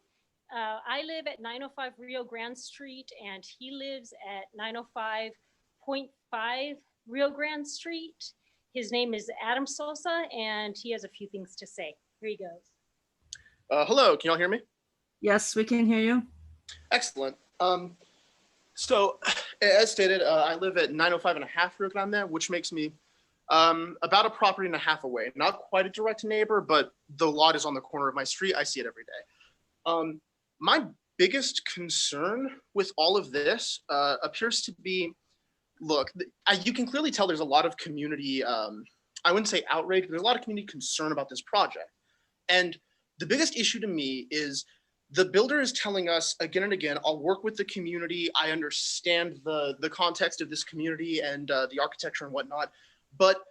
I live at 905 Rio Grande Street, and he lives at 905.5 Rio Grande Street. His name is Adam Sosa, and he has a few things to say. Here he goes. Hello, can y'all hear me? Yes, we can hear you. Excellent. So as stated, I live at 905 and a half Rio Grande, which makes me about a property and a half away. Not quite a direct neighbor, but the lot is on the corner of my street. I see it every day. My biggest concern with all of this appears to be, look, you can clearly tell there's a lot of community, I wouldn't say outrage, but there's a lot of community concern about this project. And the biggest issue to me is the builder is telling us again and again, I'll work with the community. I understand the context of this community and the architecture and whatnot. But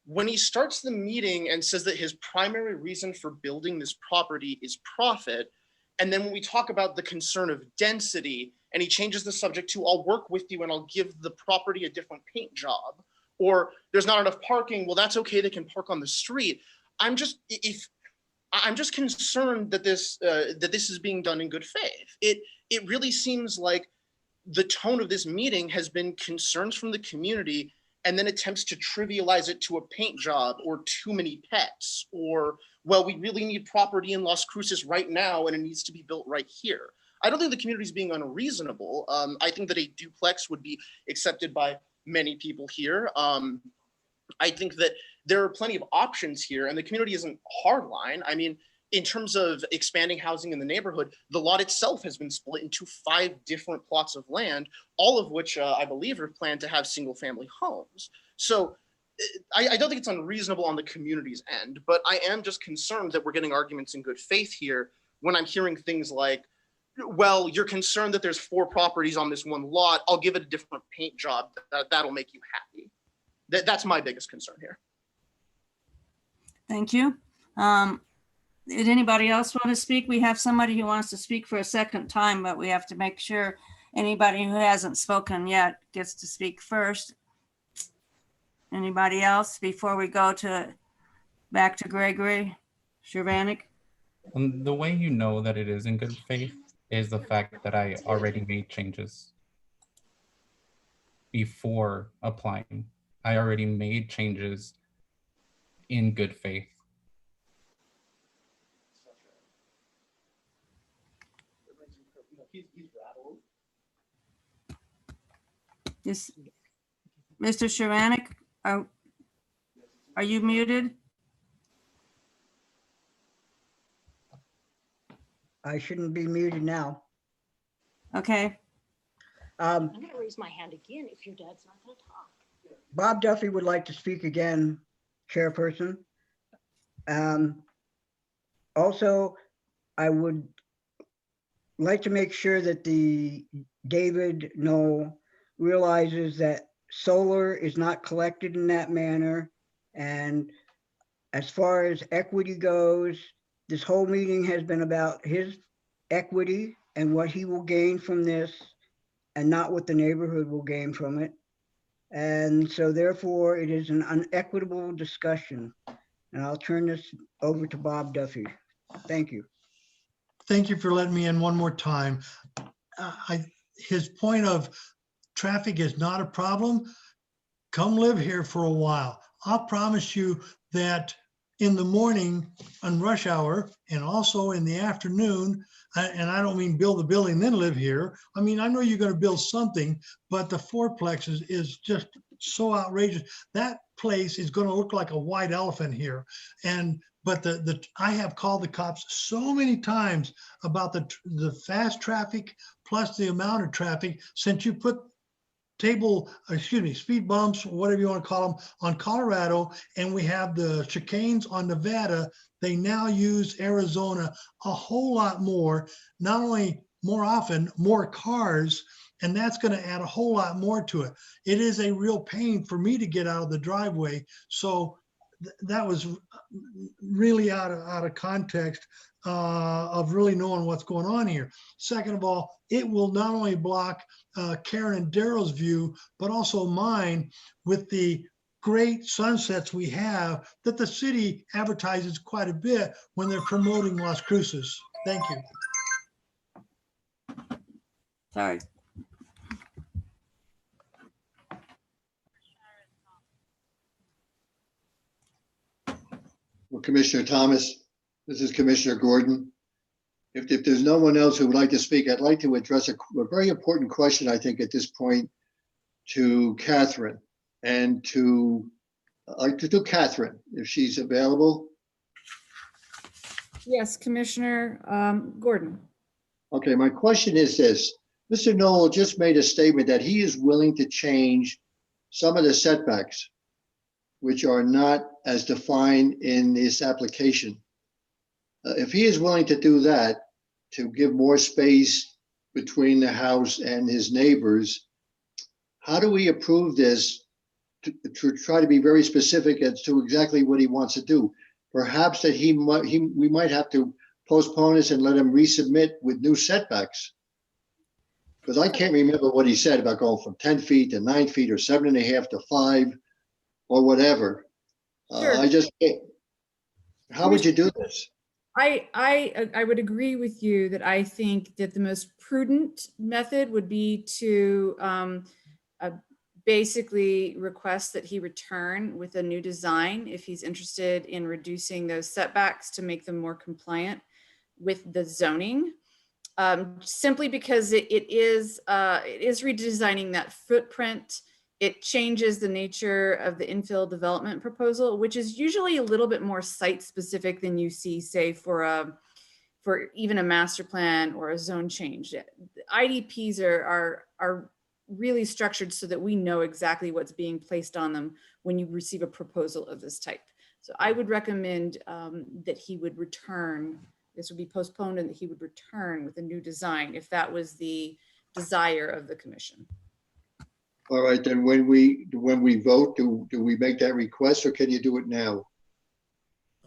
when he starts the meeting and says that his primary reason for building this property is profit, and then when we talk about the concern of density, and he changes the subject to, I'll work with you and I'll give the property a different paint job, or there's not enough parking, well, that's okay, they can park on the street. I'm just concerned that this is being done in good faith. It really seems like the tone of this meeting has been concerns from the community and then attempts to trivialize it to a paint job or too many pets, or, well, we really need property in Las Cruces right now and it needs to be built right here. I don't think the community is being unreasonable. I think that a duplex would be accepted by many people here. I think that there are plenty of options here and the community isn't hardline. I mean, in terms of expanding housing in the neighborhood, the lot itself has been split into 5 different plots of land, all of which I believe are planned to have single family homes. So I don't think it's unreasonable on the community's end, but I am just concerned that we're getting arguments in good faith here when I'm hearing things like, well, you're concerned that there's 4 properties on this one lot. I'll give it a different paint job. That'll make you happy. That's my biggest concern here. Thank you. Did anybody else want to speak? We have somebody who wants to speak for a second time, but we have to make sure anybody who hasn't spoken yet gets to speak first. Anybody else before we go back to Gregory Shervanik? The way you know that it is in good faith is the fact that I already made changes before applying. I already made changes in good faith. Is Mr. Sharanek, are you muted? I shouldn't be muted now. Okay. I'm gonna raise my hand again if your dad's not gonna talk. Bob Duffy would like to speak again, Chairperson. Also, I would like to make sure that David Knoll realizes that solar is not collected in that manner. And as far as equity goes, this whole meeting has been about his equity and what he will gain from this, and not what the neighborhood will gain from it. And so therefore it is an unequitable discussion. And I'll turn this over to Bob Duffy. Thank you. Thank you for letting me in one more time. His point of traffic is not a problem. Come live here for a while. I'll promise you that in the morning on rush hour and also in the afternoon, and I don't mean build a building then live here. I mean, I know you're going to build something, but the fourplex is just so outrageous. That place is going to look like a white elephant here. But I have called the cops so many times about the fast traffic plus the amount of traffic since you put speed bumps, whatever you want to call them, on Colorado, and we have the chicanes on Nevada. They now use Arizona a whole lot more, not only more often, more cars, and that's going to add a whole lot more to it. It is a real pain for me to get out of the driveway. So that was really out of context of really knowing what's going on here. Second of all, it will not only block Karen and Daryl's view, but also mine with the great sunsets we have that the city advertises quite a bit when they're promoting Las Cruces. Thank you. Sorry. Well, Commissioner Thomas, this is Commissioner Gordon. If there's no one else who would like to speak, I'd like to address a very important question, I think, at this point to Catherine and to Catherine, if she's available. Yes, Commissioner Gordon. Okay, my question is this. Mr. Knoll just made a statement that he is willing to change some of the setbacks, which are not as defined in this application. If he is willing to do that, to give more space between the house and his neighbors, how do we approve this to try to be very specific as to exactly what he wants to do? Perhaps that we might have to postpone this and let him resubmit with new setbacks. Because I can't remember what he said about going from 10 feet to 9 feet or 7.5 to 5 or whatever. Sure. I just can't. How would you do this? I would agree with you that I think that the most prudent method would be to basically request that he return with a new design if he's interested in reducing those setbacks to make them more compliant with the zoning. Simply because it is redesigning that footprint. It changes the nature of the infill development proposal, which is usually a little bit more site specific than you see, say, for even a master plan or a zone change. IDPs are really structured so that we know exactly what's being placed on them when you receive a proposal of this type. So I would recommend that he would return. This would be postponed, and that he would return with a new design if that was the desire of the commission. All right, then when we vote, do we make that request, or can you do it now?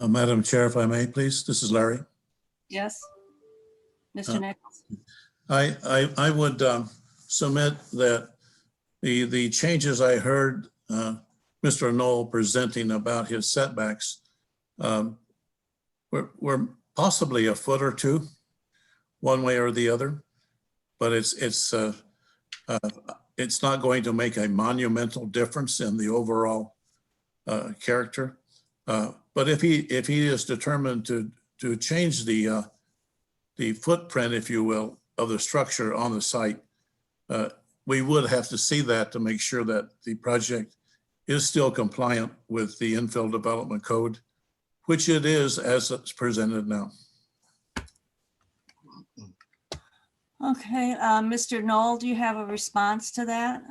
Madam Chair, if I may, please. This is Larry. Yes. Mr. Nichols. I would submit that the changes I heard Mr. Knoll presenting about his setbacks were possibly a foot or two, one way or the other, but it's not going to make a monumental difference in the overall character. But if he is determined to change the footprint, if you will, of the structure on the site, we would have to see that to make sure that the project is still compliant with the infill development code, which it is as it's presented now. Okay, Mr. Knoll, do you have a response to that?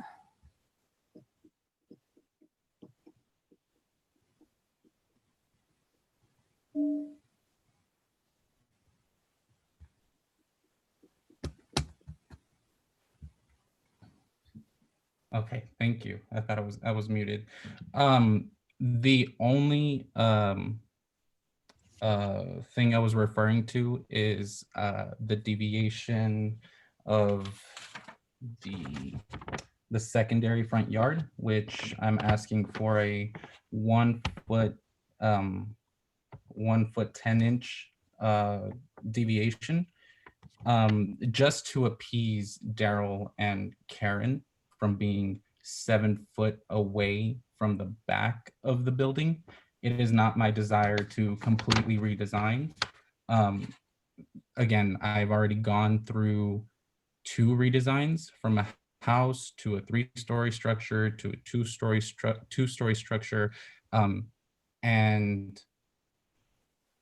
Okay, thank you. I thought I was muted. The only thing I was referring to is the deviation of the secondary front yard, which I'm asking for a 1 foot 1 foot 10-inch deviation, just to appease Daryl and Karen from being 7 foot away from the back of the building. It is not my desire to completely redesign. Again, I've already gone through 2 redesigns, from a house to a 3-story structure to a 2-story structure. And,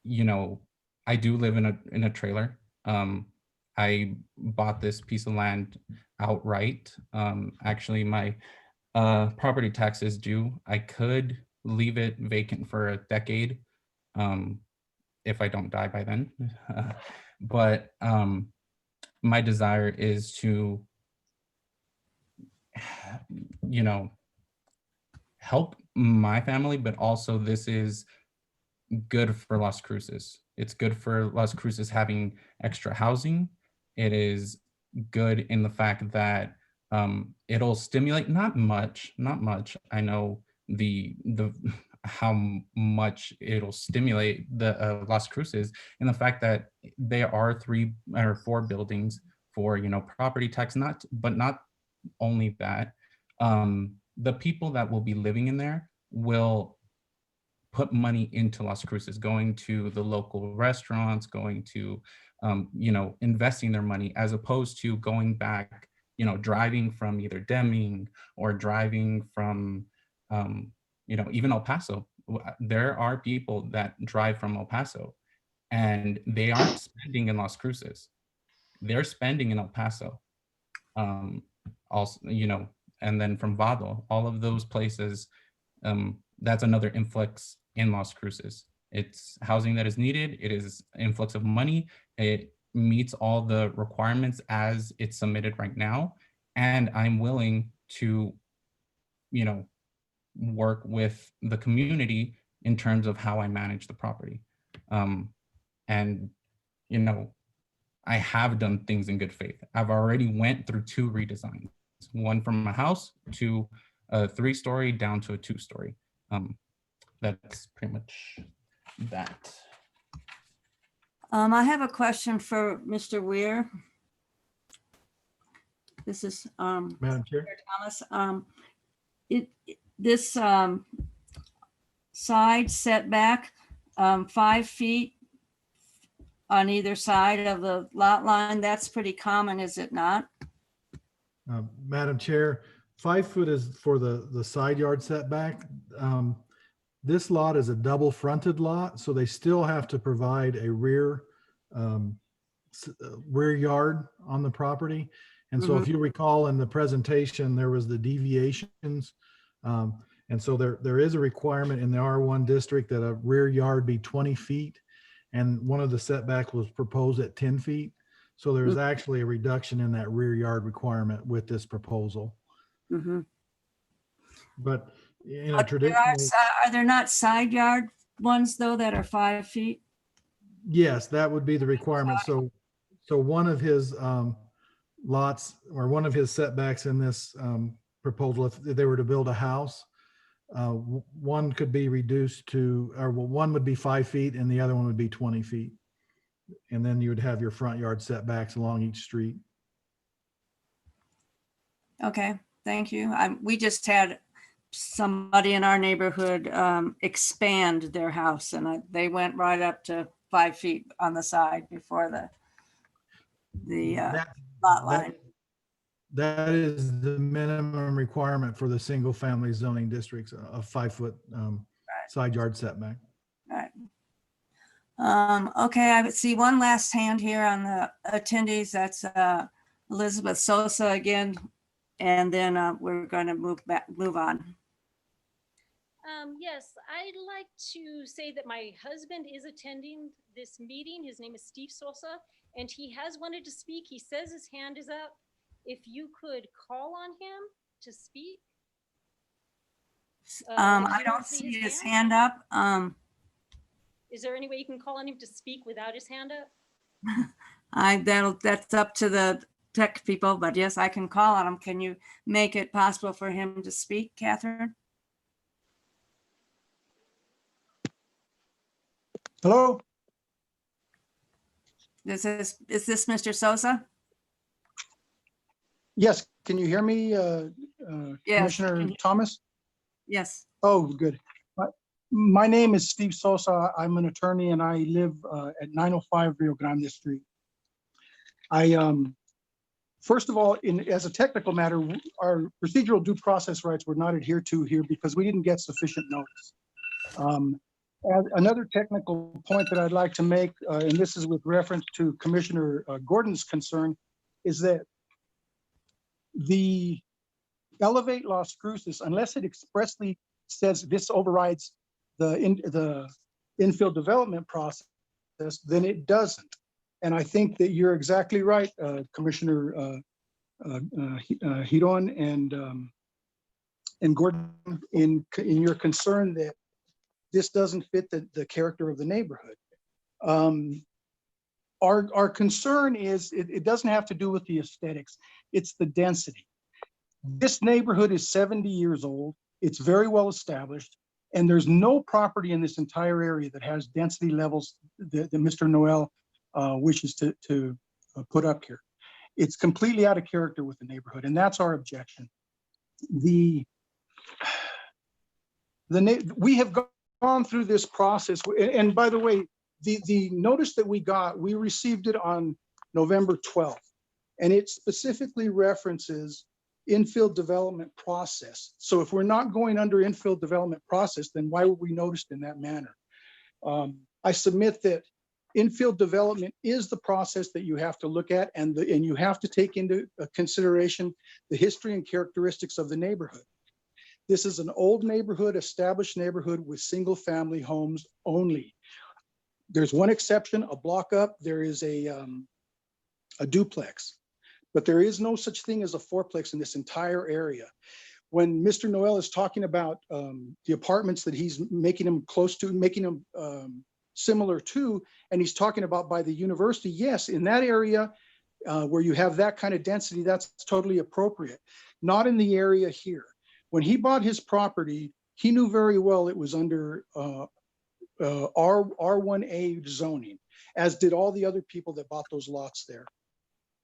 you know, I do live in a trailer. I bought this piece of land outright. Actually, my property tax is due. I could leave it vacant for a decade if I don't die by then. But my desire is to, you know, help my family, but also this is good for Las Cruces. It's good for Las Cruces having extra housing. It is good in the fact that it'll stimulate, not much. I know the how much it'll stimulate the Las Cruces, and the fact that there are 3 or 4 buildings for, you know, property tax, but not only that, the people that will be living in there will put money into Las Cruces, going to the local restaurants, going to, you know, investing their money, as opposed to going back, you know, driving from either Deming or driving from, you know, even El Paso. There are people that drive from El Paso and they aren't spending in Las Cruces. They're spending in El Paso. Also, you know, and then from Vado, all of those places, that's another influx in Las Cruces. It's housing that is needed. It is influx of money. It meets all the requirements as it's submitted right now. And I'm willing to, you know, work with the community in terms of how I manage the property. And, you know, I have done things in good faith. I've already went through 2 redesigns, one from a house to a 3-story down to a 2-story. That's pretty much that. I have a question for Mr. Weir. This is Madam Chair. Thomas. This side setback, 5 feet on either side of the lot line, that's pretty common, is it not? Madam Chair, 5 foot is for the side yard setback. This lot is a double fronted lot, so they still have to provide a rear yard on the property. And so if you recall in the presentation, there was the deviations. And so there is a requirement in the R1 district that a rear yard be 20 feet. And one of the setbacks was proposed at 10 feet. So there's actually a reduction in that rear yard requirement with this proposal. But you know, traditionally, are there not side yard ones though that are 5 feet? yes, that would be the requirement. So one of his lots, or one of his setbacks in this proposal, if they were to build a house, one could be reduced to, or well, one would be 5 feet and the other one would be 20 feet. And then you would have your front yard setbacks along each street. Okay, thank you. We just had somebody in our neighborhood expand their house, and they went right up to 5 feet on the side before the lot line. That is the minimum requirement for the single family zoning districts, a 5-foot side yard setback. Right. Okay, I would see one last hand here on the attendees. That's Elizabeth Sosa again. And then we're going to move on. Yes, I'd like to say that my husband is attending this meeting. His name is Steve Sosa, and he has wanted to speak. He says his hand is up. If you could call on him to speak. I don't see his hand up. Is there any way you can call on him to speak without his hand up? That's up to the tech people, but yes, I can call on him. Can you make it possible for him to speak, Catherine? Hello? Is this Mr. Sosa? Yes, can you hear me, Yes. Commissioner Thomas? Yes. Oh, good. My name is Steve Sosa. I'm an attorney and I live at 905 Rio Grande Street. First of all, as a technical matter, our procedural due process rights were not adhered to here because we didn't get sufficient notice. Another technical point that I'd like to make, and this is with reference to Commissioner Gordon's concern, is that the Elevate Las Cruces, unless it expressly says this overrides the infill development process, then it doesn't. And I think that you're exactly right, Commissioner Giron and Gordon, in your concern that this doesn't fit the character of the neighborhood. Our concern is it doesn't have to do with the aesthetics, it's the density. This neighborhood is 70 years old. It's very well established. And there's no property in this entire area that has density levels that Mr. Noel wishes to put up here. It's completely out of character with the neighborhood, and that's our objection. We have gone through this process, and by the way, the notice that we got, we received it on November 12th, and it specifically references infill development process. So if we're not going under infill development process, then why were we noticed in that manner? I submit that infill development is the process that you have to look at, and you have to take into consideration the history and characteristics of the neighborhood. This is an old neighborhood, established neighborhood with single family homes only. There's one exception, a block up, there is a duplex. But there is no such thing as a fourplex in this entire area. When Mr. Noel is talking about the apartments that he's making them close to, making them similar to, and he's talking about by the university, yes, in that area where you have that kind of density, that's totally appropriate. Not in the area here. When he bought his property, he knew very well it was under R1A zoning, as did all the other people that bought those lots there.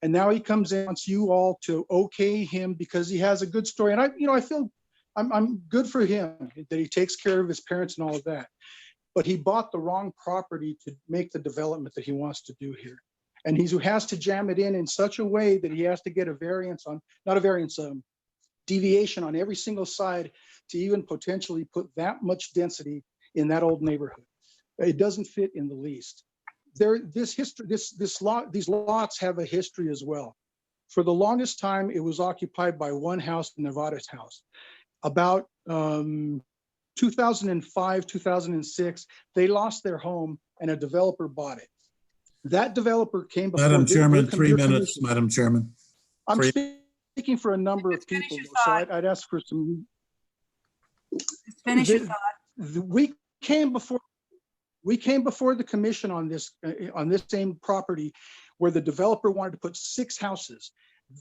And now he comes in, wants you all to okay him because he has a good story. And I feel I'm good for him that he takes care of his parents and all of that. But he bought the wrong property to make the development that he wants to do here. And he has to jam it in such a way that he has to get a variance on, not a variance, deviation on every single side to even potentially put that much density in that old neighborhood. It doesn't fit in the least. These lots have a history as well. For the longest time, it was occupied by one house, Nevada's house. About 2005, 2006, they lost their home and a developer bought it. That developer came before— Madam Chairman, 3 minutes, Madam Chairman. I'm speaking for a number of people, so I'd ask for some— Finish your thought. We came before the commission on this same property where the developer wanted to put 6 houses.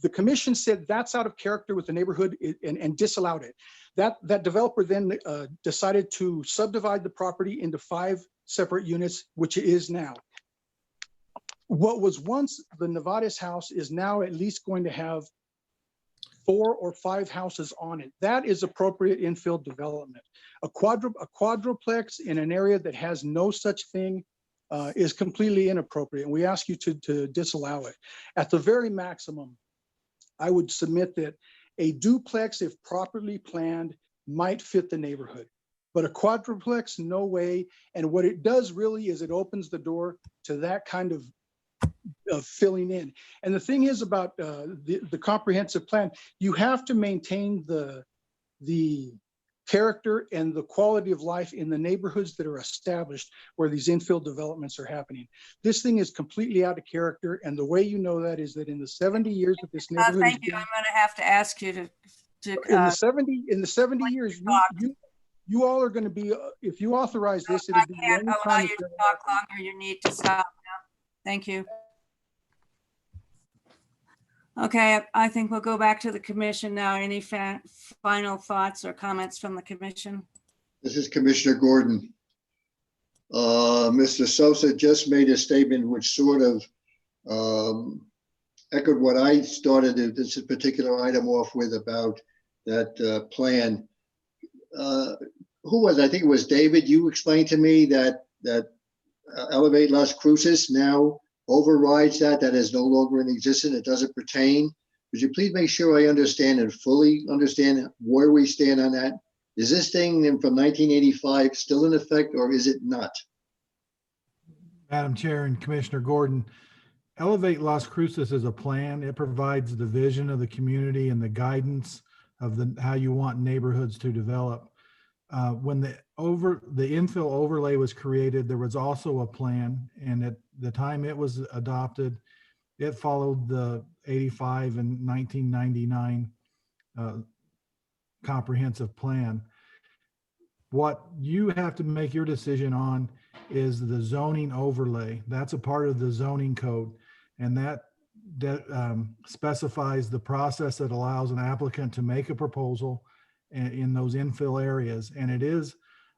The commission said that's out of character with the neighborhood and disallowed it. That developer then decided to subdivide the property into 5 separate units, which it is now. What was once the Nevada's house is now at least going to have 4 or 5 houses on it. That is appropriate infill development. A quadruplex in an area that has no such thing is completely inappropriate, and we ask you to disallow it. At the very maximum, I would submit that a duplex, if properly planned, might fit the neighborhood. But a quadruplex, no way. And what it does really is it opens the door to that kind of filling in. And the thing is about the comprehensive plan, you have to maintain the character and the quality of life in the neighborhoods that are established where these infill developments are happening. This thing is completely out of character. And the way you know that is that in the 70 years that this neighborhood Thank you. I'm going to have to ask you to in the 70 years, you all are going to be, if you authorize this, it'll be the can't only allow time you it's to ever talk happened. longer. You need to stop now. Thank you. Okay, I think we'll go back to the commission now. Any final thoughts or comments from the commission? This is Commissioner Gordon. Mr. Sosa just made a statement which sort of echoed what I started this particular item off with about that plan. Who was, I think it was David, you explained to me that Elevate Las Cruces now overrides that is no longer in existence, it doesn't pertain. Would you please make sure I understand and fully understand where we stand on that? Is this thing from 1985 still in effect or is it not? Madam Chair and Commissioner Gordon, Elevate Las Cruces is a plan. It provides the vision of the community and the guidance of how you want neighborhoods to develop. When the infill overlay was created, there was also a plan, and at the time it was adopted, it followed the 85 and 1999 comprehensive plan. What you have to make your decision on is the zoning overlay. That's a part of the zoning code, and that specifies the process that allows an applicant to make a proposal in those infill areas. And it is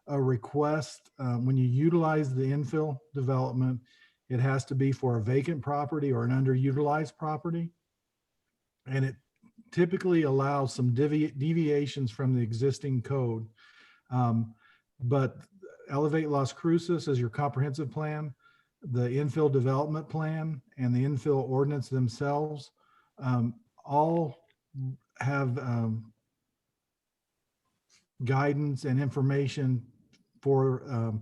a request when you utilize the infill development, it has to be for a vacant property or an underutilized property. And it typically allows some deviations from the existing code. But Elevate Las Cruces is your comprehensive plan, the infill development plan, and the infill ordinance themselves all have guidance and information for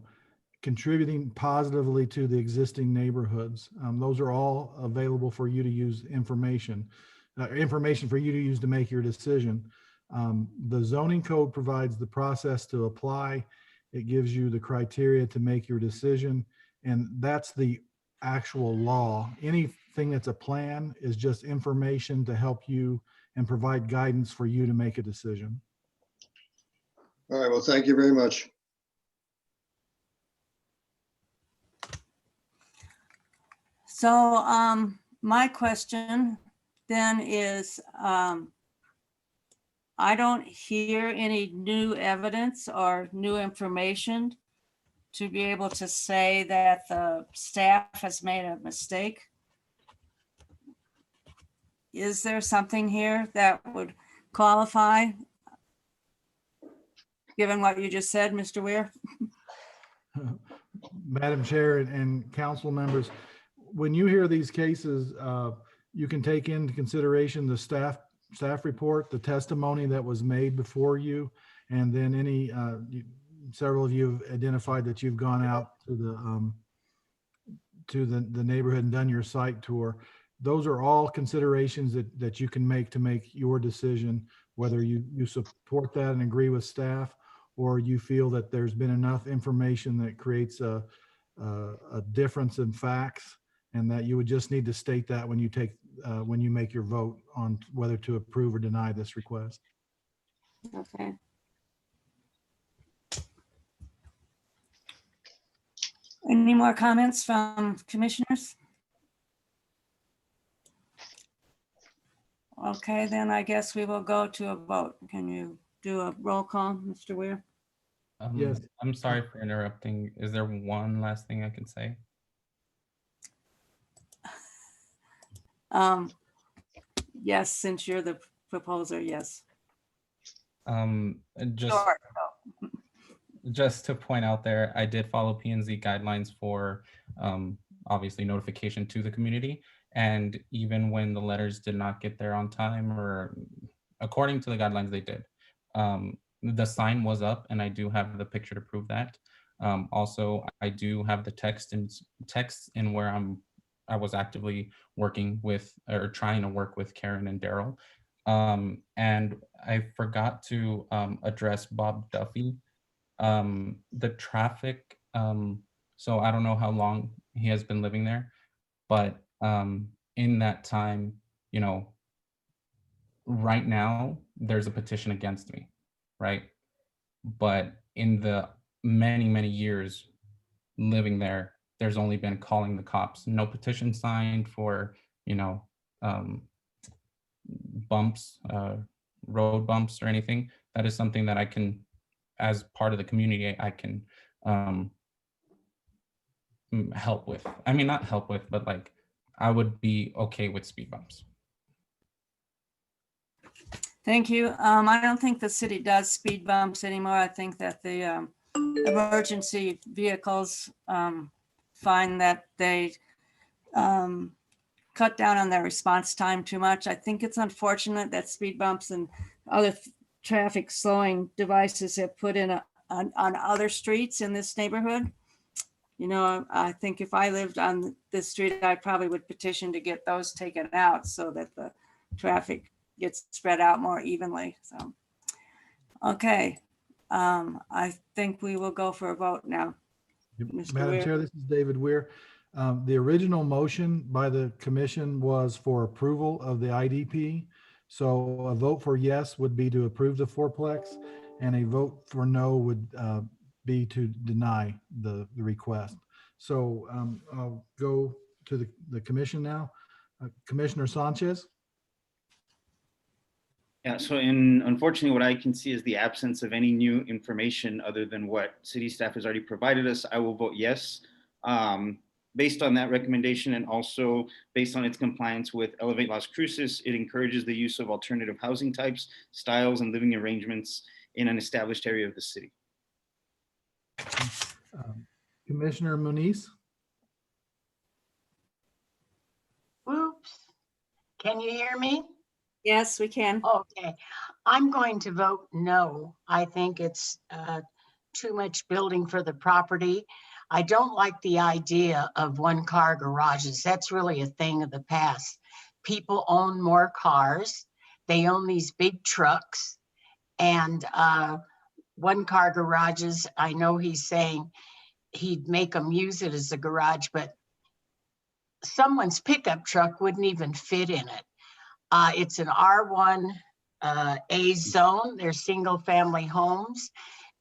contributing positively to the existing neighborhoods. Those are all available for you to use information for you to use to make your decision. The zoning code provides the process to apply. It gives you the criteria to make your decision, and that's the actual law. Anything that's a plan is just information to help you and provide guidance for you to make a decision. All right, well, thank you very much. So my question then is, I don't hear any new evidence or new information to be able to say that the staff has made a mistake. Is there something here that would qualify, given what you just said, Mr. Weir? Madam Chair and council members, when you hear these cases, you can take into consideration the staff report, the testimony that was made before you, and then any several of you have identified that you've gone out to the neighborhood and done your site tour. Those are all considerations that you can make to make your decision, whether you support that and agree with staff, or you feel that there's been enough information that creates a difference in facts, and that you would just need to state that when you make your vote on whether to approve or deny this request. Okay. Any more comments from commissioners? Okay, then I guess we will go to a vote. Can you do a roll call, Mr. Weir? Yes. I'm sorry for interrupting. Is there one last thing I can say? Yes, since you're the proposer, yes. Just to point out there, I did follow P&Z guidelines for obviously notification to the community, And even when the letters did not get there on time, or according to the guidelines, they did. The sign was up, and I do have the picture to prove that. Also, I do have the text in where I was actively working with, or trying to work with, Karen and Daryl. And I forgot to address Bob Duffy. The traffic, so I don't know how long he has been living there, but in that time, you know, right now there's a petition against me, right? But in the many, many years living there, there's only been calling the cops. No petition signed for, you know, bumps, road bumps or anything. That is something that I can, as part of the community, I can help with. I mean, not help with, but like, I would be okay with speed bumps. Thank you. I don't think the city does speed bumps anymore. I think that the emergency vehicles find that they cut down on their response time too much. I think it's unfortunate that speed bumps and other traffic slowing devices have put in on other streets in this neighborhood. You know, I think if I lived on this street, I probably would petition to get those taken out so that the traffic gets spread out more evenly. So, okay. I think we will go for a vote now. Mr. Madam Weir? Chair, this is David Weir. The original motion by the commission was for approval of the IDP. So a vote for yes would be to approve the fourplex, and a vote for no would be to deny the request. So I'll go to the commission now. Commissioner Sanchez? Yeah, so unfortunately, what I can see is the absence of any new information other than what city staff has already provided us. I will vote yes. Based on that recommendation, and also based on its compliance with Elevate Las Cruces, it encourages the use of alternative housing types, styles, and living arrangements in an established area of the city. Commissioner Muniz? Oops. Can you hear me? Yes, we can. Okay. I'm going to vote no. I think it's too much building for the property. I don't like the idea of one-car garages. That's really a thing of the past. People own more cars. They own these big trucks. And one-car garages, I know he's saying he'd make them use it as a garage, but someone's pickup truck wouldn't even fit in it. It's an R1 A zone. They're single family homes.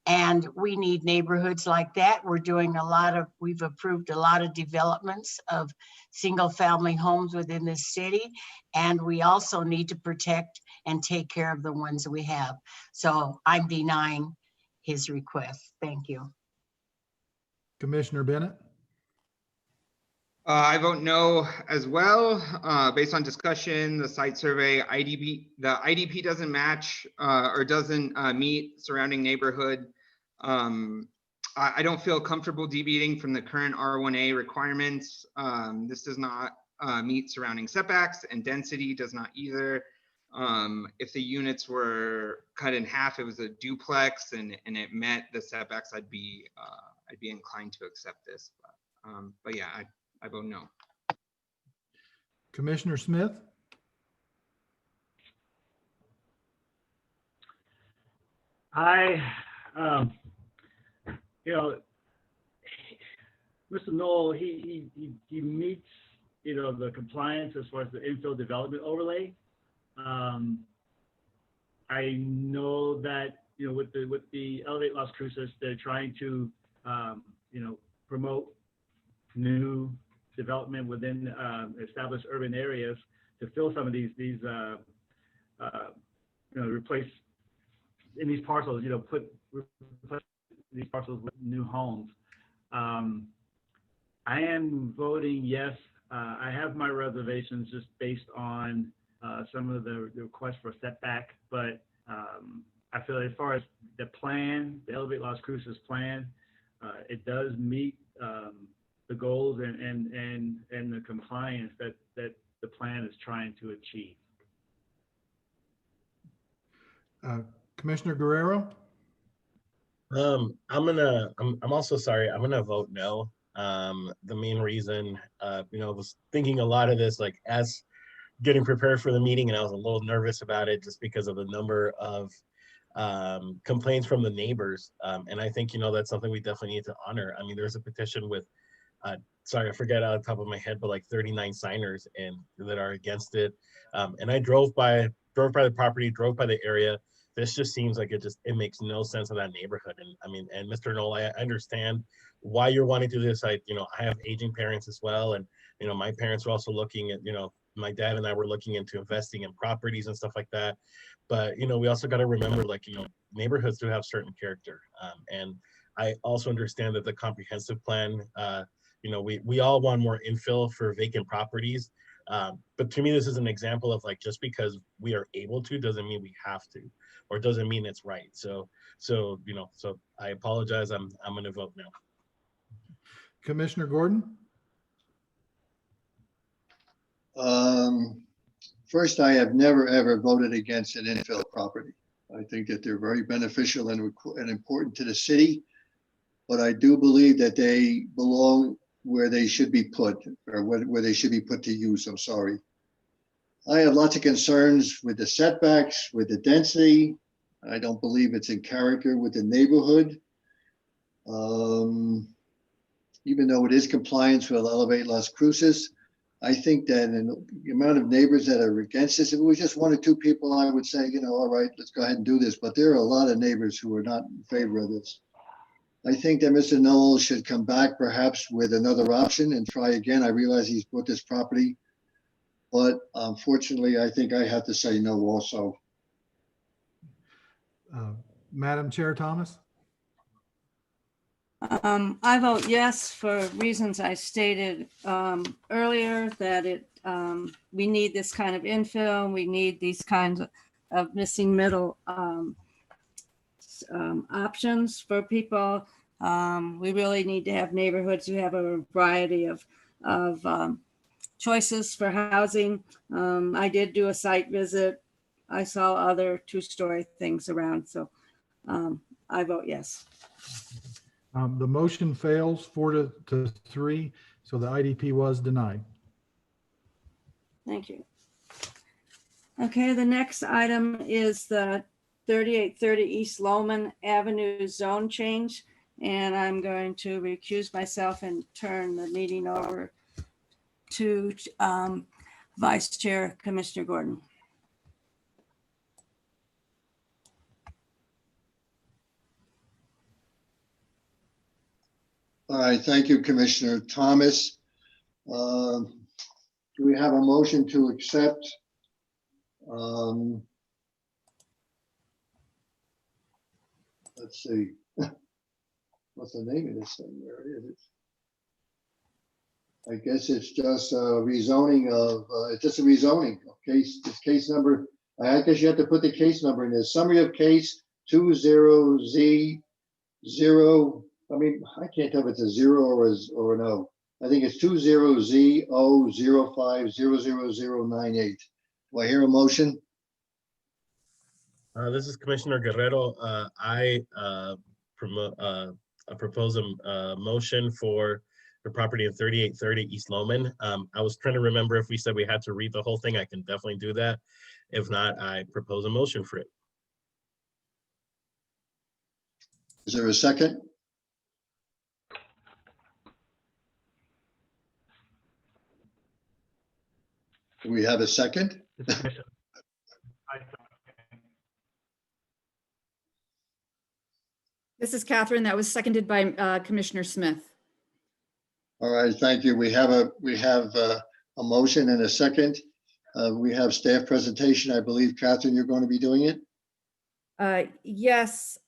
And we need neighborhoods like that. We've approved a lot of developments of single family homes within the city. And we also need to protect and take care of the ones we have. So I'm denying his request. Thank you. Commissioner Bennett? I vote no as well. Based on discussion, the site survey, the IDP doesn't match or doesn't meet surrounding neighborhood. I don't feel comfortable deviating from the current R1A requirements. This does not meet surrounding setbacks, and density does not either. If the units were cut in half, it was a duplex and it met the setbacks, I'd be inclined to accept this. But yeah, I vote no. Commissioner Smith? You know, Mr. Knoll, he meets, you know, the compliance as far as the infill development overlay. I know that, you know, with the Elevate Las Cruces, they're trying to, you know, promote new development within established urban areas to fill some of these you know, replace in these parcels, you know, replace these parcels with new homes. I am voting yes. I have my reservations just based on some of the requests for setback, but I feel as far as the plan, the Elevate Las Cruces plan, it does meet the goals and the compliance that the plan is trying to achieve. Commissioner Guerrero? I'm also sorry, I'm gonna vote no. The main reason, I was thinking a lot of this, like as getting prepared for the meeting, and I was a little nervous about it just because of the number of complaints from the neighbors. And I think, that's something we definitely need to honor. I mean, there's a petition with, sorry, I forget out of the top of my head, but like 39 signers and that are against it. And I drove by the property, drove by the area. This just seems like it makes no sense in that neighborhood. And I mean, and Mr. Knoll, I understand why you're wanting to do this. I have aging parents as well. And, my parents were also looking at, my dad and I were looking into investing in properties and stuff like that. But, we also got to remember, like, neighborhoods do have certain character. And I also understand that the comprehensive plan, we all want more infill for vacant properties. But to me, this is an example of like, just because we are able to, doesn't mean we have to, or doesn't mean it's right. So I apologize. I'm going to vote no. Commissioner Gordon? First, I have never, ever voted against an infill property. I think that they're very beneficial and important to the city, but I do believe that they belong where they should be put, or where they should be put to use. I'm sorry. I have lots of concerns with the setbacks, with the density. I don't believe it's in character with the neighborhood. Even though it is compliance with Elevate Las Cruces, I think that in the amount of neighbors that are against this, if it was just one or two people, I would say, all right, let's go ahead and do this. But there are a lot of neighbors who are not in favor of this. I think that Mr. Knoll should come back perhaps with another option and try again. I realize he's bought this property, but unfortunately, I think I have to say no also. Madam Chair Thomas? I vote yes for reasons I stated earlier, that we need this kind of infill. We need these kinds of missing middle options for people. We really need to have neighborhoods who have a variety of choices for housing. I did do a site visit. I saw other two-story things around, so I vote yes. The motion fails 4-3, so the IDP was denied. Thank you. Okay, the next item is the 3830 East Lowman Avenue zone change, and I'm going to recuse myself and turn the meeting over to Vice Chair Commissioner Gordon. All right, thank you, Commissioner Thomas. Do we have a motion to accept? Let's see. What's the name of this thing? Where is it? I guess it's just a rezoning of, it's just a rezoning of case, this case number. I guess you have to put the case number in there. Summary of case 20Z0. I mean, I can't tell if it's a 0 or an O. I think it's 20Z005000098. Do I hear a motion? This is Commissioner Guerrero. I propose a motion for the property of 3830 East Lowman. I was trying to remember if we said we had to read the whole thing. I can definitely do that. If not, I propose a motion for it. Is there a second? Do we have a second? This is Catherine. That was seconded by Commissioner Smith. All right, thank you. We have a motion and a second. We have staff presentation. I believe, Catherine, you're going to be doing it? Yes,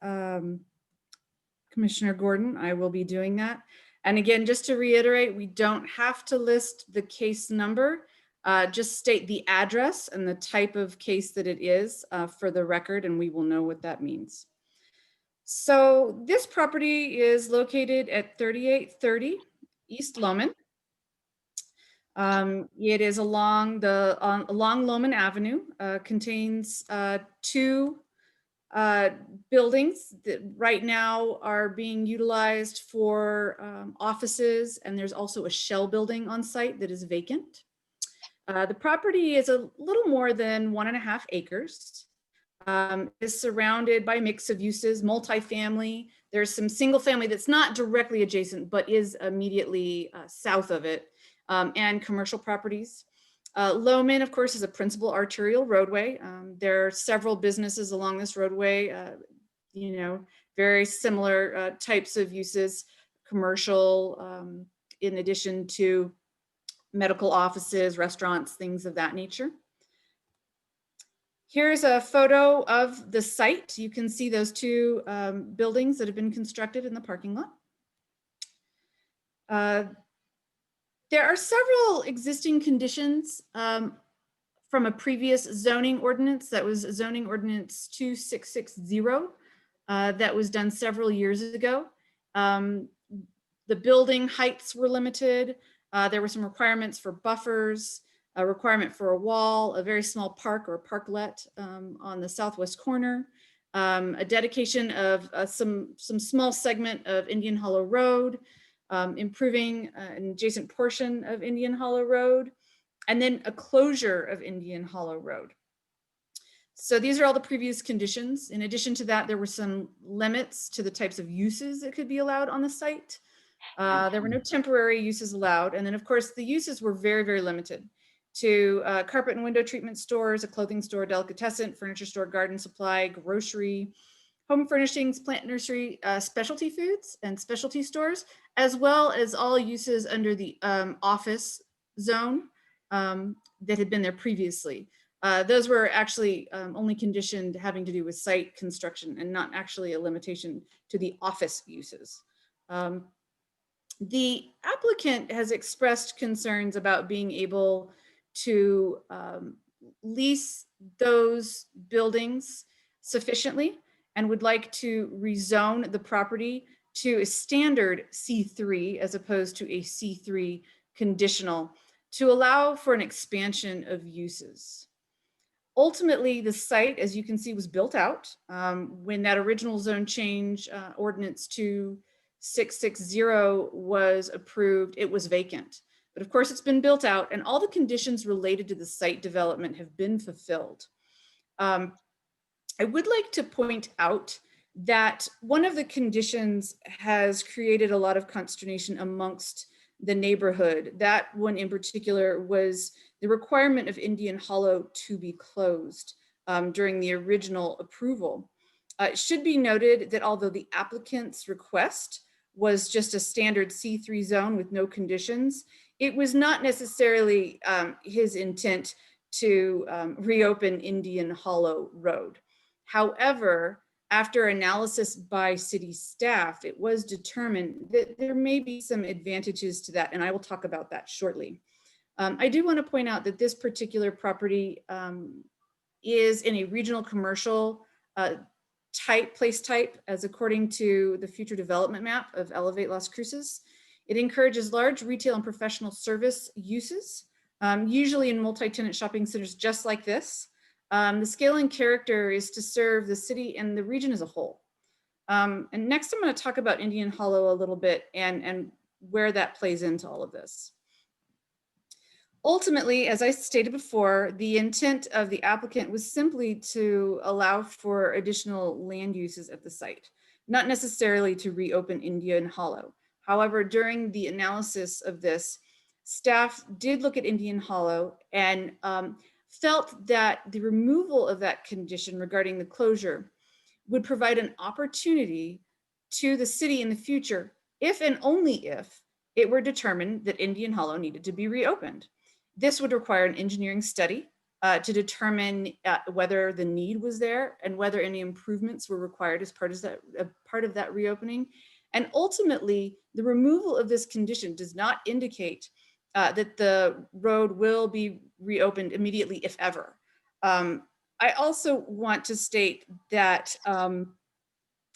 Commissioner Gordon, I will be doing that. And again, just to reiterate, we don't have to list the case number. Just state the address and the type of case that it is for the record, and we will know what that means. So this property is located at 3830 East Lowman. It is along Loman Avenue, contains two buildings that right now are being utilized for offices, and there's also a shell building on site that is vacant. The property is a little more than 1.5 acres. Is surrounded by a mix of uses, multifamily. There's some single family that's not directly adjacent, but is immediately south of it, and commercial properties. Loman, of course, is a principal arterial roadway. There are several businesses along this roadway, very similar types of uses, commercial, in addition to medical offices, restaurants, things of that nature. Here's a photo of the site. You can see those two buildings that have been constructed in the parking lot. There are several existing conditions from a previous zoning ordinance. That was zoning ordinance 2660 that was done several years ago. The building heights were limited. There were some requirements for buffers, a requirement for a wall, a very small park or parklet on the southwest corner, a dedication of some small segment of Indian Hollow Road, improving an adjacent portion of Indian Hollow Road, and then a closure of Indian Hollow Road. So these are all the previous conditions. In addition to that, there were some limits to the types of uses that could be allowed on the site. There were no temporary uses allowed. And then of course, the uses were very, very limited to carpet and window treatment stores, a clothing store, delicatessen, furniture store, garden supply, grocery, home furnishings, plant nursery, specialty foods and specialty stores, as well as all uses under the office zone that had been there previously. Those were actually only conditioned having to do with site construction and not actually a limitation to the office uses. The applicant has expressed concerns about being able to lease those buildings sufficiently and would like to rezone the property to a standard C3 as opposed to a C3 conditional to allow for an expansion of uses. Ultimately, the site, as you can see, was built out. When that original zone change ordinance 2660 was approved, it was vacant. But of course, it's been built out and all the conditions related to the site development have been fulfilled. I would like to point out that one of the conditions has created a lot of consternation amongst the neighborhood. That one in particular was the requirement of Indian Hollow to be closed during the original approval. It should be noted that although the applicant's request was just a standard C3 zone with no conditions, it was not necessarily his intent to reopen Indian Hollow Road. However, after analysis by city staff, it was determined that there may be some advantages to that, and I will talk about that shortly. I do want to point out that this particular property is in a regional commercial place type, as according to the future development map of Elevate Las Cruces. It encourages large retail and professional service uses, usually in multi-tenant shopping centers just like this. The scale and character is to serve the city and the region as a whole. And next I'm going to talk about Indian Hollow a little bit and where that plays into all of this. Ultimately, as I stated before, the intent of the applicant was simply to allow for additional land uses at the site, not necessarily to reopen Indian Hollow. However, during the analysis of this, staff did look at Indian Hollow and felt that the removal of that condition regarding the closure would provide an opportunity to the city in the future, if and only if it were determined that Indian Hollow needed to be reopened. This would require an engineering study to determine whether the need was there and whether any improvements were required as part of that reopening. And ultimately, the removal of this condition does not indicate that the road will be reopened immediately, if ever. I also want to state that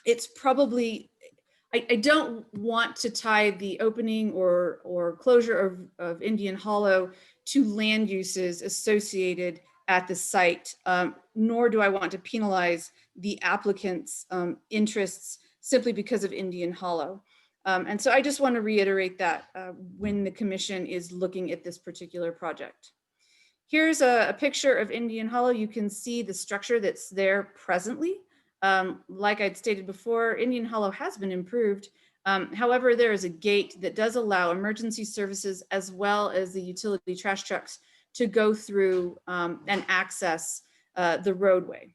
it's probably I don't want to tie the opening or closure of Indian Hollow to land uses associated at the site, nor do I want to penalize the applicant's interests simply because of Indian Hollow. And so I just want to reiterate that when the commission is looking at this particular project. Here's a picture of Indian Hollow. You can see the structure that's there presently. Like I'd stated before, Indian Hollow has been improved. However, there is a gate that does allow emergency services as well as the utility trash trucks to go through and access the roadway.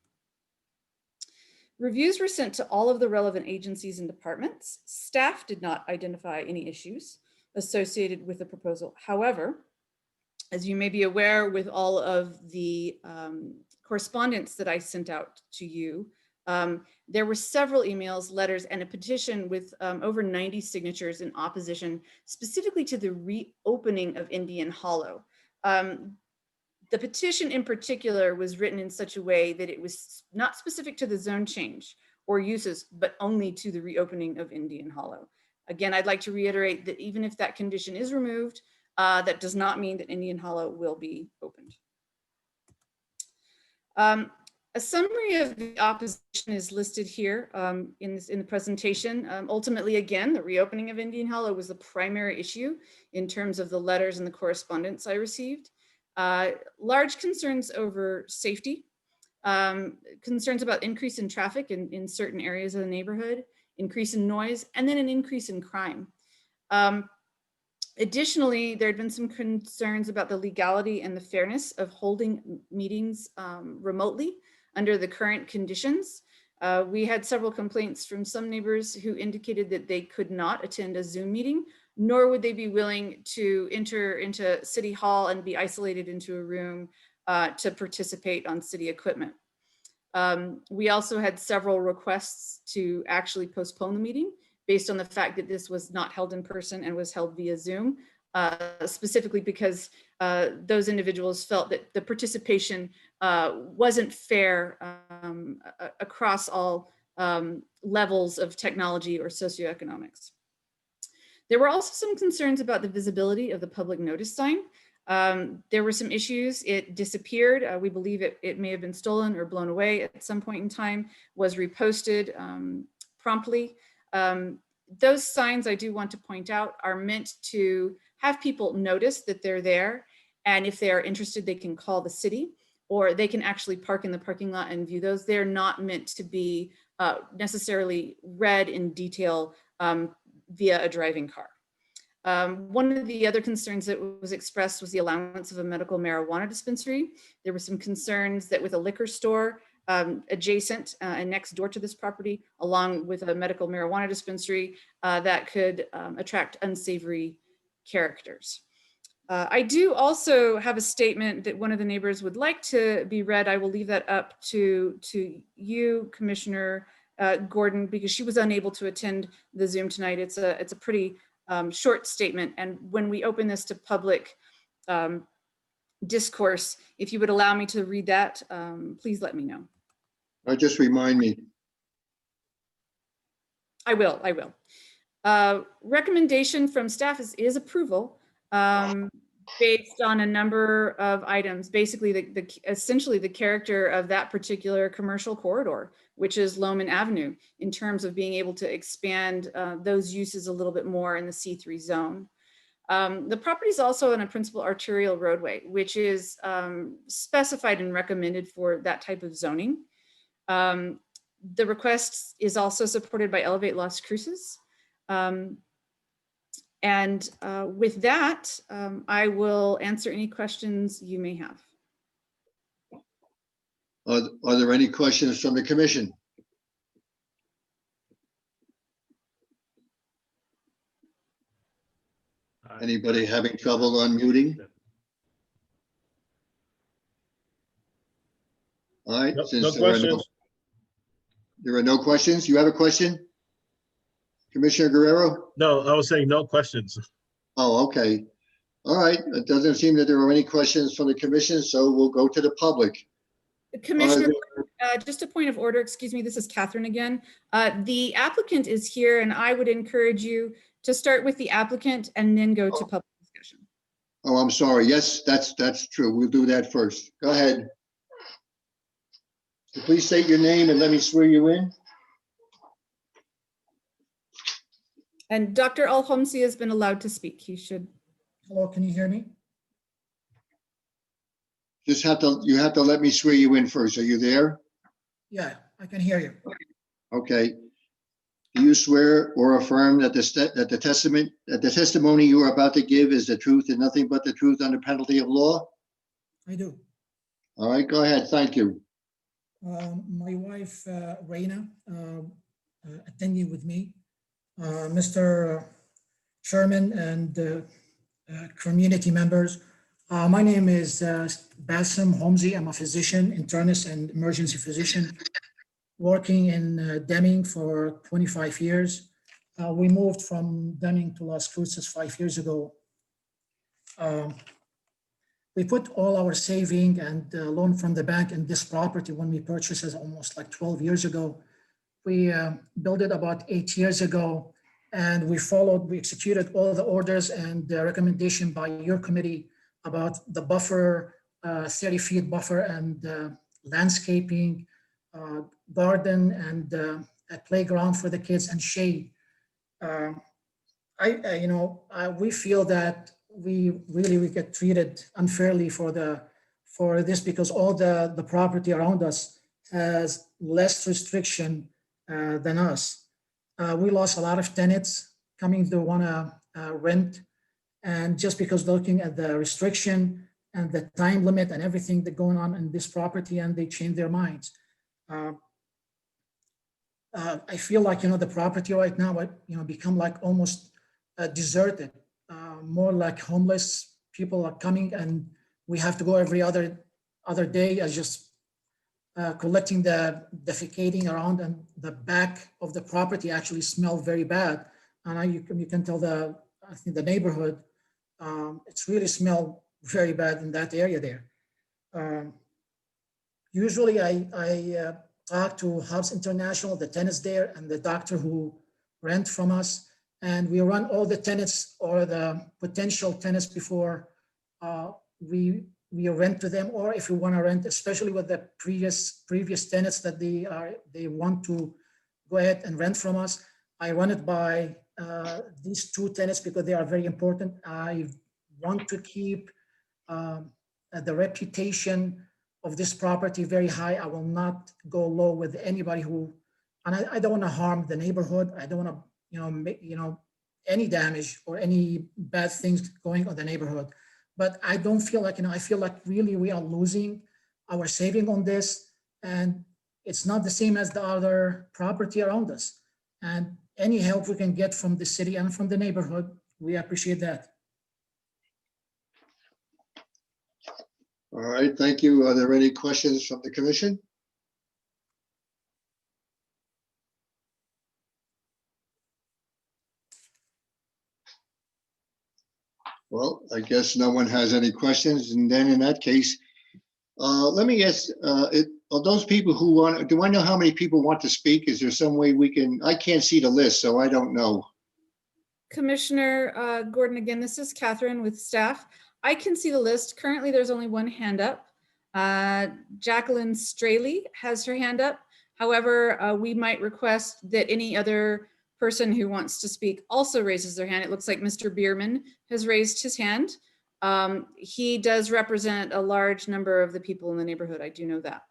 Reviews were sent to all of the relevant agencies and departments. Staff did not identify any issues associated with the proposal. However, as you may be aware, with all of the correspondence that I sent out to you, there were several emails, letters, and a petition with over 90 signatures in opposition, specifically to the reopening of Indian Hollow. The petition in particular was written in such a way that it was not specific to the zone change or uses, but only to the reopening of Indian Hollow. Again, I'd like to reiterate that even if that condition is removed, that does not mean that Indian Hollow will be opened. A summary of the opposition is listed here in the presentation. Ultimately, again, the reopening of Indian Hollow was the primary issue in terms of the letters and the correspondence I received. Large concerns over safety, concerns about increase in traffic in certain areas of the neighborhood, increase in noise, and then an increase in crime. Additionally, there had been some concerns about the legality and the fairness of holding meetings remotely under the current conditions. We had several complaints from some neighbors who indicated that they could not attend a Zoom meeting, nor would they be willing to enter into City Hall and be isolated into a room to participate on city equipment. We also had several requests to actually postpone the meeting based on the fact that this was not held in person and was held via Zoom, specifically because those individuals felt that the participation wasn't fair across all levels of technology or socioeconomics. There were also some concerns about the visibility of the public notice sign. There were some issues. It disappeared. We believe it may have been stolen or blown away at some point in time, was reposted promptly. Those signs, I do want to point out, are meant to have people notice that they're there. And if they are interested, they can call the city, or they can actually park in the parking lot and view those. They're not meant to be necessarily read in detail via a driving car. One of the other concerns that was expressed was the allowance of a medical marijuana dispensary. There were some concerns that with a liquor store adjacent and next door to this property, along with a medical marijuana dispensary, that could attract unsavory characters. I do also have a statement that one of the neighbors would like to be read. I will leave that up to you, Commissioner Gordon, because she was unable to attend the Zoom tonight. It's a pretty short statement, and when we open this to public discourse, if you would allow me to read that, please let me know. Just remind me. I will. Recommendation from staff is approval based on a number of items, basically essentially the character of that particular commercial corridor, which is Lohman Avenue, in terms of being able to expand those uses a little bit more in the C3 zone. The property is also on a principal arterial roadway, which is specified and recommended for that type of zoning. The request is also supported by Elevate Las Cruces. And with that, I will answer any questions you may have. Are there any questions from the commission? Anybody having trouble unmuting? All right, No since questions. there are no questions. You have a question? Commissioner Guerrero? No, I was saying no questions. Oh, okay. All right. It doesn't seem that there are any questions from the commission, so we'll go to the public. Commissioner, just a point of order, excuse me, this is Catherine again. The applicant is here and I would encourage you to start with the applicant and then go to public discussion. Oh, I'm sorry. Yes, that's true. We'll do that first. Go ahead. So please state your name and let me swear you in. And Dr. Al-Homsi has been allowed to speak. He should. Hello, can you hear me? You have to let me swear you in first. Are you there? Yeah, I can hear you. Okay. Do you swear or affirm that the testimony you are about to give is the truth and nothing but the truth under penalty of law? I do. All right, go ahead. Thank you. My wife, Raina, attending with me, Mr. Chairman and community members. My name is Bassem Homsi. I'm a physician, internist, and emergency physician working in Deming for 25 years. We moved from Deming to Las Cruces 5 years ago. We put all our saving and loan from the bank in this property when we purchased it almost like 12 years ago. We built it about 8 years ago, and we executed all the orders and the recommendation by your committee about the buffer, 30 feet buffer, and landscaping, garden, and a playground for the kids and shade. We feel that we get treated unfairly for this because all the property around us has less restriction than us. We lost a lot of tenants coming to want to rent, and just because looking at the restriction and the time limit and everything that going on in this property, and they change their minds. I feel like the property right now become like almost deserted, more like homeless people are coming, and we have to go every other day as just collecting the defecating around, and the back of the property actually smell very bad. And you can tell I think the neighborhood, it's really smell very bad in that area there. Usually I talk to Hobbs International, the tenants there, and the doctor who rent from us. And we run all the tenants or the potential tenants before we rent to them, or if we want to rent, especially with the previous tenants that they want to go ahead and rent from us. I run it by these two tenants because they are very important. I want to keep the reputation of this property very high. I will not go low with anybody and I don't want to harm the neighborhood. I don't want to, make, any damage or any bad things going on the neighborhood. But I don't feel like, I feel like really we are losing our saving on this, and it's not the same as the other property around us. And any help we can get from the city and from the neighborhood, we appreciate that. All right, thank you. Are there any questions from the commission? Well, I guess no one has any questions. And then in that case, let me ask, of those people who want, do I know how many people want to speak? Is there some way we can, I can't see the list, so I don't know. Commissioner Gordon, again, this is Catherine with staff. I can see the list. Currently, there's only one hand up. Jacqueline Straley has her hand up. However, we might request that any other person who wants to speak also raises their hand. It looks like Mr. Bierman has raised his hand. He does represent a large number of the people in the neighborhood. I do know that.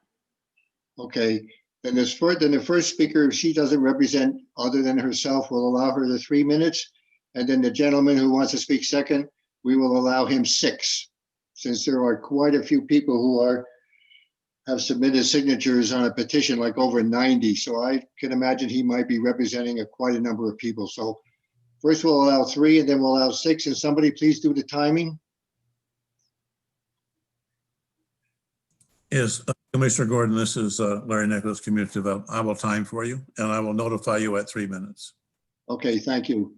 Okay, then the first speaker, if she doesn't represent other than herself, we'll allow her the 3 minutes. And then the gentleman who wants to speak second, we will allow him 6, since there are quite a few people who have submitted signatures on a petition, like over 90. So I can imagine he might be representing quite a number of people. So first we'll allow 3 and then we'll allow 6. And somebody please do the timing. Yes, Commissioner Gordon, this is Larry Nicholas, Community Development. I will time for you and I will notify you at 3 minutes. Okay, thank you.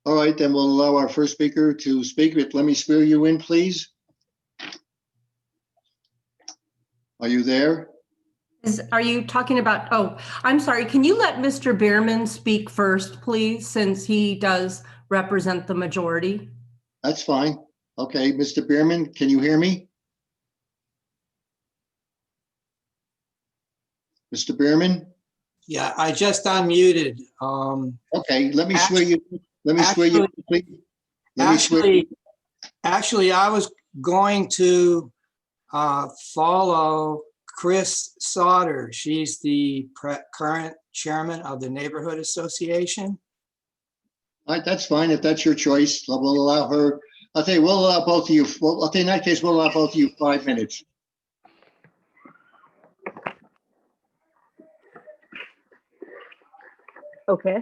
All right, then we'll allow our first speaker to speak. Let me swear you in, please. Are you there? Are you talking about, oh, I'm sorry, can you let Mr. Bierman speak first, please, since he does represent the majority? That's fine. Okay, Mr. Bierman, can you hear me? Mr. Bierman? Yeah, I just unmuted. Okay, let me swear you, please. Let me swear. Actually, I was going to follow Chris Sauter. She's the current chairman of the Neighborhood Association. All right, that's fine. If that's your choice, we'll allow her. I'll tell you, we'll allow both of you. Well, I'll tell you, in that case, we'll allow both of you 5 minutes. Okay.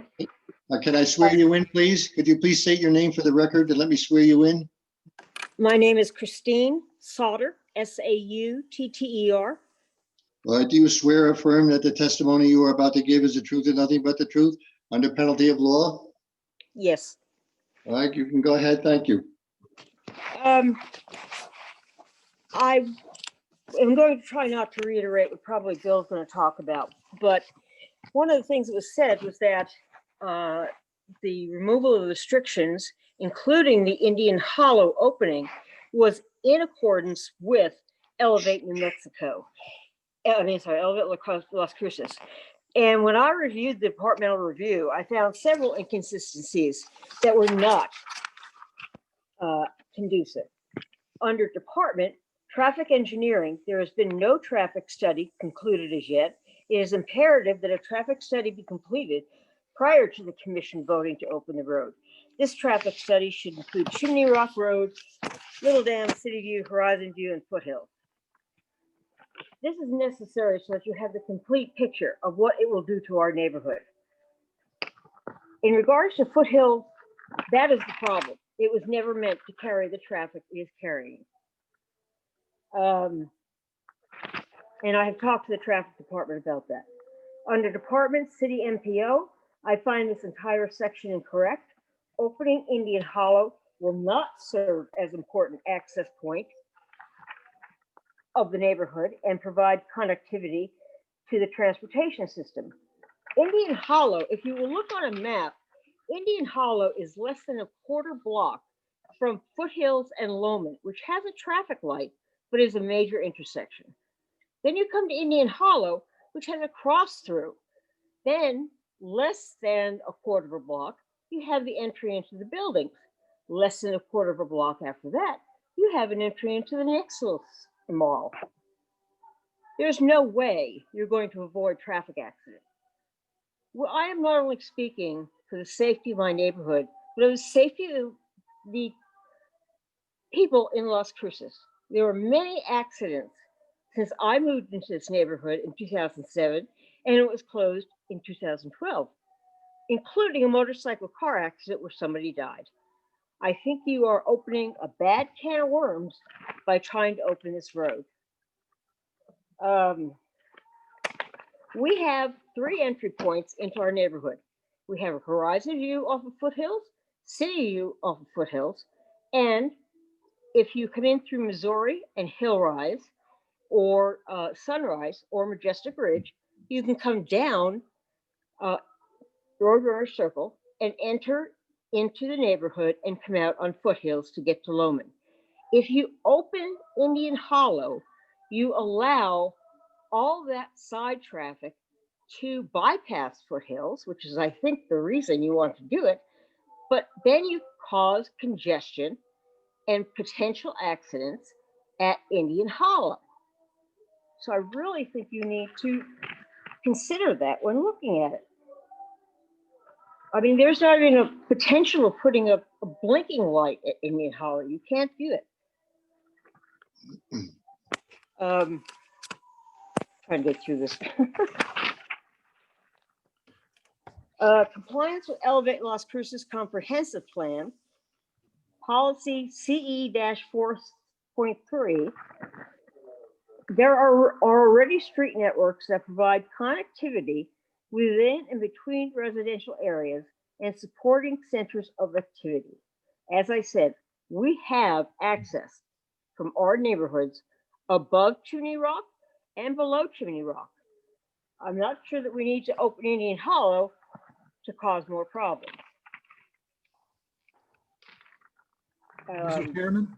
Can I swear you in, please? Could you please state your name for the record and let me swear you in? My name is Christine Sauter, S-A-U-T-T-E-R. Do you swear or affirm that the testimony you are about to give is the truth and nothing but the truth under penalty of law? Yes. All right, you can go ahead. Thank you. I am going to try not to reiterate what probably Bill's going to talk about, but one of the things that was said was that the removal of restrictions, including the Indian Hollow opening, was in accordance with Elevate New Mexico. Elevate Las Cruces. And when I reviewed the departmental review, I found several inconsistencies that were not conducive. Under department, traffic engineering, there has been no traffic study concluded as yet. It is imperative that a traffic study be completed prior to the commission voting to open the road. This traffic study should include Chimney Rock Road, Little Dam, City View, Horizon View, and Foothills. This is necessary so that you have the complete picture of what it will do to our neighborhood. In regards to Foothills, that is the problem. It was never meant to carry the traffic it is carrying. And I have talked to the traffic department about that. Under department, city MPO, I find this entire section incorrect. Opening Indian Hollow will not serve as important access point of the neighborhood and provide connectivity to the transportation system. Indian Hollow, if you will look on a map, Indian Hollow is less than a quarter block from Foothills and Loman, which has a traffic light, but is a major intersection. Then you come to Indian Hollow, which has a cross through. Then less than a quarter of a block, you have the entry into the buildings. Less than a quarter of a block after that, you have an entry into the Nexus Mall. There's no way you're going to avoid traffic accidents. Well, I am not only speaking for the safety of my neighborhood, but of the safety of the people in Las Cruces. There were many accidents since I moved into this neighborhood in 2007, and it was closed in 2012, including a motorcycle car accident where somebody died. I think you are opening a bad can of worms by trying to open this road. We have 3 entry points into our neighborhood. We have a Horizon View off of Foothills, City View off of Foothills, and if you come in through Missouri and Hillrise, or Sunrise, or Majestic Ridge, you can come down Roadrunner Circle and enter into the neighborhood and come out on Foothills to get to Loman. If you open Indian Hollow, you allow all that side traffic to bypass Foothills, which is, I think, the reason you want to do it, but then you cause congestion and potential accidents at Indian Hollow. So I really think you need to consider that when looking at it. I mean, there's not even a potential of putting a blinking light at Indian Hollow. You can't do it. Trying to get through this. Compliance with Elevate Las Cruces Comprehensive Plan, Policy CE-4.3. There are already street networks that provide connectivity within and between residential areas and supporting centers of activity. As I said, we have access from our neighborhoods above Chimney Rock and below Chimney Rock. I'm not sure that we need to open Indian Hollow to cause more problems. Mr. Chairman,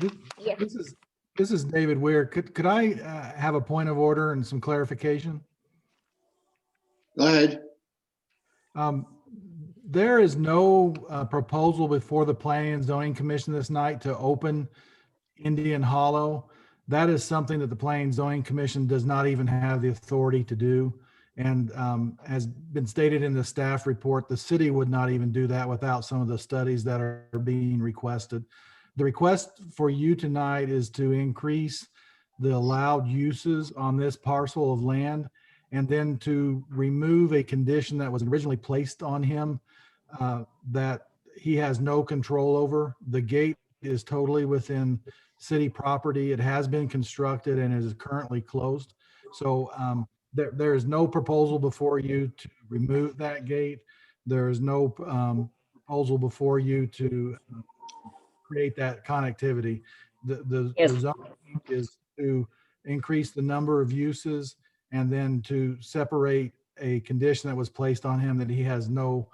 this, Yes. this is David Weir. Could I have a point of order and some clarification? Go ahead. There is no proposal before the Planning and Zoning Commission this night to open Indian Hollow. That is something that the Planning and Zoning Commission does not even have the authority to do. And has been stated in the staff report, the city would not even do that without some of the studies that are being requested. The request for you tonight is to increase the allowed uses on this parcel of land, and then to remove a condition that was originally placed on him that he has no control over. The gate is totally within city property. It has been constructed and is currently closed. So there is no proposal before you to remove that gate. There is no proposal before you to create that connectivity. The zone is to increase the number of uses and then to separate a condition that was placed on him that he has no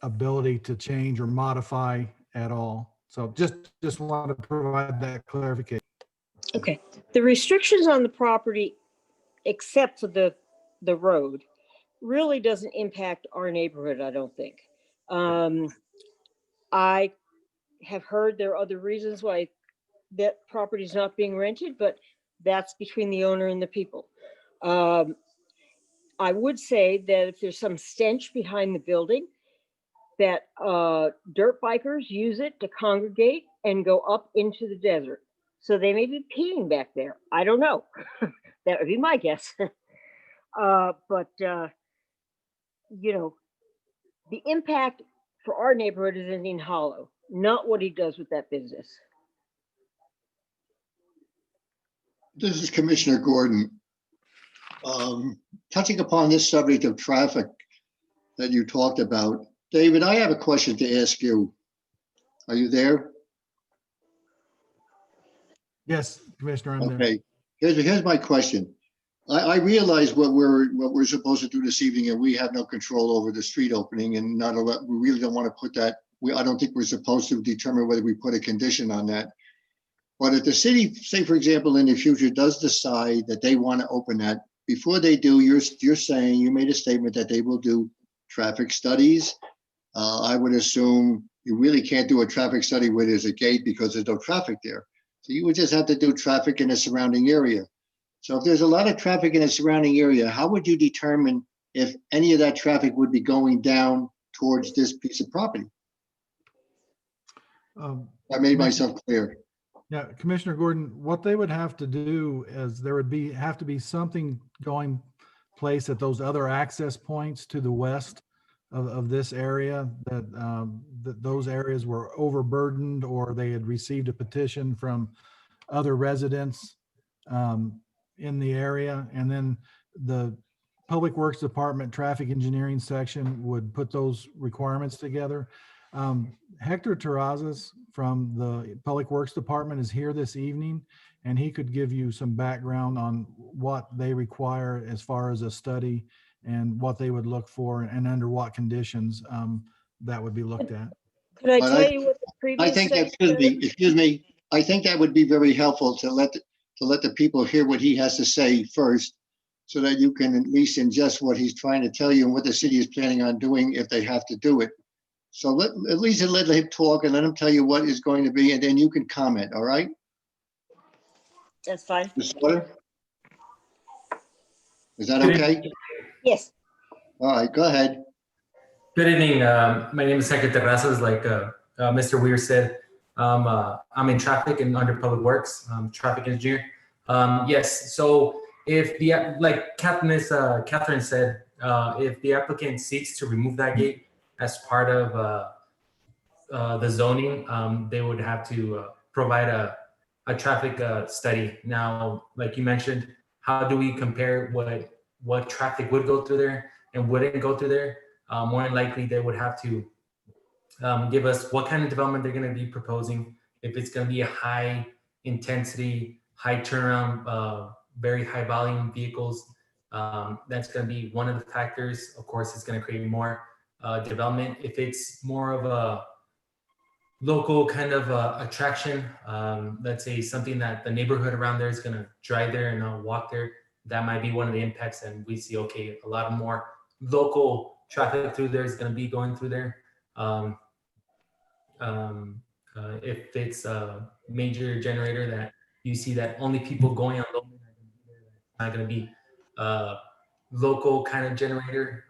ability to change or modify at all. So just want to provide that clarification. Okay, the restrictions on the property, except for the road, really doesn't impact our neighborhood, I don't think. I have heard there are other reasons why that property is not being rented, but that's between the owner and the people. I would say that if there's some stench behind the building, that dirt bikers use it to congregate and go up into the desert. So they may be peeing back there. I don't know. That would be my guess. But you know, the impact for our neighborhood is Indian Hollow, not what he does with that business. This is Commissioner Gordon. Touching upon this subject of traffic that you talked about, David, I have a question to ask you. Are you there? Yes, Commissioner, I'm there. Okay. Here's my question. I realize what we're supposed to do this evening, and we have no control over the street opening, and not a lot, we really don't want to put that. I don't think we're supposed to determine whether we put a condition on that. But if the city, say for example, in the future does decide that they want to open that, before they do, you're saying, you made a statement that they will do traffic studies. I would assume you really can't do a traffic study where there's a gate because there's no traffic there. So you would just have to do traffic in the surrounding area. So if there's a lot of traffic in the surrounding area, how would you determine if any of that traffic would be going down towards this piece of property? I made myself clear. Yeah, Commissioner Gordon, what they would have to do is there would have to be something going place at those other access points to the west of this area, that those areas were overburdened, or they had received a petition from other residents in the area. And then the Public Works Department Traffic Engineering section would put those requirements together. Hector Terrazas from the Public Works Department is here this evening, and he could give you some background on what they require as far as a study and what they would look for and under what conditions that would be looked at. Could I tell you what the previous? I think, excuse me, I think that would be very helpful to let the people hear what he has to say first, so that you can at least ingest what he's trying to tell you and what the city is planning on doing if they have to do it. So let him talk and let him tell you what is going to be, and then you can comment, all right? That's fine. Ms. Slaughter? Is that okay? Yes. All right, go ahead. Good evening. My name is Hector Terrazas, like Mr. Weir said. I'm in traffic and under public works, traffic engineer. Yes, so if like Catherine said, if the applicant seeks to remove that gate as part of the zoning, they would have to provide a traffic study. Now, like you mentioned, how do we compare what traffic would go through there and wouldn't go through there? More than likely, they would have to give us what kind of development they're going to be proposing. If it's going to be a high intensity, high turnaround, very high volume vehicles, That's going to be one of the factors. Of course, it's going to create more development. If it's more of a local kind of attraction, let's say something that the neighborhood around there is going to drive there and not walk there, that might be one of the impacts. And we see, okay, a lot of more local traffic through there is going to be going through there. If it's a major generator that you see that only people going on local, it's not going to be local kind of generator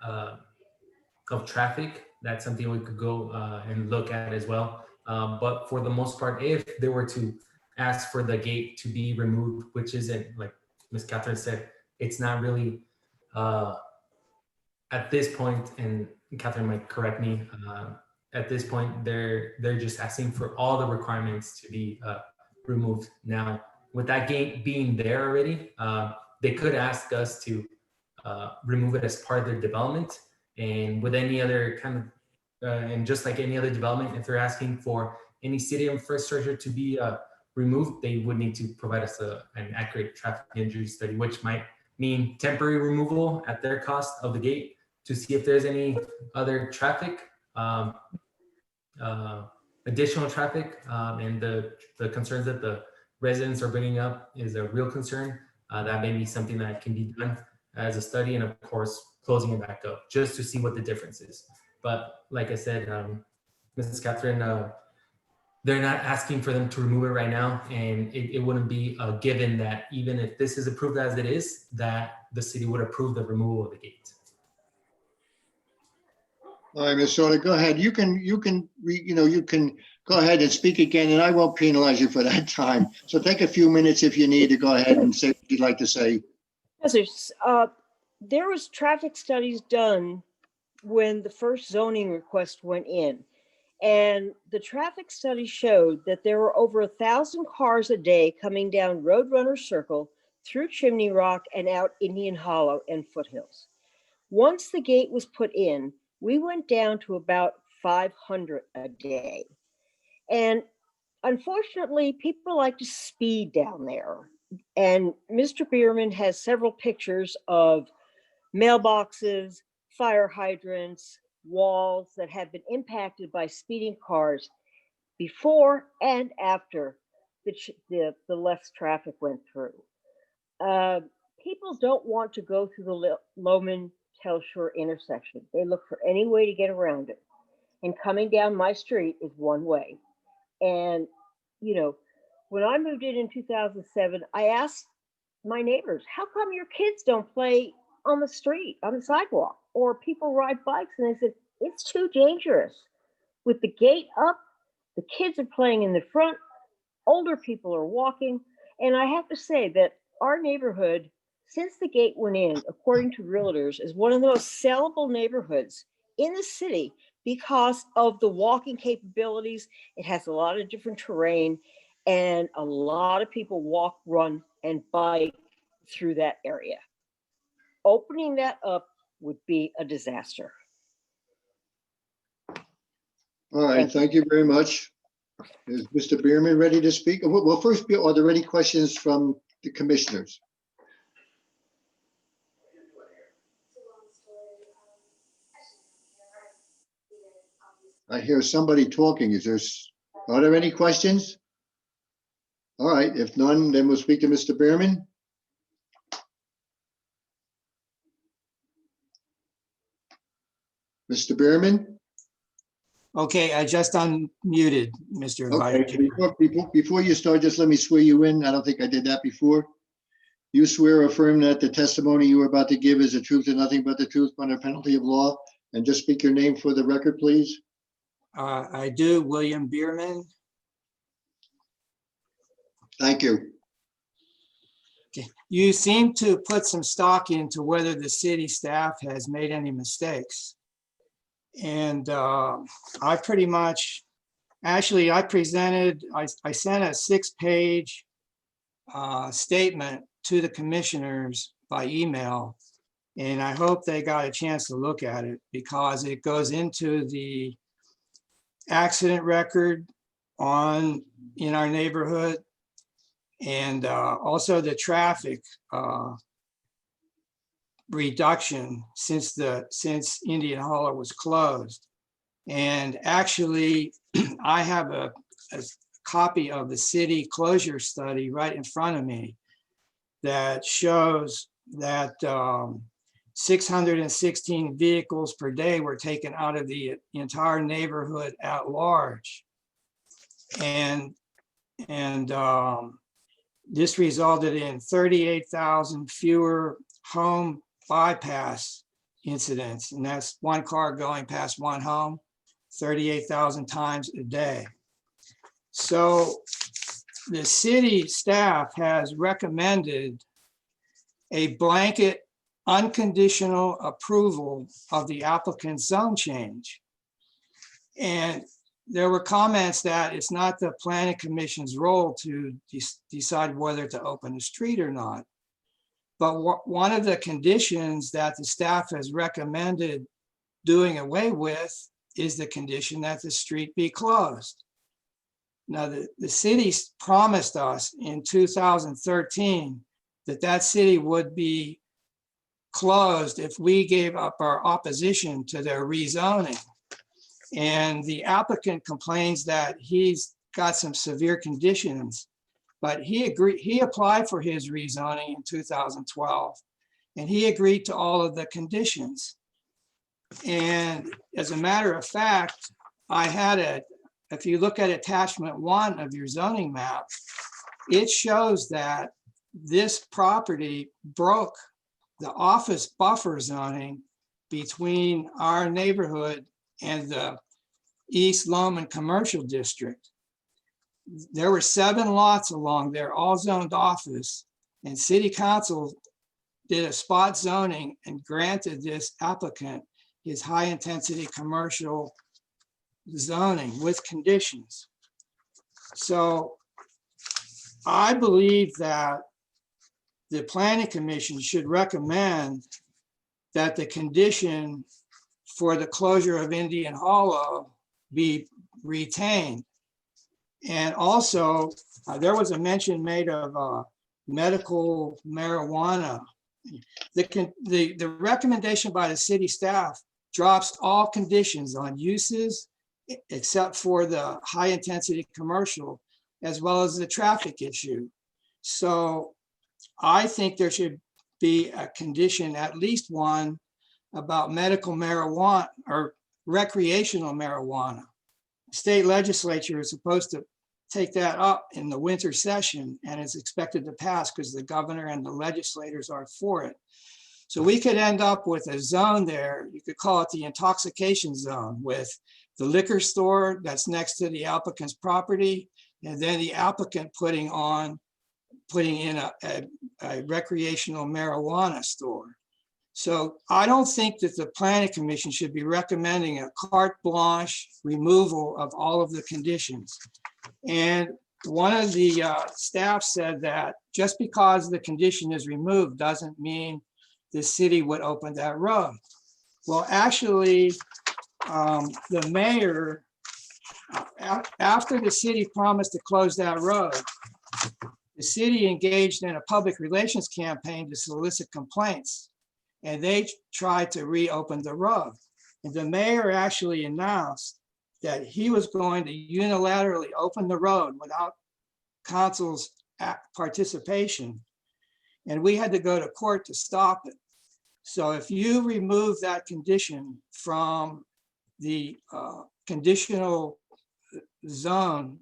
of traffic. That's something we could go and look at as well. But for the most part, if they were to ask for the gate to be removed, which isn't, like Ms. Catherine said, it's not really at this point, and Catherine might correct me, at this point, they're just asking for all the requirements to be removed. Now, with that gate being there already, they could ask us to remove it as part of their development. And with any other kind of, and just like any other development, if they're asking for any city infrastructure to be removed, they would need to provide us an accurate traffic injury study, which might mean temporary removal at their cost of the gate to see if there's any other traffic, additional traffic, and the concerns that the residents are bringing up is a real concern. That may be something that can be done as a study, and of course, closing it back up just to see what the difference is. But like I said, Mrs. Catherine, they're not asking for them to remove it right now, and it wouldn't be a given that even if this is approved as it is, that the city would approve the removal of the gate. All right, Ms. Soto, go ahead. You can go ahead and speak again, and I won't penalize you for that time. So take a few minutes if you need to go ahead and say what you'd like to say. Yes, there was traffic studies done when the first zoning request went in. And the traffic study showed that there were over 1,000 cars a day coming down Roadrunner Circle through Chimney Rock and out Indian Hollow and Foothills. Once the gate was put in, we went down to about 500 a day. And unfortunately, people like to speed down there. And Mr. Bierman has several pictures of mailboxes, fire hydrants, walls that have been impacted by speeding cars before and after the less traffic went through. People don't want to go through the Loman-Telshore intersection. They look for any way to get around it. And coming down my street is one way. And, you know, when I moved in 2007, I asked my neighbors, how come your kids don't play on the street, on the sidewalk, or people ride bikes? And they said, it's too dangerous. With the gate up, the kids are playing in the front, older people are walking. And I have to say that our neighborhood, since the gate went in, according to realtors, is one of the most sellable neighborhoods in the city because of the walking capabilities. It has a lot of different terrain, and a lot of people walk, run, and bike through that area. Opening that up would be a disaster. All right, thank you very much. Is Mr. Bierman ready to speak? Well, first, are there any questions from the commissioners? I hear somebody talking. Are there any questions? All right, if none, then we'll speak to Mr. Bierman. Mr. Bierman? Okay, I just unmuted, Mr. Vice Okay, before you start, just let me swear you in. I don't think I did that before. You swear or affirm that the testimony you are about to give is the truth and nothing but the truth under penalty of law? And just speak your name for the record, please. I do, William Bierman. Thank you. Okay. You seem to put some stock into whether the city staff has made any mistakes. And I pretty much, actually, I sent a 6-page statement to the commissioners by email. And I hope they got a chance to look at it because it goes into the accident record in our neighborhood, and also the traffic reduction since Indian Hollow was closed. And actually, I have a copy of the city closure study right in front of me that shows that 616 vehicles per day were taken out of the entire neighborhood at large. And this resulted in 38,000 fewer home bypass incidents. And that's one car going past one home, 38,000 times a day. So the city staff has recommended a blanket unconditional approval of the applicant's zone change. And there were comments that it's not the planning commission's role to decide whether to open the street or not. But one of the conditions that the staff has recommended doing away with is the condition that the street be closed. Now, the city promised us in 2013 that city would be closed if we gave up our opposition to their rezoning. And the applicant complains that he's got some severe conditions, but he applied for his rezoning in 2012, and he agreed to all of the conditions. And as a matter of fact, if you look at attachment 1 of your zoning map, it shows that this property broke the office buffer zoning between our neighborhood and the East Lowman Commercial District. There were 7 lots along there, all zoned office, and city council did a spot zoning and granted this applicant his high intensity commercial zoning with conditions. So I believe that the planning commission should recommend that the condition for the closure of Indian Hollow be retained. And also, there was a mention made of medical marijuana. The recommendation by the city staff drops all conditions on uses except for the high intensity commercial, as well as the traffic issue. So I think there should be a condition, at least one, about medical marijuana or recreational marijuana. State legislature is supposed to take that up in the winter session, and it's expected to pass because the governor and the legislators are for it. So we could end up with a zone there, you could call it the intoxication zone, with the liquor store that's next to the applicant's property, and then the applicant putting in a recreational marijuana store. So I don't think that the planning commission should be recommending a carte blanche removal of all of the conditions. And one of the staff said that just because the condition is removed doesn't mean the city would open that road. Well, actually, the mayor, after the city promised to close that road, the city engaged in a public relations campaign to solicit complaints, and they tried to reopen the road. And the mayor actually announced that he was going to unilaterally open the road without council's participation. And we had to go to court to stop it. So if you remove that condition from the conditional zone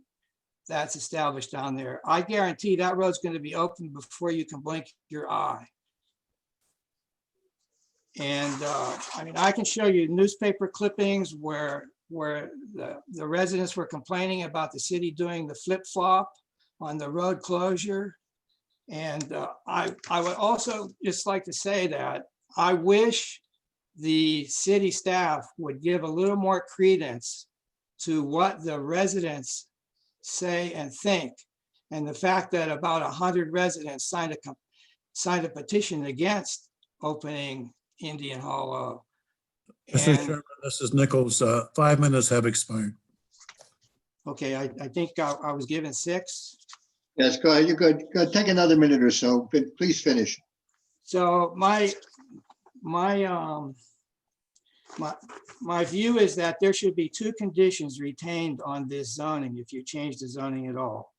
that's established down there, I guarantee that road's going to be open before you can blink your eye. And I mean, I can show you newspaper clippings where the residents were complaining about the city doing the flip-flop on the road closure. And I would also just like to say that I wish the city staff would give a little more credence to what the residents say and think. And the fact that about 100 residents signed a petition against opening Indian Hollow. Mr. Chairman, this is Nichols. 5 minutes have expired. Okay, I think I was given 6. Yes, go ahead. You're good. Go ahead. Take another minute or so, but please finish. So my my, my view is that there should be two conditions retained on this zoning if you change the zoning at all.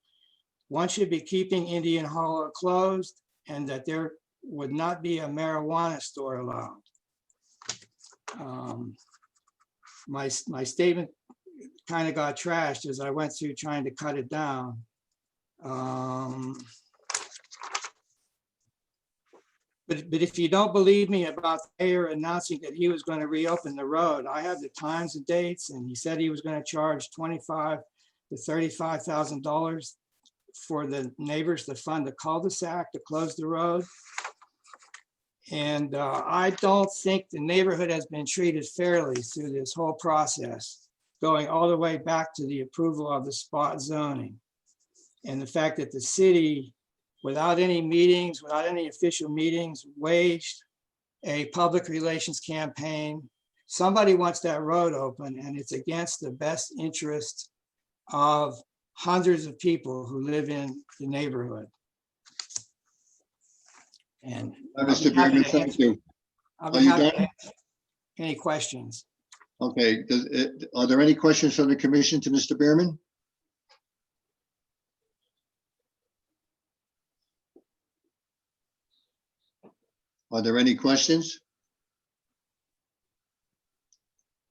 One should be keeping Indian Hollow closed, and that there would not be a marijuana store allowed. My statement kind of got trashed as I went through trying to cut it down. But if you don't believe me about the mayor announcing that he was going to reopen the road, I have the times and dates, and he said he was going to charge $25,000 to $35,000 for the neighbors to fund the cul-de-sac to close the road. And I don't think the neighborhood has been treated fairly through this whole process, going all the way back to the approval of the spot zoning. And the fact that the city, without any meetings, without any official meetings, waged a public relations campaign. Somebody wants that road open, and it's against the best interest of hundreds of people who live in the neighborhood. And Mr. Bierman, thank you. Are you done? Any questions? Okay, are there any questions from the commission to Mr. Bierman? Are there any questions?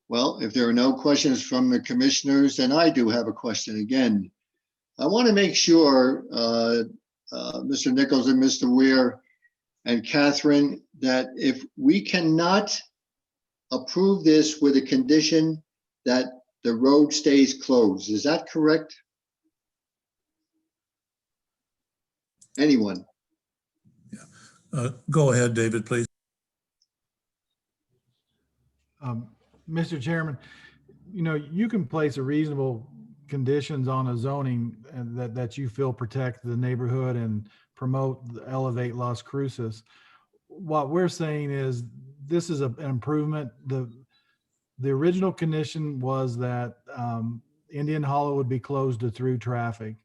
Well, if there are no questions from the commissioners, then I do have a question again. I want to make sure, Mr. Nichols and Mr. Weir and Catherine, that if we cannot approve this with a condition that the road stays closed, is that correct? Anyone? Go ahead, David, please. Mr. Chairman, you know, you can place a reasonable conditions on a zoning and that you feel protect the neighborhood and promote, elevate Las Cruces. What we're saying is this is an improvement. The original condition was that Indian Hollow would be closed to through traffic.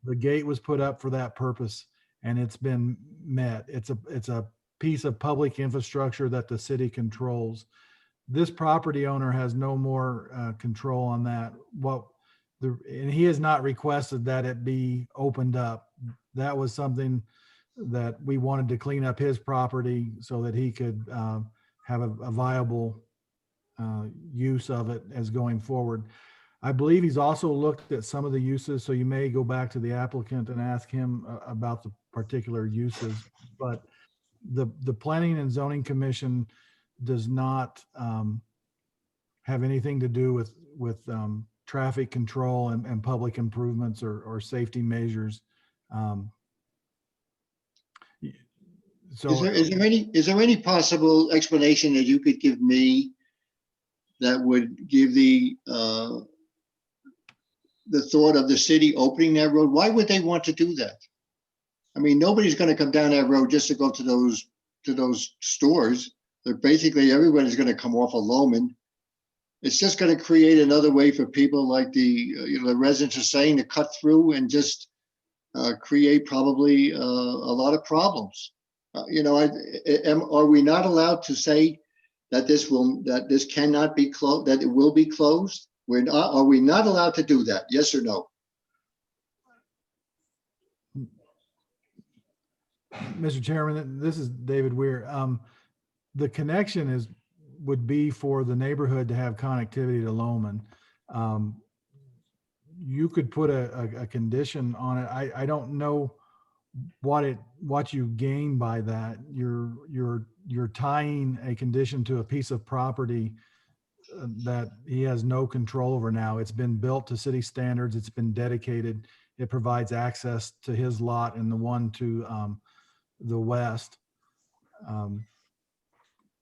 The gate was put up for that purpose, and it's been met. It's a piece of public infrastructure that the city controls. This property owner has no more control on that. And he has not requested that it be opened up. That was something that we wanted to clean up his property so that he could have a viable use of it as going forward. I believe he's also looked at some of the uses, so you may go back to the applicant and ask him about the particular uses. But the Planning and Zoning Commission does not have anything to do with traffic control and public improvements or safety measures. So Is there any possible explanation that you could give me that would give the thought of the city opening that road? Why would they want to do that? I mean, nobody's going to come down that road just to go to those stores. They're basically, everybody's going to come off of Loman. It's just going to create another way for people like the residents are saying to cut through and just create probably a lot of problems. Are we not allowed to say that this cannot be closed, that it will be closed? Are we not allowed to do that? Yes or no? Mr. Chairman, this is David Weir. The connection would be for the neighborhood to have connectivity to Loman. You could put a condition on it. I don't know what you gain by that. You're tying a condition to a piece of property that he has no control over now. It's been built to city standards. It's been dedicated. It provides access to his lot and the one to the west.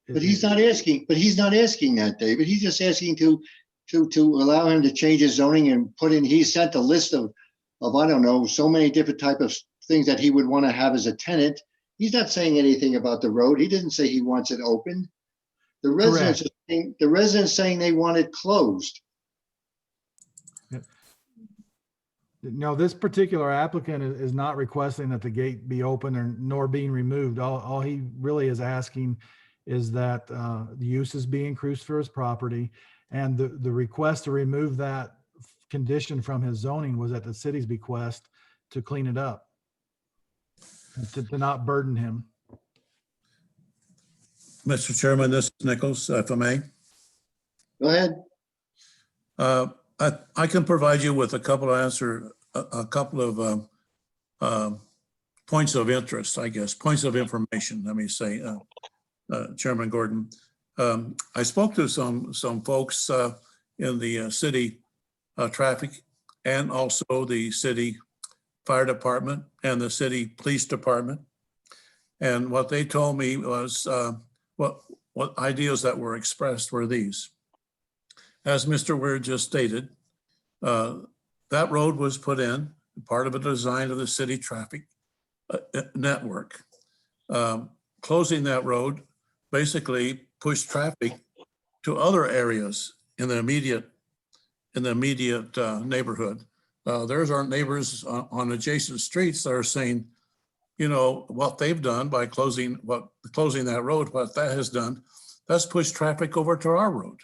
But he's not asking that, David. He's just asking to allow him to change his zoning and put in, he sent a list of I don't know, so many different type of things that he would want to have as a tenant. He's not saying anything about the road. He didn't say he wants it open. The residents saying they want it closed. No, this particular applicant is not requesting that the gate be open nor being removed. All he really is asking is that the use is being increased for his property. And the request to remove that condition from his zoning was at the city's bequest to clean it up, to not burden him. Mr. Chairman, this is Nichols, if I may. Go ahead. I can provide you with a couple of points of interest, I guess, points of information, let me say, Chairman Gordon. I spoke to some folks in the city traffic and also the city fire department and the city police department. And what they told me was what ideas that were expressed were these. As Mr. Weir just stated, that road was put in, part of a design of the city traffic network. Closing that road basically pushed traffic to other areas in the immediate neighborhood. There's our neighbors on adjacent streets that are saying, you know, what they've done by closing that road, what that has done, that's pushed traffic over to our road.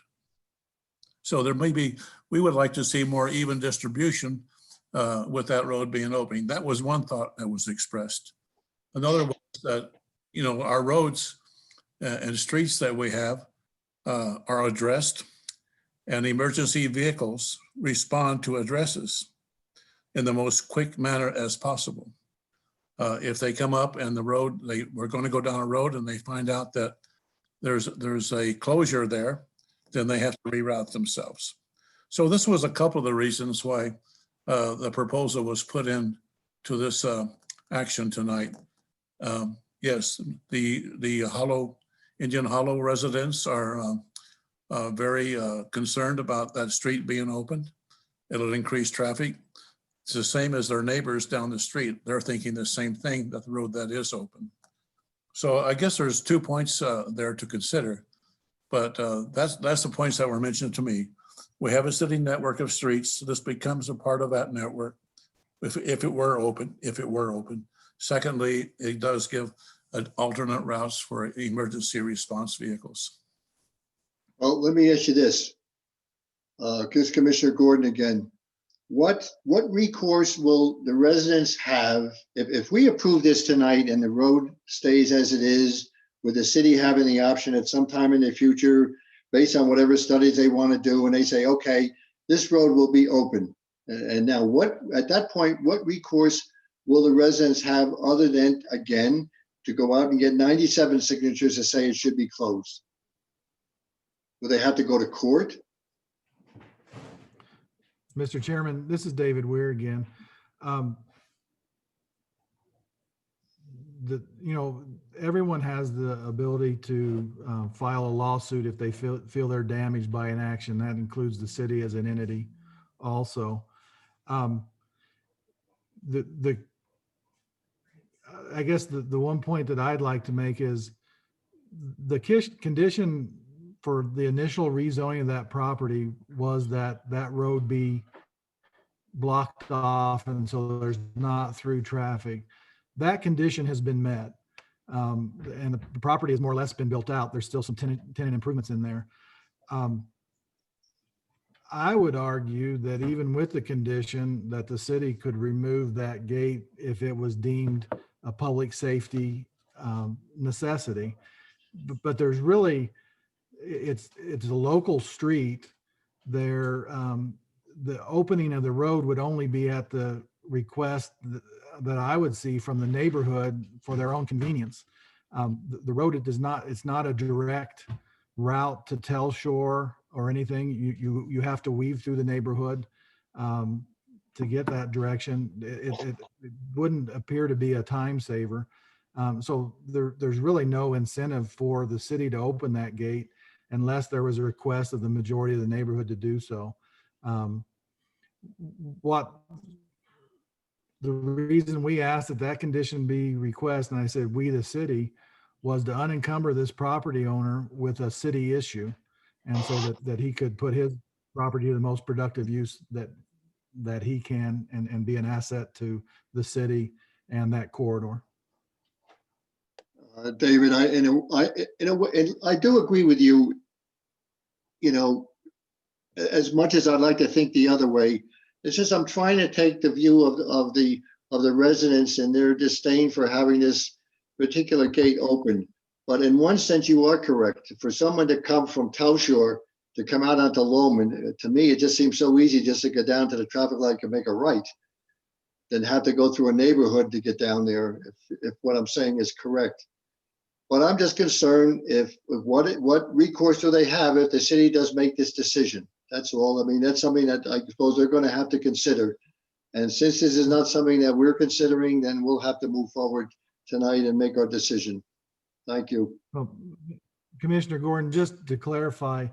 So we would like to see more even distribution with that road being open. That was one thought that was expressed. Another was that, you know, our roads and streets that we have are addressed, and emergency vehicles respond to addresses in the most quick manner as possible. If they come up and we're going to go down a road and they find out that there's a closure there, then they have to reroute themselves. So this was a couple of the reasons why the proposal was put in to this action tonight. Yes, the Indian Hollow residents are very concerned about that street being opened. It'll increase traffic. It's the same as their neighbors down the street. They're thinking the same thing, that the road that is open. So I guess there's 2 points there to consider, but that's the points that were mentioned to me. We have a city network of streets. So this becomes a part of that network if it were open. Secondly, it does give alternate routes for emergency response vehicles. Well, let me ask you this. Because Commissioner Gordon again, what recourse will the residents have if we approve this tonight and the road stays as it is, with the city having the option at some time in the future, based on whatever studies they want to do, and they say, okay, this road will be open. And now at that point, what recourse will the residents have other than, again, to go out and get 97 signatures to say it should be closed? Will they have to go to court? Mr. Chairman, this is David Weir again. Everyone has the ability to file a lawsuit if they feel they're damaged by an action. That includes the city as an entity also. I guess the one point that I'd like to make is the condition for the initial rezoning of that property was that road be blocked off and so there's not through traffic. That condition has been met, and the property has more or less been built out. There's still some tenant improvements in there. I would argue that even with the condition that the city could remove that gate if it was deemed a public safety necessity, but there's really, it's a local street there. The opening of the road would only be at the request that I would see from the neighborhood for their own convenience. The road, it's not a direct route to Tell Shore or anything. You have to weave through the neighborhood to get that direction. It wouldn't appear to be a time saver. So there's really no incentive for the city to open that gate unless there was a request of the majority of the neighborhood to do so. The reason we asked that condition be requested, and I said we, the city, was to unencumber this property owner with a city issue, and so that he could put his property to the most productive use that he can, and be an asset to the city and that corridor. David, in a way, and I do agree with you. You know, as much as I'd like to think the other way, it's just I'm trying to take the view of the residents and their disdain for having this particular gate open. But in one sense, you are correct. For someone to come from Telshore to come out onto Lowman, to me, it just seems so easy just to go down to the traffic light and make a right than have to go through a neighborhood to get down there, if what I'm saying is correct. But I'm just concerned if what recourse do they have if the city does make this decision? That's all. I mean, that's something that I suppose they're going to have to consider. And since this is not something that we're considering, then we'll have to move forward tonight and make our decision. Thank you. Well, Commissioner Gordon, just to clarify,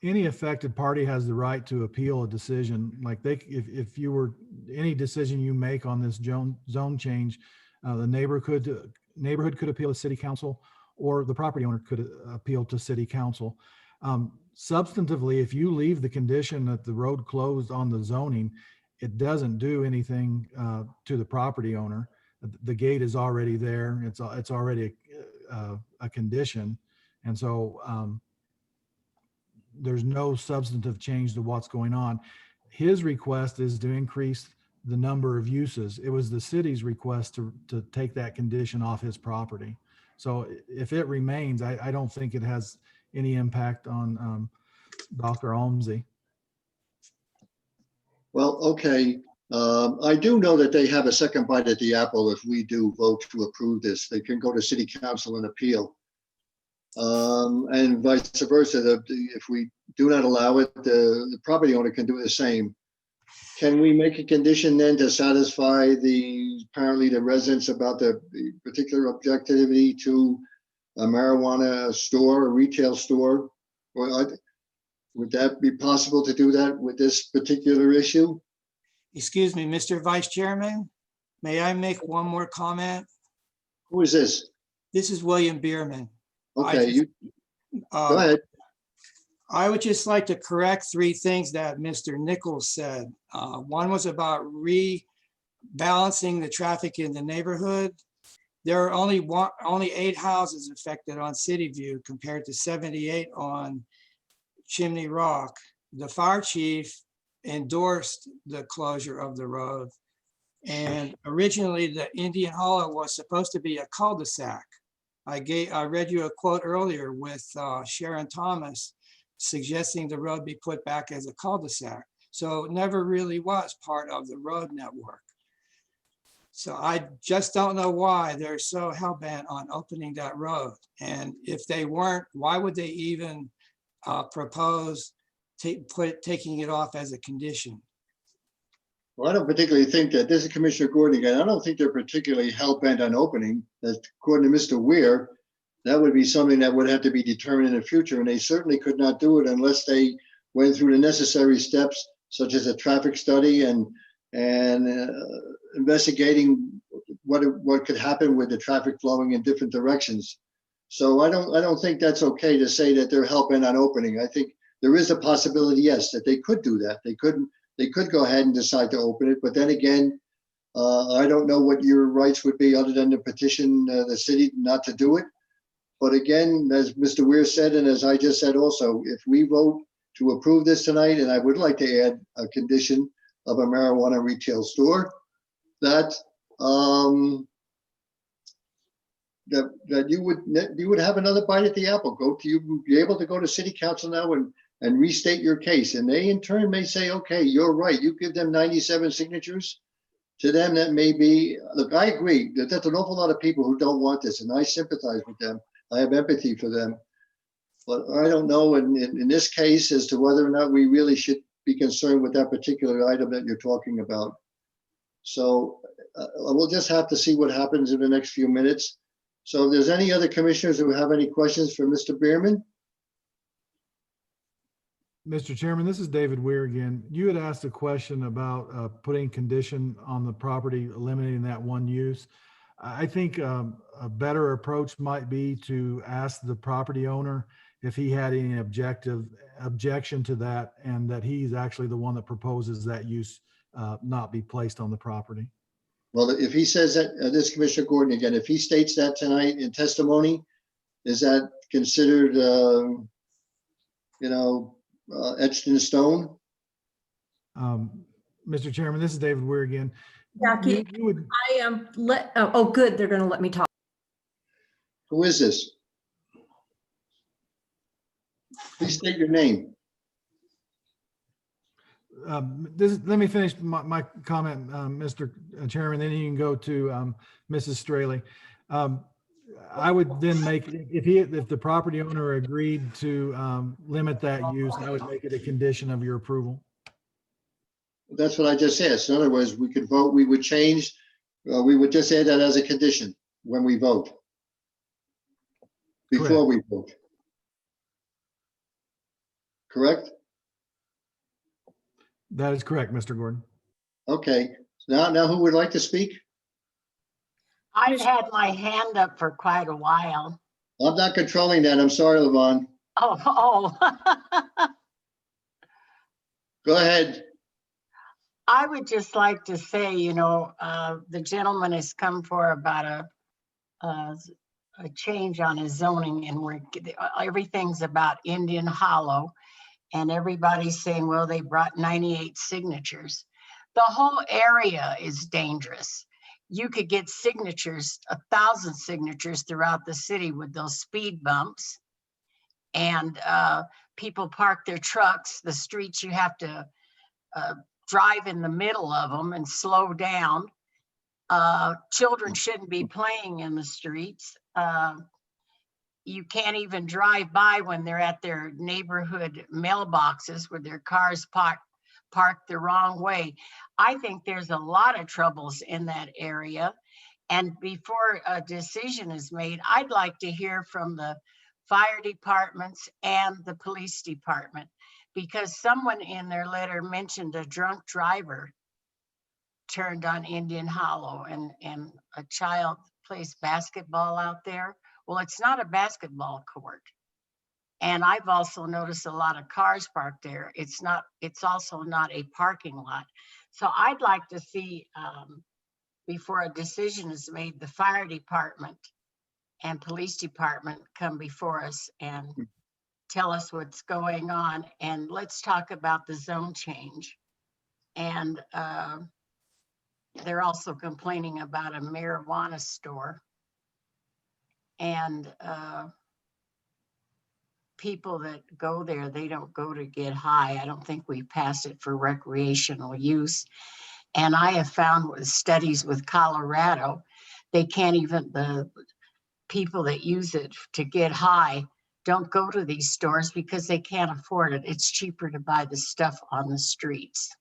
any affected party has the right to appeal a decision. Like if you were, any decision you make on this zone change, the neighborhood could appeal to city council, or the property owner could appeal to city council. Substantively, if you leave the condition that the road closed on the zoning, it doesn't do anything to the property owner. The gate is already there. It's already a condition. And so there's no substantive change to what's going on. His request is to increase the number of uses. It was the city's request to take that condition off his property. So if it remains, I don't think it has any impact on Dr. Olmsey. Well, okay. I do know that they have a second bite at the apple if we do vote to approve this. They can go to city council and appeal. And vice versa. If we do not allow it, the property owner can do the same. Can we make a condition then to satisfy apparently the residents about the particular objectivity to a marijuana store, a retail store? Or would that be possible to do that with this particular issue? Excuse me, Mr. Vice Chairman, may I make one more comment? Who is this? This is William Bierman. Okay, go ahead. I would just like to correct three things that Mr. Nichols said. One was about rebalancing the traffic in the neighborhood. There are only 8 houses affected on City View compared to 78 on Chimney Rock. The fire chief endorsed the closure of the road. And originally the Indian Hollow was supposed to be a cul-de-sac. I read you a quote earlier with Sharon Thomas suggesting the road be put back as a cul-de-sac. So it never really was part of the road network. So I just don't know why they're so hell-bent on opening that road. And if they weren't, why would they even propose taking it off as a condition? Well, I don't particularly think that, this is Commissioner Gordon again, I don't think they're particularly hell-bent on opening. That, according to Mr. Weir, that would be something that would have to be determined in the future, and they certainly could not do it unless they went through the necessary steps, such as a traffic study and investigating what could happen with the traffic flowing in different directions. So I don't think that's okay to say that they're hell-bent on opening. I think there is a possibility, yes, that they could do that. They could go ahead and decide to open it, but then again, I don't know what your rights would be other than to petition the city not to do it. But again, as Mr. Weir said, and as I just said also, if we vote to approve this tonight, and I would like to add a condition of a marijuana retail store, that that you would have another bite at the apple. You be able to go to city council now and restate your case, and they in turn may say, okay, you're right. You give them 97 signatures. To them, that may be, look, I agree that that's an awful lot of people who don't want this, and I sympathize with them. I have empathy for them, but I don't know in this case as to whether or not we really should be concerned with that particular item that you're talking about. So we'll just have to see what happens in the next few minutes. So if there's any other commissioners who have any questions for Mr. Bierman? Mr. Chairman, this is David Weir again. You had asked a question about putting condition on the property, eliminating that one use. I think a better approach might be to ask the property owner if he had any objection to that, and that he's actually the one that proposes that use not be placed on the property. Well, if he says that, this is Commissioner Gordon again, if he states that tonight in testimony, is that considered, etched in stone? Mr. Chairman, this is David Weir again. Jackie, You would, I am oh, good, they're gonna let me talk. Who is this? Please state your name. let me finish my comment, Mr. Chairman, then you can go to Mrs. Straley. I would then make, if the property owner agreed to limit that use, I would make it a condition of your approval. That's what I just asked. In other words, we could vote, we would change, we would just add that as a condition when we vote. Before we vote. Correct? That is correct, Mr. Gordon. Okay, now who would like to speak? I've had my hand up for quite a while. I'm not controlling that. I'm sorry, Levon. Oh. Go ahead. I would just like to say, the gentleman has come for about a change on his zoning, and everything's about Indian Hollow, and everybody's saying, well, they brought 98 signatures. The whole area is dangerous. You could get signatures, 1,000 signatures throughout the city with those speed bumps, and people park their trucks. The streets, you have to drive in the middle of them and slow down. Children shouldn't be playing in the streets. You can't even drive by when they're at their neighborhood mailboxes with their cars parked the wrong way. I think there's a lot of troubles in that area. And before a decision is made, I'd like to hear from the fire departments and the police department, because someone in their letter mentioned a drunk driver turned on Indian Hollow, and a child plays basketball out there. Well, it's not a basketball court. And I've also noticed a lot of cars parked there. It's also not a parking lot. So I'd like to see, before a decision is made, the fire department and police department come before us and tell us what's going on. And let's talk about the zone change. And they're also complaining about a marijuana store. And people that go there, they don't go to get high. I don't think we passed it for recreational use. And I have found with studies with Colorado, they can't even, the people that use it to get high don't go to these stores because they can't afford it. It's cheaper to buy the stuff on the streets.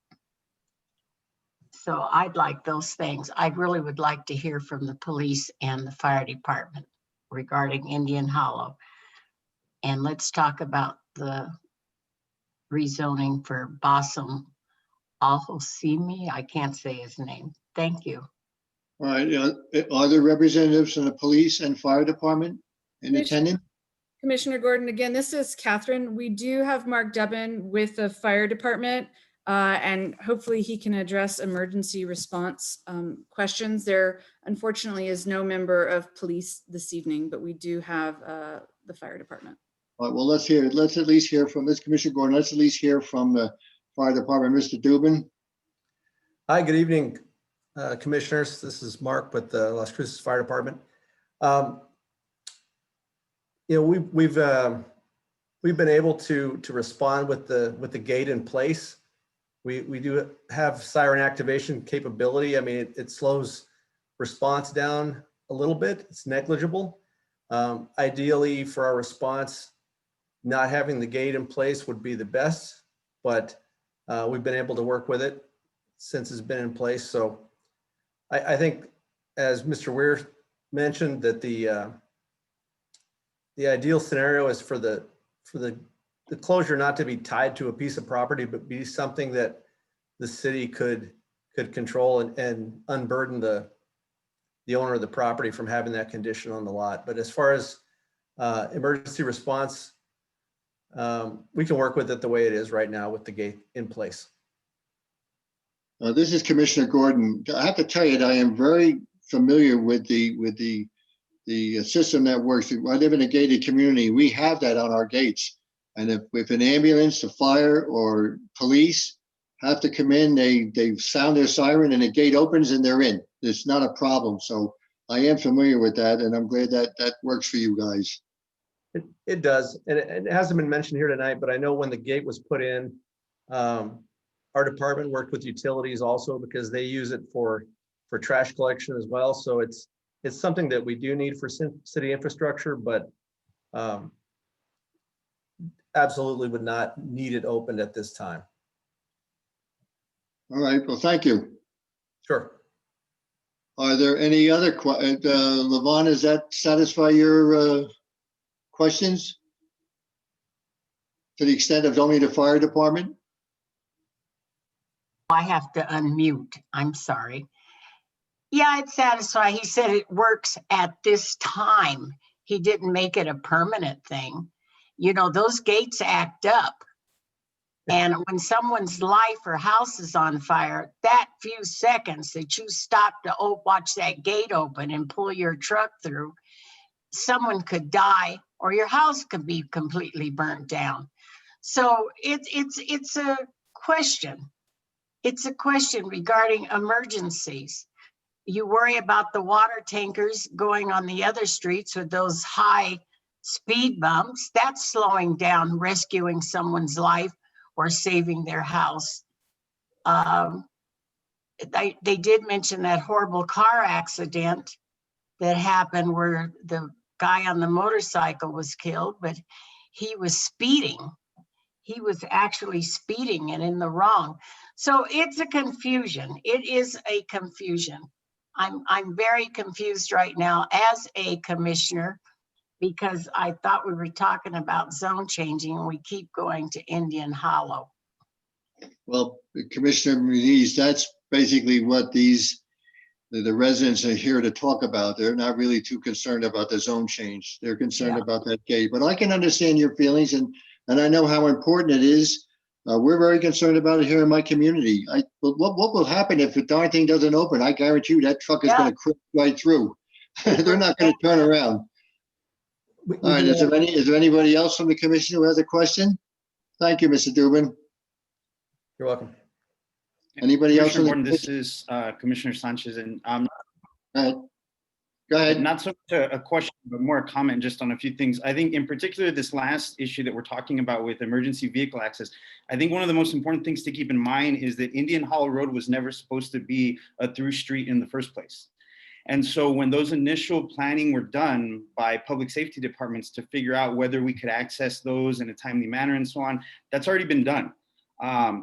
So I'd like those things. I really would like to hear from the police and the fire department regarding Indian Hollow. And let's talk about the rezoning for Bassam Alhosimi. I can't say his name. Thank you. All right, are there representatives from the police and fire department in attendance? Commissioner Gordon, again, this is Catherine. We do have Mark Dubin with the fire department, and hopefully he can address emergency response questions. There unfortunately is no member of police this evening, but we do have the fire department. All right, well, let's at least hear from this Commissioner Gordon. Let's at least hear from the fire department. Mr. Dubin. Hi, good evening, commissioners. This is Mark with the Las Cruces Fire Department. We've been able to respond with the gate in place. We do have siren activation capability. I mean, it slows response down a little bit. It's negligible. Ideally, for our response, not having the gate in place would be the best, but we've been able to work with it since it's been in place. So I think, as Mr. Weir mentioned, that the ideal scenario is for the closure not to be tied to a piece of property, but be something that the city could control and unburden the owner of the property from having that condition on the lot. But as far as emergency response, we can work with it the way it is right now with the gate in place. This is Commissioner Gordon. I have to tell you that I am very familiar with the system that works. I live in a gated community. We have that on our gates. And if an ambulance, a fire, or police have to come in, they sound their siren and the gate opens and they're in. It's not a problem. So I am familiar with that, and I'm glad that that works for you guys. It does, and it hasn't been mentioned here tonight, but I know when the gate was put in, our department worked with utilities also because they use it for trash collection as well. So it's something that we do need for city infrastructure, but absolutely would not need it opened at this time. All right, well, thank you. Sure. Are there any other, Levon, does that satisfy your questions? To the extent of only the fire department? I have to unmute. I'm sorry. Yeah, it's satisfying. He said it works at this time. He didn't make it a permanent thing. You know, those gates act up. And when someone's life or house is on fire, that few seconds that you stop to watch that gate open and pull your truck through, someone could die or your house could be completely burnt down. So it's a question. It's a question regarding emergencies. You worry about the water tankers going on the other streets with those high speed bumps. That's slowing down, rescuing someone's life or saving their house. They did mention that horrible car accident that happened where the guy on the motorcycle was killed, but he was speeding. He was actually speeding and in the wrong. So it's a confusion. It is a confusion. I'm very confused right now as a commissioner because I thought we were talking about zone changing and we keep going to Indian Hollow. Well, Commissioner Muniz, that's basically what the residents are here to talk about. They're not really too concerned about the zone change. They're concerned about that gate. But I can understand your feelings, and I know how important it is. We're very concerned about it here in my community. What will happen if the darn thing doesn't open? I guarantee you that truck is going to crash right through. They're not going to turn around. All right, is there anybody else from the commission who has a question? Thank you, Mr. Dubin. You're welcome. Anybody else? Gordon, this is Commissioner Sanchez, and go ahead. Not so much a question, but more a comment just on a few things. I think in particular, this last issue that we're talking about with emergency vehicle access, I think one of the most important things to keep in mind is that Indian Hollow Road was never supposed to be a through street in the first place. And so when those initial planning were done by public safety departments to figure out whether we could access those in a timely manner and so on, that's already been done.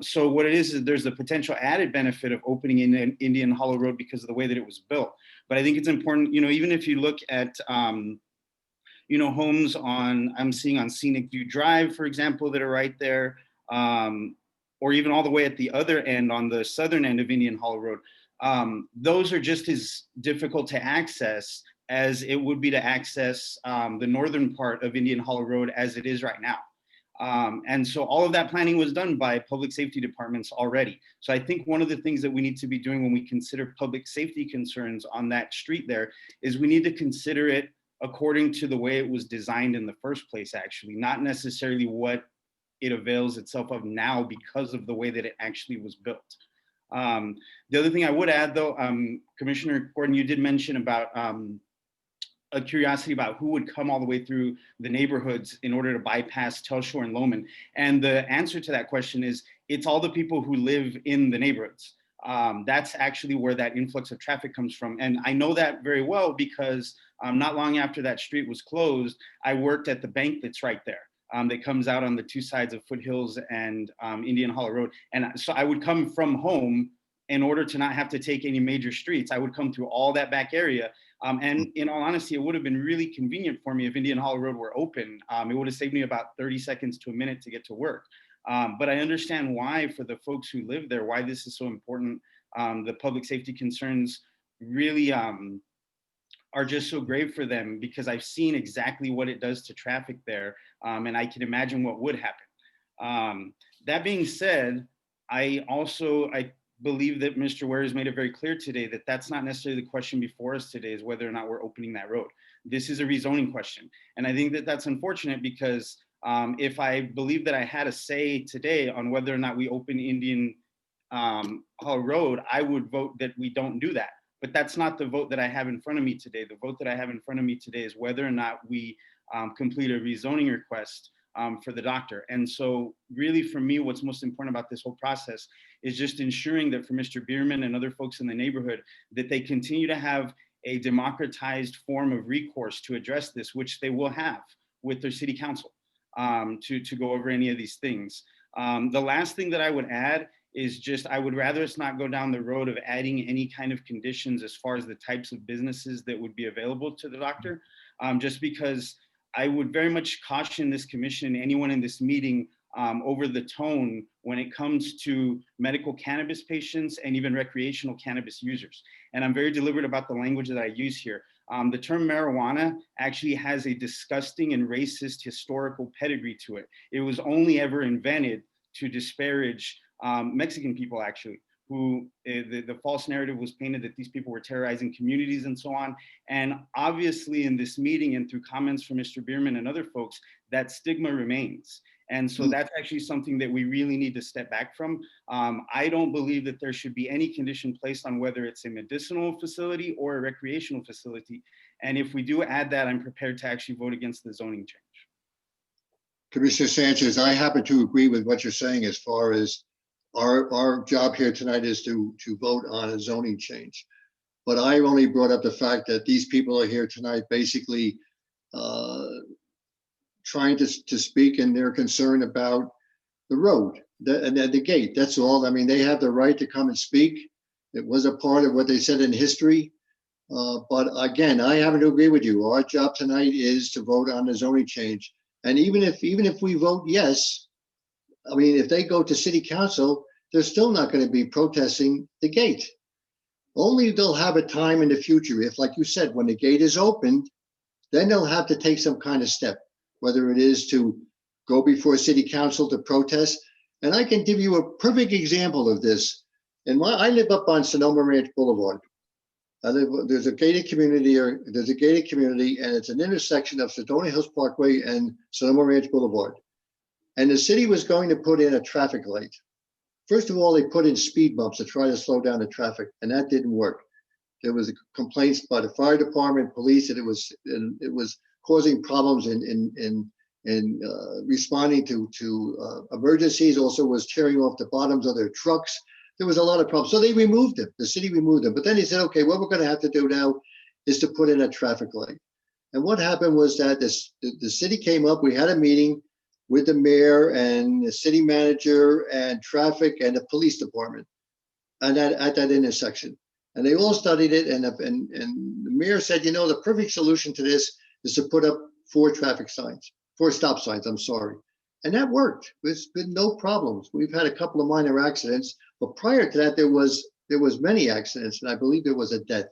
So what it is there's a potential added benefit of opening in Indian Hollow Road because of the way that it was built. But I think it's important, you know, even if you look at, you know, homes I'm seeing on Scenic View Drive, for example, that are right there, or even all the way at the other end on the southern end of Indian Hollow Road. Those are just as difficult to access as it would be to access the northern part of Indian Hollow Road as it is right now. And so all of that planning was done by public safety departments already. So I think one of the things that we need to be doing when we consider public safety concerns on that street there is we need to consider it according to the way it was designed in the first place, actually, not necessarily what it avails itself of now because of the way that it actually was built. The other thing I would add though, Commissioner Gordon, you did mention about a curiosity about who would come all the way through the neighborhoods in order to bypass Telshore and Loman. And the answer to that question is it's all the people who live in the neighborhoods. That's actually where that influx of traffic comes from. And I know that very well because not long after that street was closed, I worked at the bank that's right there. That comes out on the two sides of Foothills and Indian Hollow Road. And so I would come from home in order to not have to take any major streets. I would come through all that back area. And in all honesty, it would have been really convenient for me if Indian Hollow Road were open. It would have saved me about 30 seconds to a minute to get to work. But I understand why, for the folks who live there, why this is so important. The public safety concerns really are just so grave for them because I've seen exactly what it does to traffic there. And I can imagine what would happen. That being said, I believe that Mr. Ware has made it very clear today that that's not necessarily the question before us today, is whether or not we're opening that road. This is a rezoning question. And I think that that's unfortunate because if I believe that I had a say today on whether or not we open Indian Hall Road, I would vote that we don't do that. But that's not the vote that I have in front of me today. The vote that I have in front of me today is whether or not we complete a rezoning request for the doctor. And so really for me, what's most important about this whole process is just ensuring that for Mr. Bierman and other folks in the neighborhood, that they continue to have a democratized form of recourse to address this, which they will have with their city council to go over any of these things. The last thing that I would add is just, I would rather us not go down the road of adding any kind of conditions as far as the types of businesses that would be available to the doctor, just because I would very much caution this commission and anyone in this meeting over the tone when it comes to medical cannabis patients and even recreational cannabis users. And I'm very deliberate about the language that I use here. The term marijuana actually has a disgusting and racist historical pedigree to it. It was only ever invented to disparage Mexican people, actually, who the false narrative was painted that these people were terrorizing communities and so on. And obviously in this meeting and through comments from Mr. Bierman and other folks, that stigma remains. And so that's actually something that we really need to step back from. I don't believe that there should be any condition placed on whether it's a medicinal facility or a recreational facility. And if we do add that, I'm prepared to actually vote against the zoning change. Commissioner Sanchez, I happen to agree with what you're saying as far as our job here tonight is to vote on a zoning change. But I only brought up the fact that these people are here tonight basically trying to speak, and they're concerned about the road and the gate. That's all. I mean, they have the right to come and speak. It was a part of what they said in history. But again, I happen to agree with you. Our job tonight is to vote on the zoning change. And even if we vote yes, I mean, if they go to city council, they're still not going to be protesting the gate. Only they'll have a time in the future. If, like you said, when the gate is opened, then they'll have to take some kind of step, whether it is to go before city council to protest. And I can give you a perfect example of this. I live up on Sonoma Ranch Boulevard. There's a gated community, and it's an intersection of Sedona Hills Parkway and Sonoma Ranch Boulevard. And the city was going to put in a traffic light. First of all, they put in speed bumps to try to slow down the traffic, and that didn't work. There was complaints by the fire department, police, that it was causing problems in responding to emergencies. Also was tearing off the bottoms of their trucks. There was a lot of problems. So they removed them. The city removed them. But then he said, okay, what we're going to have to do now is to put in a traffic light. And what happened was that the city came up, we had a meeting with the mayor and the city manager and traffic and the police department and at that intersection. And they all studied it. And the mayor said, you know, the perfect solution to this is to put up 4 stop signs, I'm sorry. And that worked. There's been no problems. We've had a couple of minor accidents, but prior to that, there was many accidents, and I believe there was a death.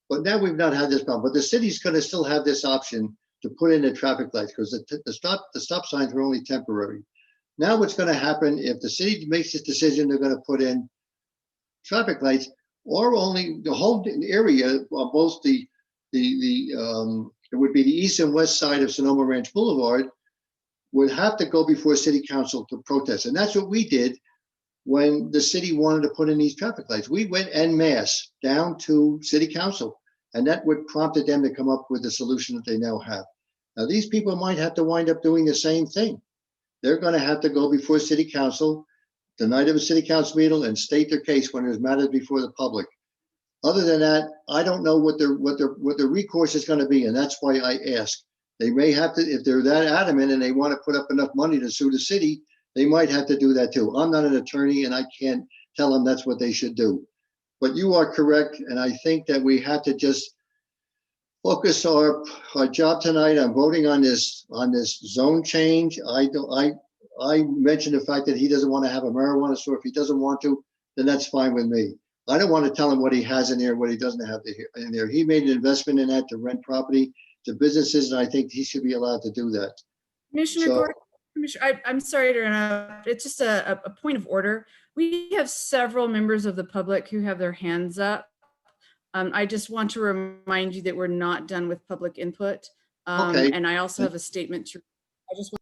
But now we've not had this problem. But the city's going to still have this option to put in the traffic lights because the stop signs were only temporary. Now what's going to happen if the city makes this decision, they're going to put in traffic lights, or only the whole area, both it would be the east and west side of Sonoma Ranch Boulevard, would have to go before city council to protest. And that's what we did when the city wanted to put in these traffic lights. We went en masse down to city council, and that would prompted them to come up with the solution that they now have. Now, these people might have to wind up doing the same thing. They're going to have to go before city council the night of a city council meeting and state their case when there's matters before the public. Other than that, I don't know what the recourse is going to be, and that's why I ask. They may have to, if they're that adamant and they want to put up enough money to sue the city, they might have to do that too. I'm not an attorney, and I can't tell them that's what they should do. But you are correct, and I think that we have to just focus our job tonight on voting on this zone change. I mentioned the fact that he doesn't want to have a marijuana store. If he doesn't want to, then that's fine with me. I don't want to tell him what he has in there, what he doesn't have in there. He made an investment in that to rent property to businesses, and I think he should be allowed to do that. Commissioner So, Gordon, Commissioner, I'm sorry to interrupt. It's just a point of order. We have several members of the public who have their hands up. I just want to remind you that we're not done with public input. Okay. And I also have a statement to, I just want.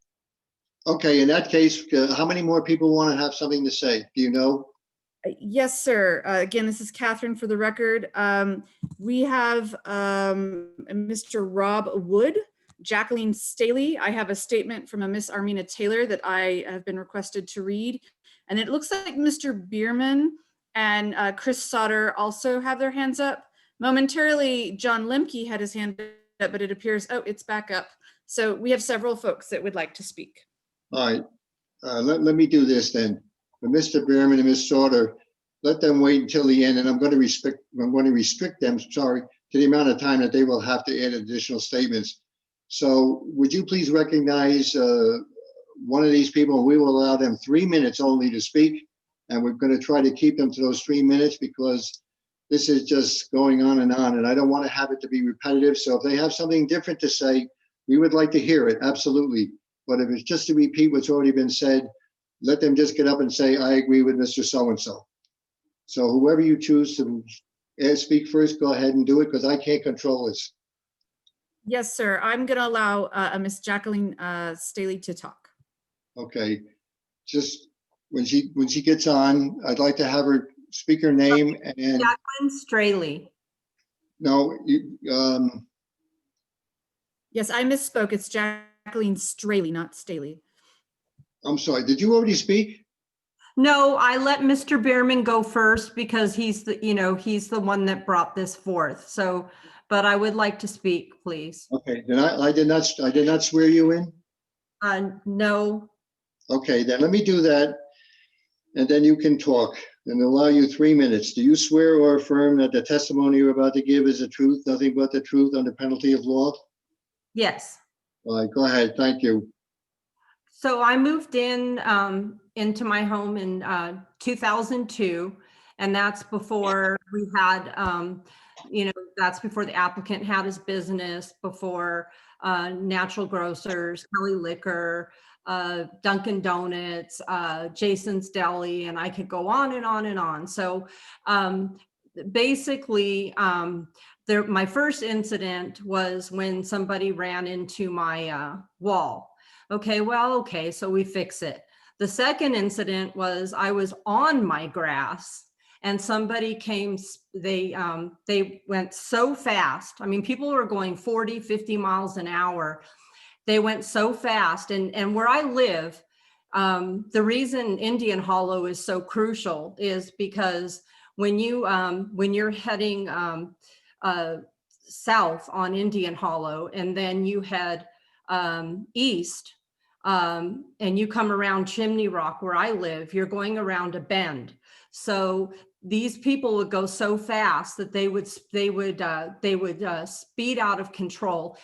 Okay, in that case, how many more people want to have something to say? Do you know? Yes, sir. Again, this is Catherine for the record. We have Mr. Rob Wood, Jacqueline Staley. I have a statement from a Miss Armina Taylor that I have been requested to read. And it looks like Mr. Bierman and Chris Sauter also have their hands up. Momentarily, John Lemke had his hand up, but it appears, oh, it's back up. So we have several folks that would like to speak. All right, let me do this then. For Mr. Bierman and Ms. Sauter, let them wait until the end, and I'm going to restrict them, sorry, to the amount of time that they will have to add additional statements. So would you please recognize one of these people? We will allow them 3 minutes only to speak, and we're going to try to keep them to those 3 minutes because this is just going on, and I don't want to have it to be repetitive. So if they have something different to say, we would like to hear it, absolutely. But if it's just to repeat what's already been said, let them just get up and say, I agree with Mr. So-and-so. So whoever you choose to speak first, go ahead and do it because I can't control this. Yes, sir. I'm going to allow Miss Jacqueline Staley to talk. Okay. Just when she gets on, I'd like to have her speak her name and Jacqueline Straley. no, Yes, I misspoke. It's Jacqueline Straley, not Staley. I'm sorry. Did you already speak? No, I let Mr. Bierman go first because he's the, he's the one that brought this forth. So, but I would like to speak, please. Okay. Then I did not swear you in. No. Okay, then let me do that, and then you can talk, and allow you 3 minutes. Do you swear or affirm that the testimony you're about to give is the truth, nothing but the truth under penalty of law? Yes. All right, go ahead. Thank you. So I moved into my home in 2002, and that's before we had, that's before the applicant had his business, before Natural Grocers, Kelly Liquor, Dunkin' Donuts, Jason's Deli, and I could go on and on and on. So basically, my first incident was when somebody ran into my wall. Okay, so we fix it. The second incident was I was on my grass and somebody came, they went so fast. I mean, people were going 40, 50 miles an hour. They went so fast. And where I live, the reason Indian Hollow is so crucial is because when you're heading south on Indian Hollow and then you head east, and you come around Chimney Rock where I live, you're going around a bend. So these people would go so fast that they would speed out of control.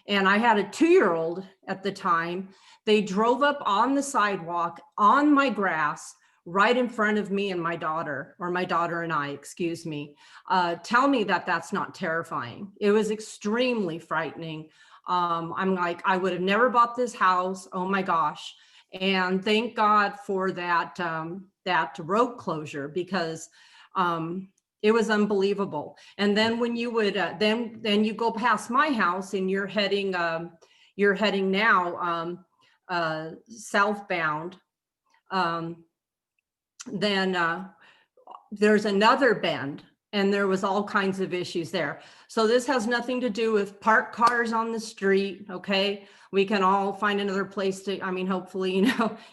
And I had a 2-year-old at the time. They drove up on the sidewalk on my grass right in front of me and my daughter, or my daughter and I, excuse me. Tell me that that's not terrifying. It was extremely frightening. I'm like, I would have never bought this house. Oh my gosh. And thank God for that, that road closure because it was unbelievable. And then when you would, then you go past my house and you're heading now southbound. Then there's another bend. And there was all kinds of issues there. So this has nothing to do with parked cars on the street, okay? We can all find another place to, I mean, hopefully,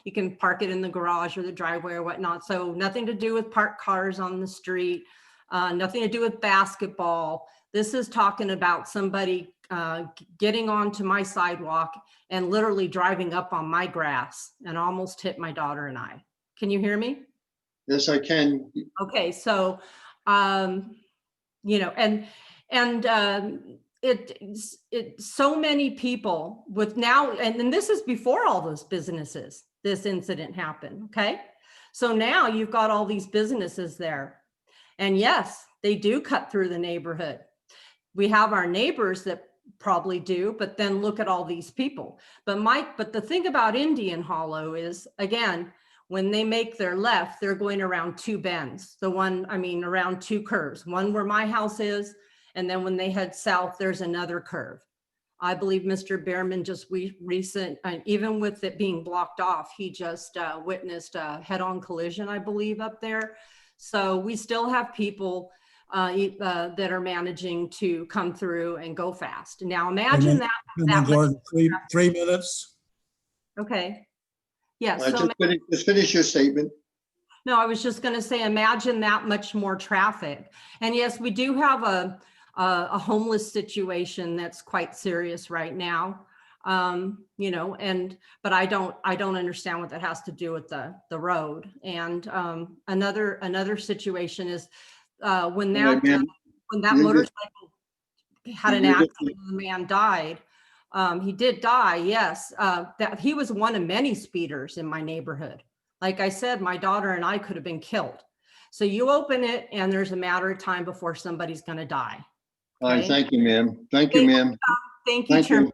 you can park it in the garage or the driveway or whatnot. So nothing to do with parked cars on the street, nothing to do with basketball. This is talking about somebody getting onto my sidewalk and literally driving up on my grass and almost hit my daughter and I. Can you hear me? Yes, I can. Okay, so so many people with now, and this is before all those businesses, this incident happened, okay? So now you've got all these businesses there. And yes, they do cut through the neighborhood. We have our neighbors that probably do, but then look at all these people. But the thing about Indian Hollow is, again, when they make their left, they're going around two bends. Around two curves, one where my house is, and then when they head south, there's another curve. I believe Mr. Behrman just even with it being blocked off, he just witnessed a head-on collision, I believe, up there. So we still have people that are managing to come through and go fast. Now imagine Gordon, 3 minutes. Okay. Yes. All right, just finish your statement. No, I was just going to say, imagine that much more traffic. And yes, we do have a homeless situation that's quite serious right now. But I don't understand what that has to do with the road. And another situation is when that motorcycle had an accident and the man died. He did die, yes. That he was one of many speeders in my neighborhood. Like I said, my daughter and I could have been killed. So you open it and there's a matter of time before somebody's going to die. All right, thank you, ma'am. Thank you, ma'am. Thank you, Chairman.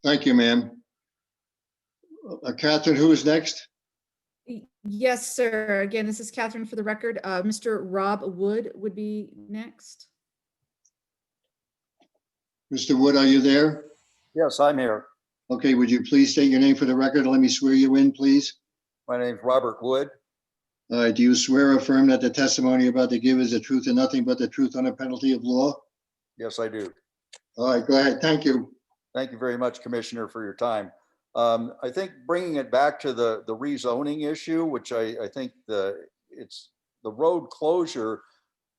Thank you, ma'am. Catherine, who is next? Yes, sir. Again, this is Catherine for the record. Mr. Rob Wood would be next. Mr. Wood, are you there? Yes, I'm here. Okay, would you please state your name for the record? Let me swear you in, please. My name's Robert Wood. All right, do you swear or affirm that the testimony you're about to give is the truth and nothing but the truth under penalty of law? Yes, I do. All right, go ahead. Thank you. Thank you very much, Commissioner, for your time. I think bringing it back to the rezoning issue, which I think the road closure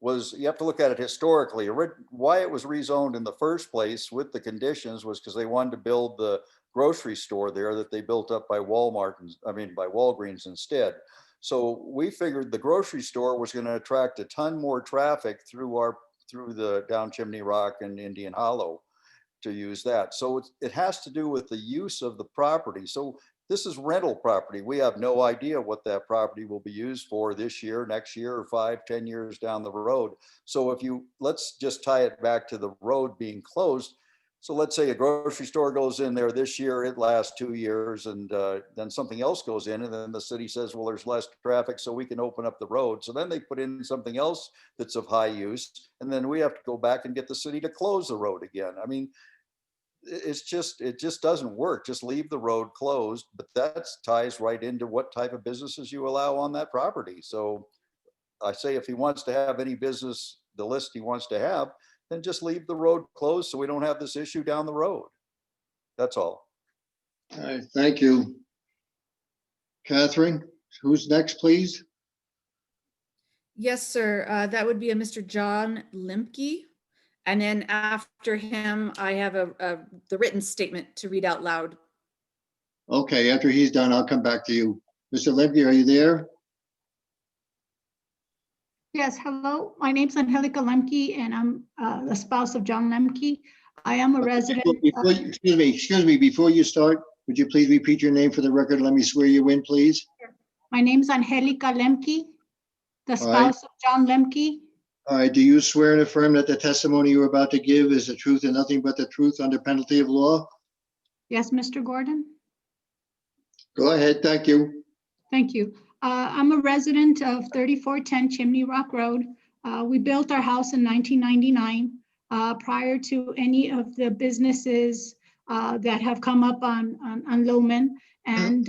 was, you have to look at it historically. Why it was rezoned in the first place with the conditions was because they wanted to build the grocery store there that they built up by by Walgreens instead. So we figured the grocery store was going to attract a ton more traffic through the down Chimney Rock and Indian Hollow to use that. So it has to do with the use of the property. So this is rental property. We have no idea what that property will be used for this year, next year, or 5, 10 years down the road. So let's just tie it back to the road being closed. So let's say a grocery store goes in there this year, it lasts 2 years, and then something else goes in, and then the city says, well, there's less traffic, so we can open up the road. So then they put in something else that's of high use, and then we have to go back and get the city to close the road again. I mean, it just doesn't work. Just leave the road closed, but that ties right into what type of businesses you allow on that property. So I say, if he wants to have any business, the list he wants to have, then just leave the road closed so we don't have this issue down the road. That's all. All right, thank you. Catherine, who's next, please? Yes, sir. That would be a Mr. John Lemke. And then after him, I have the written statement to read out loud. Okay, after he's done, I'll come back to you. Mr. Lemke, are you there? Yes, hello. My name's Angelica Lemke, and I'm the spouse of John Lemke. I am a resident. Excuse me, before you start, would you please repeat your name for the record? Let me swear you in, please. My name's Angelica Lemke, the spouse of John Lemke. All right, do you swear and affirm that the testimony you're about to give is the truth and nothing but the truth under penalty of law? Yes, Mr. Gordon. Go ahead, thank you. Thank you. I'm a resident of 3410 Chimney Rock Road. We built our house in 1999 prior to any of the businesses that have come up on Loman. And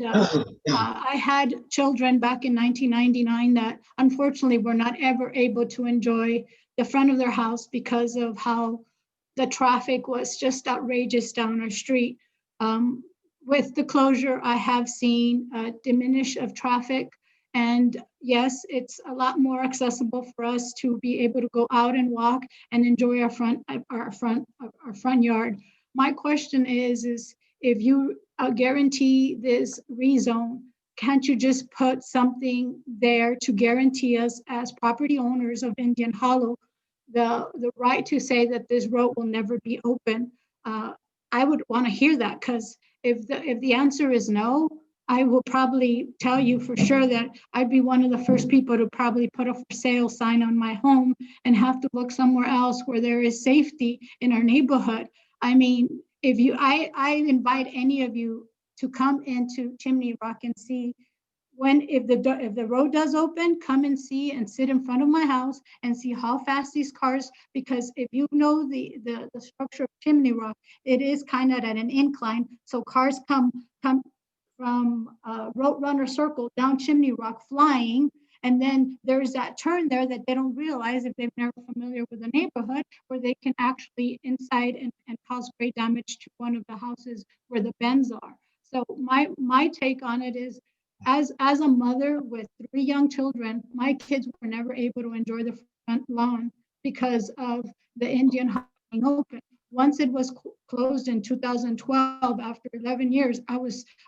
I had children back in 1999 that unfortunately were not ever able to enjoy the front of their house because of how the traffic was just outrageous down our street. With the closure, I have seen a diminish of traffic. And yes, it's a lot more accessible for us to be able to go out and walk and enjoy our front yard. My question is if you guarantee this rezone, can't you just put something there to guarantee us as property owners of Indian Hollow the right to say that this road will never be open? I would want to hear that, because if the answer is no, I will probably tell you for sure that I'd be one of the first people to probably put a for sale sign on my home and have to look somewhere else where there is safety in our neighborhood. I mean, if you, I invite any of you to come into Chimney Rock and see if the road does open, come and see and sit in front of my house and see how fast these cars, because if you know the structure of Chimney Rock, it is kind of at an incline. So cars come from Roadrunner Circle down Chimney Rock flying. And then there's that turn there that they don't realize if they've never familiar with the neighborhood, where they can actually inside and cause great damage to one of the houses where the bends are. So my take on it is, as a mother with 3 young children, my kids were never able to enjoy the front lawn because of the Indian Hollow being open. Once it was closed in 2012, after 11 years,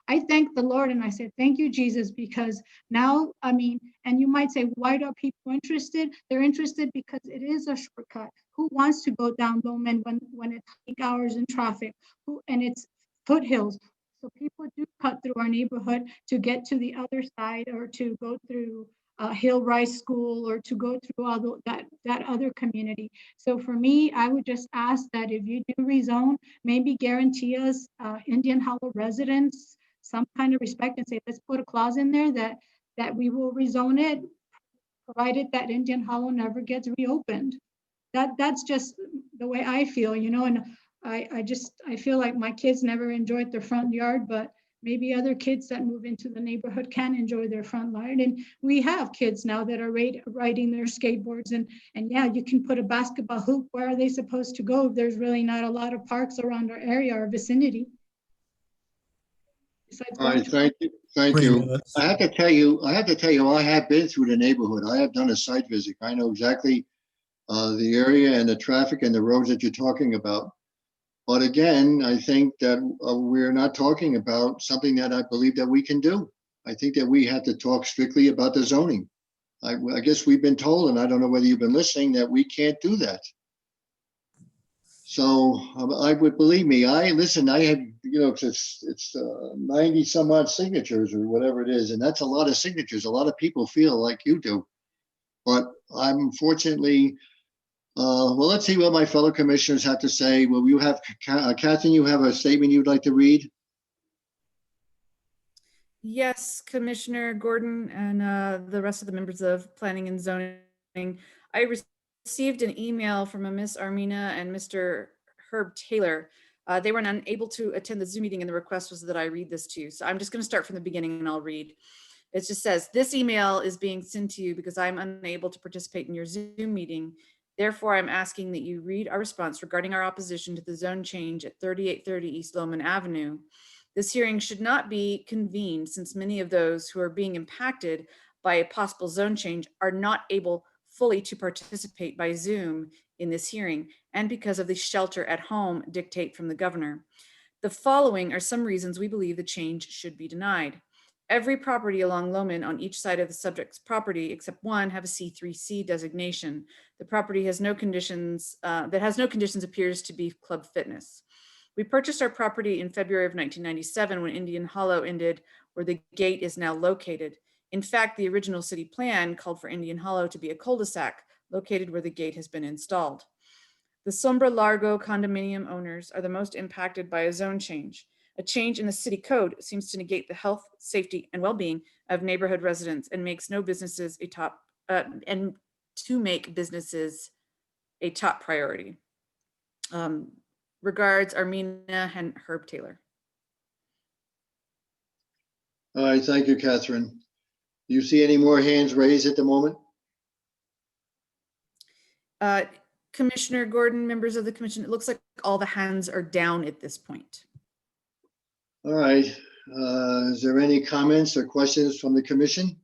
I thanked the Lord and I said, thank you, Jesus, because now, I mean, and you might say, why are people interested? They're interested because it is a shortcut. Who wants to go down Bowman when it's peak hours in traffic? And it's foothills. So people do cut through our neighborhood to get to the other side, or to go through Hill Rise School, or to go through all that other community. So for me, I would just ask that if you do rezone, maybe guarantee us Indian Hollow residents some kind of respect and say, let's put a clause in there that we will rezone it, provided that Indian Hollow never gets reopened. That's just the way I feel, and I feel like my kids never enjoyed their front yard, but maybe other kids that move into the neighborhood can enjoy their front yard. And we have kids now that are riding their skateboards, and yeah, you can put a basketball hoop. Where are they supposed to go if there's really not a lot of parks around our area or vicinity? All right, thank you, thank you. I have to tell you, I have been through the neighborhood. I have done a site visit. I know exactly the area and the traffic and the roads that you're talking about. But again, I think that we're not talking about something that I believe that we can do. I think that we have to talk strictly about the zoning. I guess we've been told, and I don't know whether you've been listening, that we can't do that. So I would, believe me, I have, it's 90 some odd signatures or whatever it is. And that's a lot of signatures. A lot of people feel like you do. But I'm fortunately, well, let's see what my fellow commissioners have to say. Well, you have, Catherine, you have a statement you'd like to read? Yes, Commissioner Gordon and the rest of the members of Planning and Zoning. I received an email from a Miss Armina and Mr. Herb Taylor. They were unable to attend the Zoom meeting, and the request was that I read this to you. So I'm just going to start from the beginning and I'll read. It just says, this email is being sent to you because I'm unable to participate in your Zoom meeting. Therefore, I'm asking that you read our response regarding our opposition to the zone change at 3830 East Lowman Avenue. This hearing should not be convened since many of those who are being impacted by a possible zone change are not able fully to participate by Zoom in this hearing, and because of the shelter at home dictate from the governor. The following are some reasons we believe the change should be denied. Every property along Lowman on each side of the subject's property, except one, have a C3C designation. The property has no conditions, appears to be club fitness. We purchased our property in February of 1997 when Indian Hollow ended, where the gate is now located. In fact, the original city plan called for Indian Hollow to be a cul-de-sac located where the gate has been installed. The Sombra Largo condominium owners are the most impacted by a zone change. A change in the city code seems to negate the health, safety, and well-being of neighborhood residents and makes businesses a top priority. Regards, Armina and Herb Taylor. All right, thank you, Catherine. Do you see any more hands raised at the moment? Commissioner Gordon, members of the commission, it looks like all the hands are down at this point. All right. Is there any comments or questions from the commission?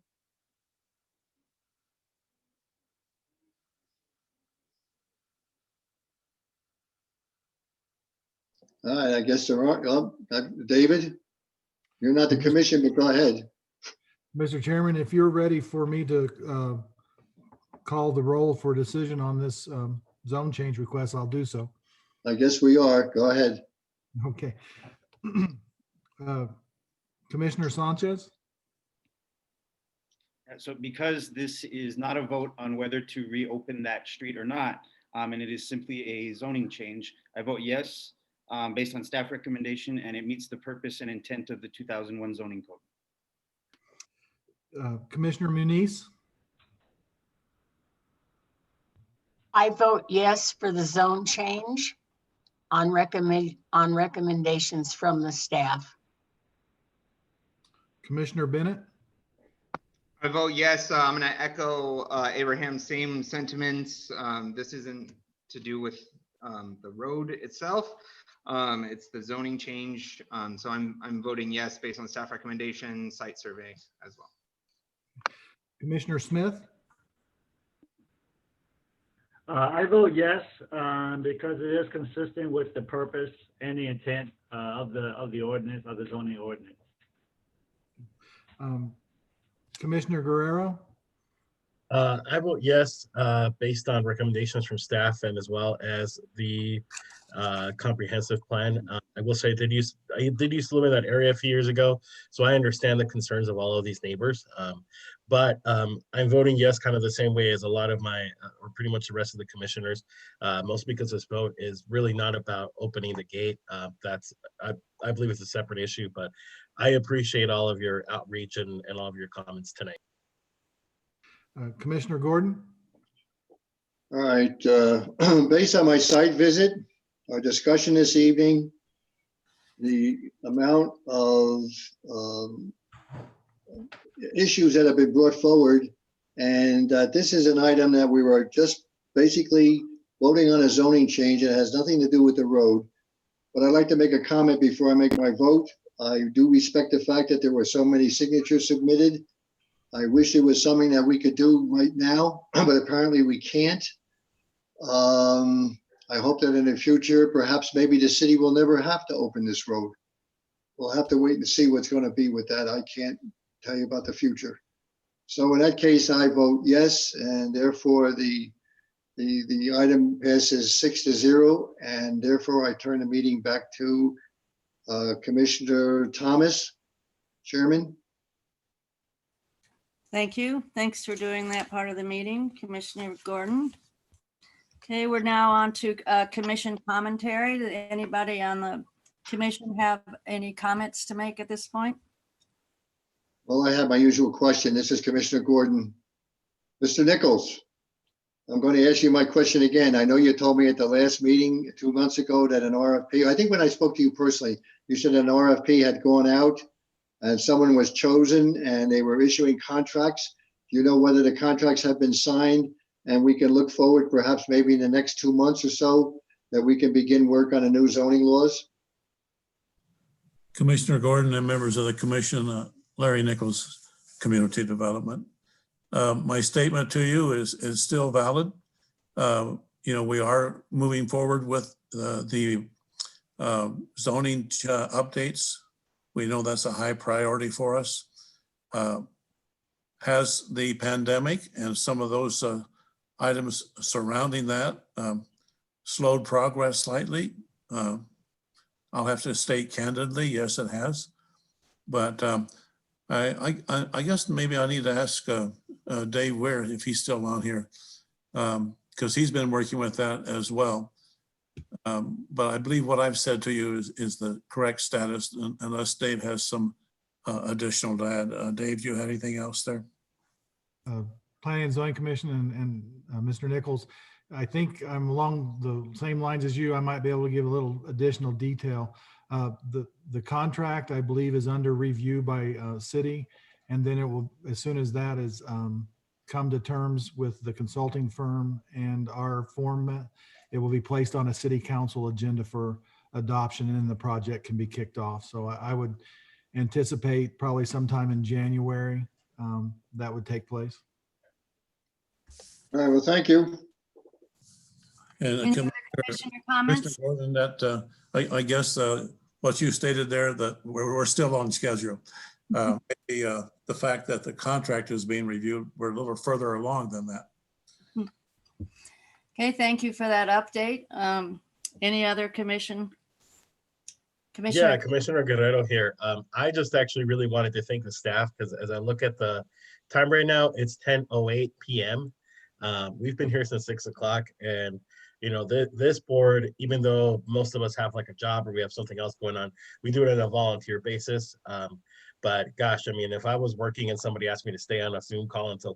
All right, I guess there are. David, you're not the commission, but go ahead. Mr. Chairman, if you're ready for me to call the roll for decision on this zone change request, I'll do so. I guess we are. Go ahead. Okay. Commissioner Sanchez? So because this is not a vote on whether to reopen that street or not, and it is simply a zoning change, I vote yes, based on staff recommendation, and it meets the purpose and intent of the 2001 zoning code. Commissioner Muniz? I vote yes for the zone change on recommendations from the staff. Commissioner Bennett? I vote yes. I'm going to echo Abraham's same sentiments. This isn't to do with the road itself. It's the zoning change. So I'm voting yes based on staff recommendation, site survey as well. Commissioner Smith? I vote yes, because it is consistent with the purpose and the intent of the ordinance, of the zoning ordinance. Commissioner Guerrero? I vote yes, based on recommendations from staff and as well as the comprehensive plan. I will say I did used to live in that area a few years ago, so I understand the concerns of all of these neighbors. But I'm voting yes, kind of the same way as a lot of my, or pretty much the rest of the commissioners, mostly because this vote is really not about opening the gate. I believe it's a separate issue, but I appreciate all of your outreach and all of your comments tonight. Commissioner Gordon? All right, based on my site visit, our discussion this evening, the amount of issues that have been brought forward, and this is an item that we were just basically voting on a zoning change. It has nothing to do with the road. But I'd like to make a comment before I make my vote. I do respect the fact that there were so many signatures submitted. I wish it was something that we could do right now, but apparently we can't. I hope that in the future, perhaps maybe the city will never have to open this road. We'll have to wait and see what's going to be with that. I can't tell you about the future. So in that case, I vote yes, and therefore the item passes 6-0, and therefore I turn the meeting back to Commissioner Thomas, Chairman. Thank you. Thanks for doing that part of the meeting, Commissioner Gordon. Okay, we're now on to commission commentary. Did anybody on the commission have any comments to make at this point? Well, I have my usual question. This is Commissioner Gordon. Mr. Nichols, I'm going to ask you my question again. I know you told me at the last meeting 2 months ago that an RFP, I think when I spoke to you personally, you said an RFP had gone out and someone was chosen and they were issuing contracts. Do you know whether the contracts have been signed and we can look forward perhaps maybe in the next 2 months or so that we can begin work on the new zoning laws? Commissioner Gordon and members of the commission, Larry Nichols, Community Development. My statement to you is still valid. We are moving forward with the zoning updates. We know that's a high priority for us. Has the pandemic and some of those items surrounding that slowed progress slightly? I'll have to state candidly, yes, it has. But I guess maybe I need to ask Dave Ware if he's still on here, because he's been working with that as well. But I believe what I've said to you is the correct status, unless Dave has some additional to add. Dave, do you have anything else there? Planning and Zoning Commission and Mr. Nichols, I think I'm along the same lines as you. I might be able to give a little additional detail. The contract, I believe, is under review by city, and then it will, as soon as that is come to terms with the consulting firm and our format, it will be placed on a city council agenda for adoption, and then the project can be kicked off. So I would anticipate probably sometime in January that would take place. All right, well, thank you. And Commissioner comments? Mr. Gordon, that I guess what you stated there, that we're still on schedule. Maybe the fact that the contract is being reviewed, we're a little further along than that. Okay, thank you for that update. Any other commission Commissioner, Commissioner Guerrero here. I just actually really wanted to thank the staff because as I look at the time right now, it's 10:08 p.m. We've been here since 6 o'clock, and you know, this board, even though most of us have like a job or we have something else going on, we do it on a volunteer basis. But gosh, I mean, if I was working and somebody asked me to stay on a Zoom call until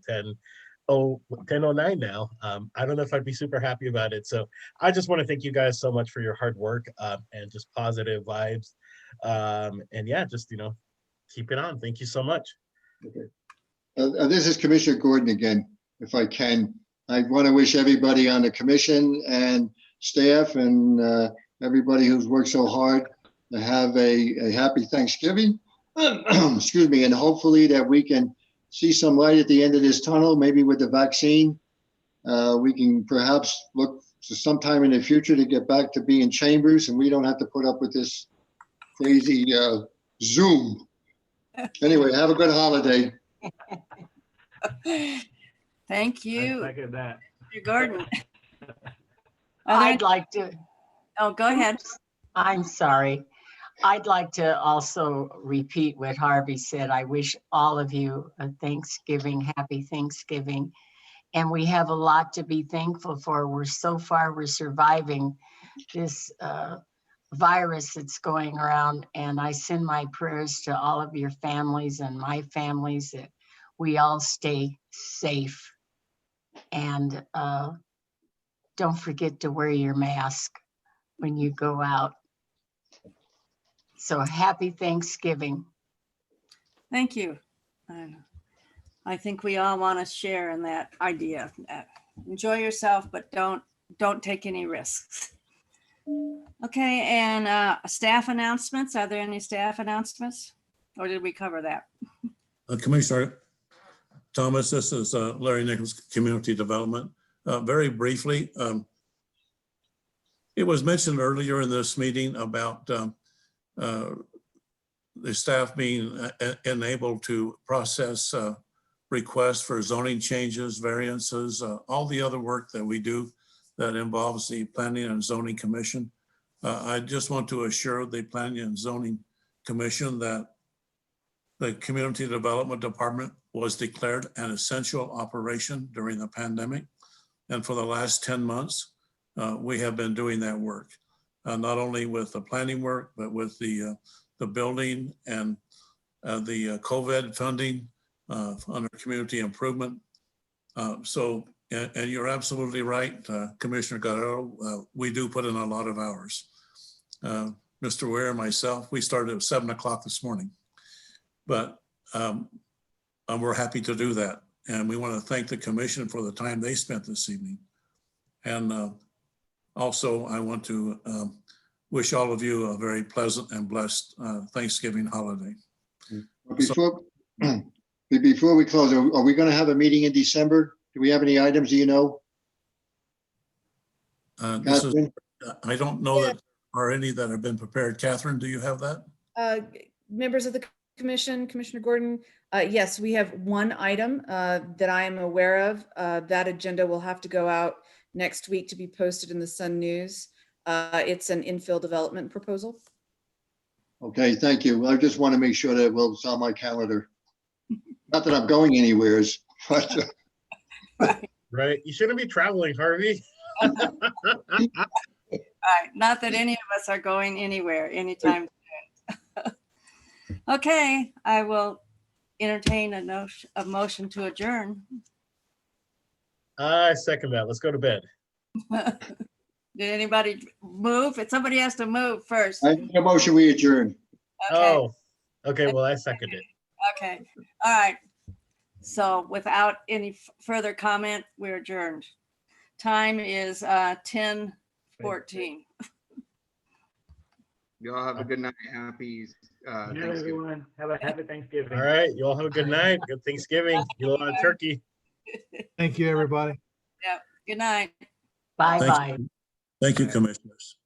10:09 now, I don't know if I'd be super happy about it. So I just want to thank you guys so much for your hard work and just positive vibes. And yeah, just, you know, keep it on. Thank you so much. Okay. This is Commissioner Gordon again, if I can. I want to wish everybody on the commission and staff and everybody who's worked so hard to have a happy Thanksgiving. Excuse me, and hopefully that we can see some light at the end of this tunnel, maybe with the vaccine. We can perhaps look to sometime in the future to get back to being chambers and we don't have to put up with this crazy Zoom. Anyway, have a good holiday. thank you. I second that. Mr. Gordon. I'd like to. Oh, go ahead. I'm sorry. I'd like to also repeat what Harvey said. I wish all of you a Thanksgiving, happy Thanksgiving. And we have a lot to be thankful for. We're surviving this virus that's going around. And I send my prayers to all of your families and my families that we all stay safe. And don't forget to wear your mask when you go out. So happy Thanksgiving. Thank you. I think we all want to share in that idea. Enjoy yourself, but don't take any risks. Okay, and staff announcements. Are there any staff announcements? Or did we cover that? Commissioner Thomas, this is Larry Nichols, Community Development. Very briefly, it was mentioned earlier in this meeting about the staff being enabled to process requests for zoning changes, variances, all the other work that we do that involves the Planning and Zoning Commission. I just want to assure the Planning and Zoning Commission that the Community Development Department was declared an essential operation during the pandemic. And for the last 10 months, we have been doing that work, not only with the planning work, but with the building and the COVID funding under community improvement. And you're absolutely right, Commissioner Guerrero, we do put in a lot of hours. Mr. Ware and myself, we started at 7 o'clock this morning, but we're happy to do that. And we want to thank the commission for the time they spent this evening. And also I want to wish all of you a very pleasant and blessed Thanksgiving holiday. Before we close, are we going to have a meeting in December? Do we have any items, do you know? I don't know that there are any that have been prepared. Catherine, do you have that? Members of the commission, Commissioner Gordon, yes, we have one item that I am aware of. That agenda will have to go out next week to be posted in the Sun News. It's an infill development proposal. Okay, thank you. I just want to make sure that it's on my calendar. Not that I'm going anywhere, but Right. You shouldn't be traveling, Harvey. All right. Not that any of us are going anywhere anytime soon. Okay, I will entertain a motion to adjourn. I second that. Let's go to bed. Did anybody move? If somebody has to move first. I make a motion, we adjourn. Okay. Oh, okay. Well, I second it. Okay. All right. So without any further comment, we're adjourned. Time is 10:14. You all have a good night. Happy Yeah, Thanksgiving. everyone. Have a happy Thanksgiving. All right. You all have a good night. Good Thanksgiving. You all on turkey. Thank you, everybody. Yep. Good night. Bye-bye. Thank you, commissioners.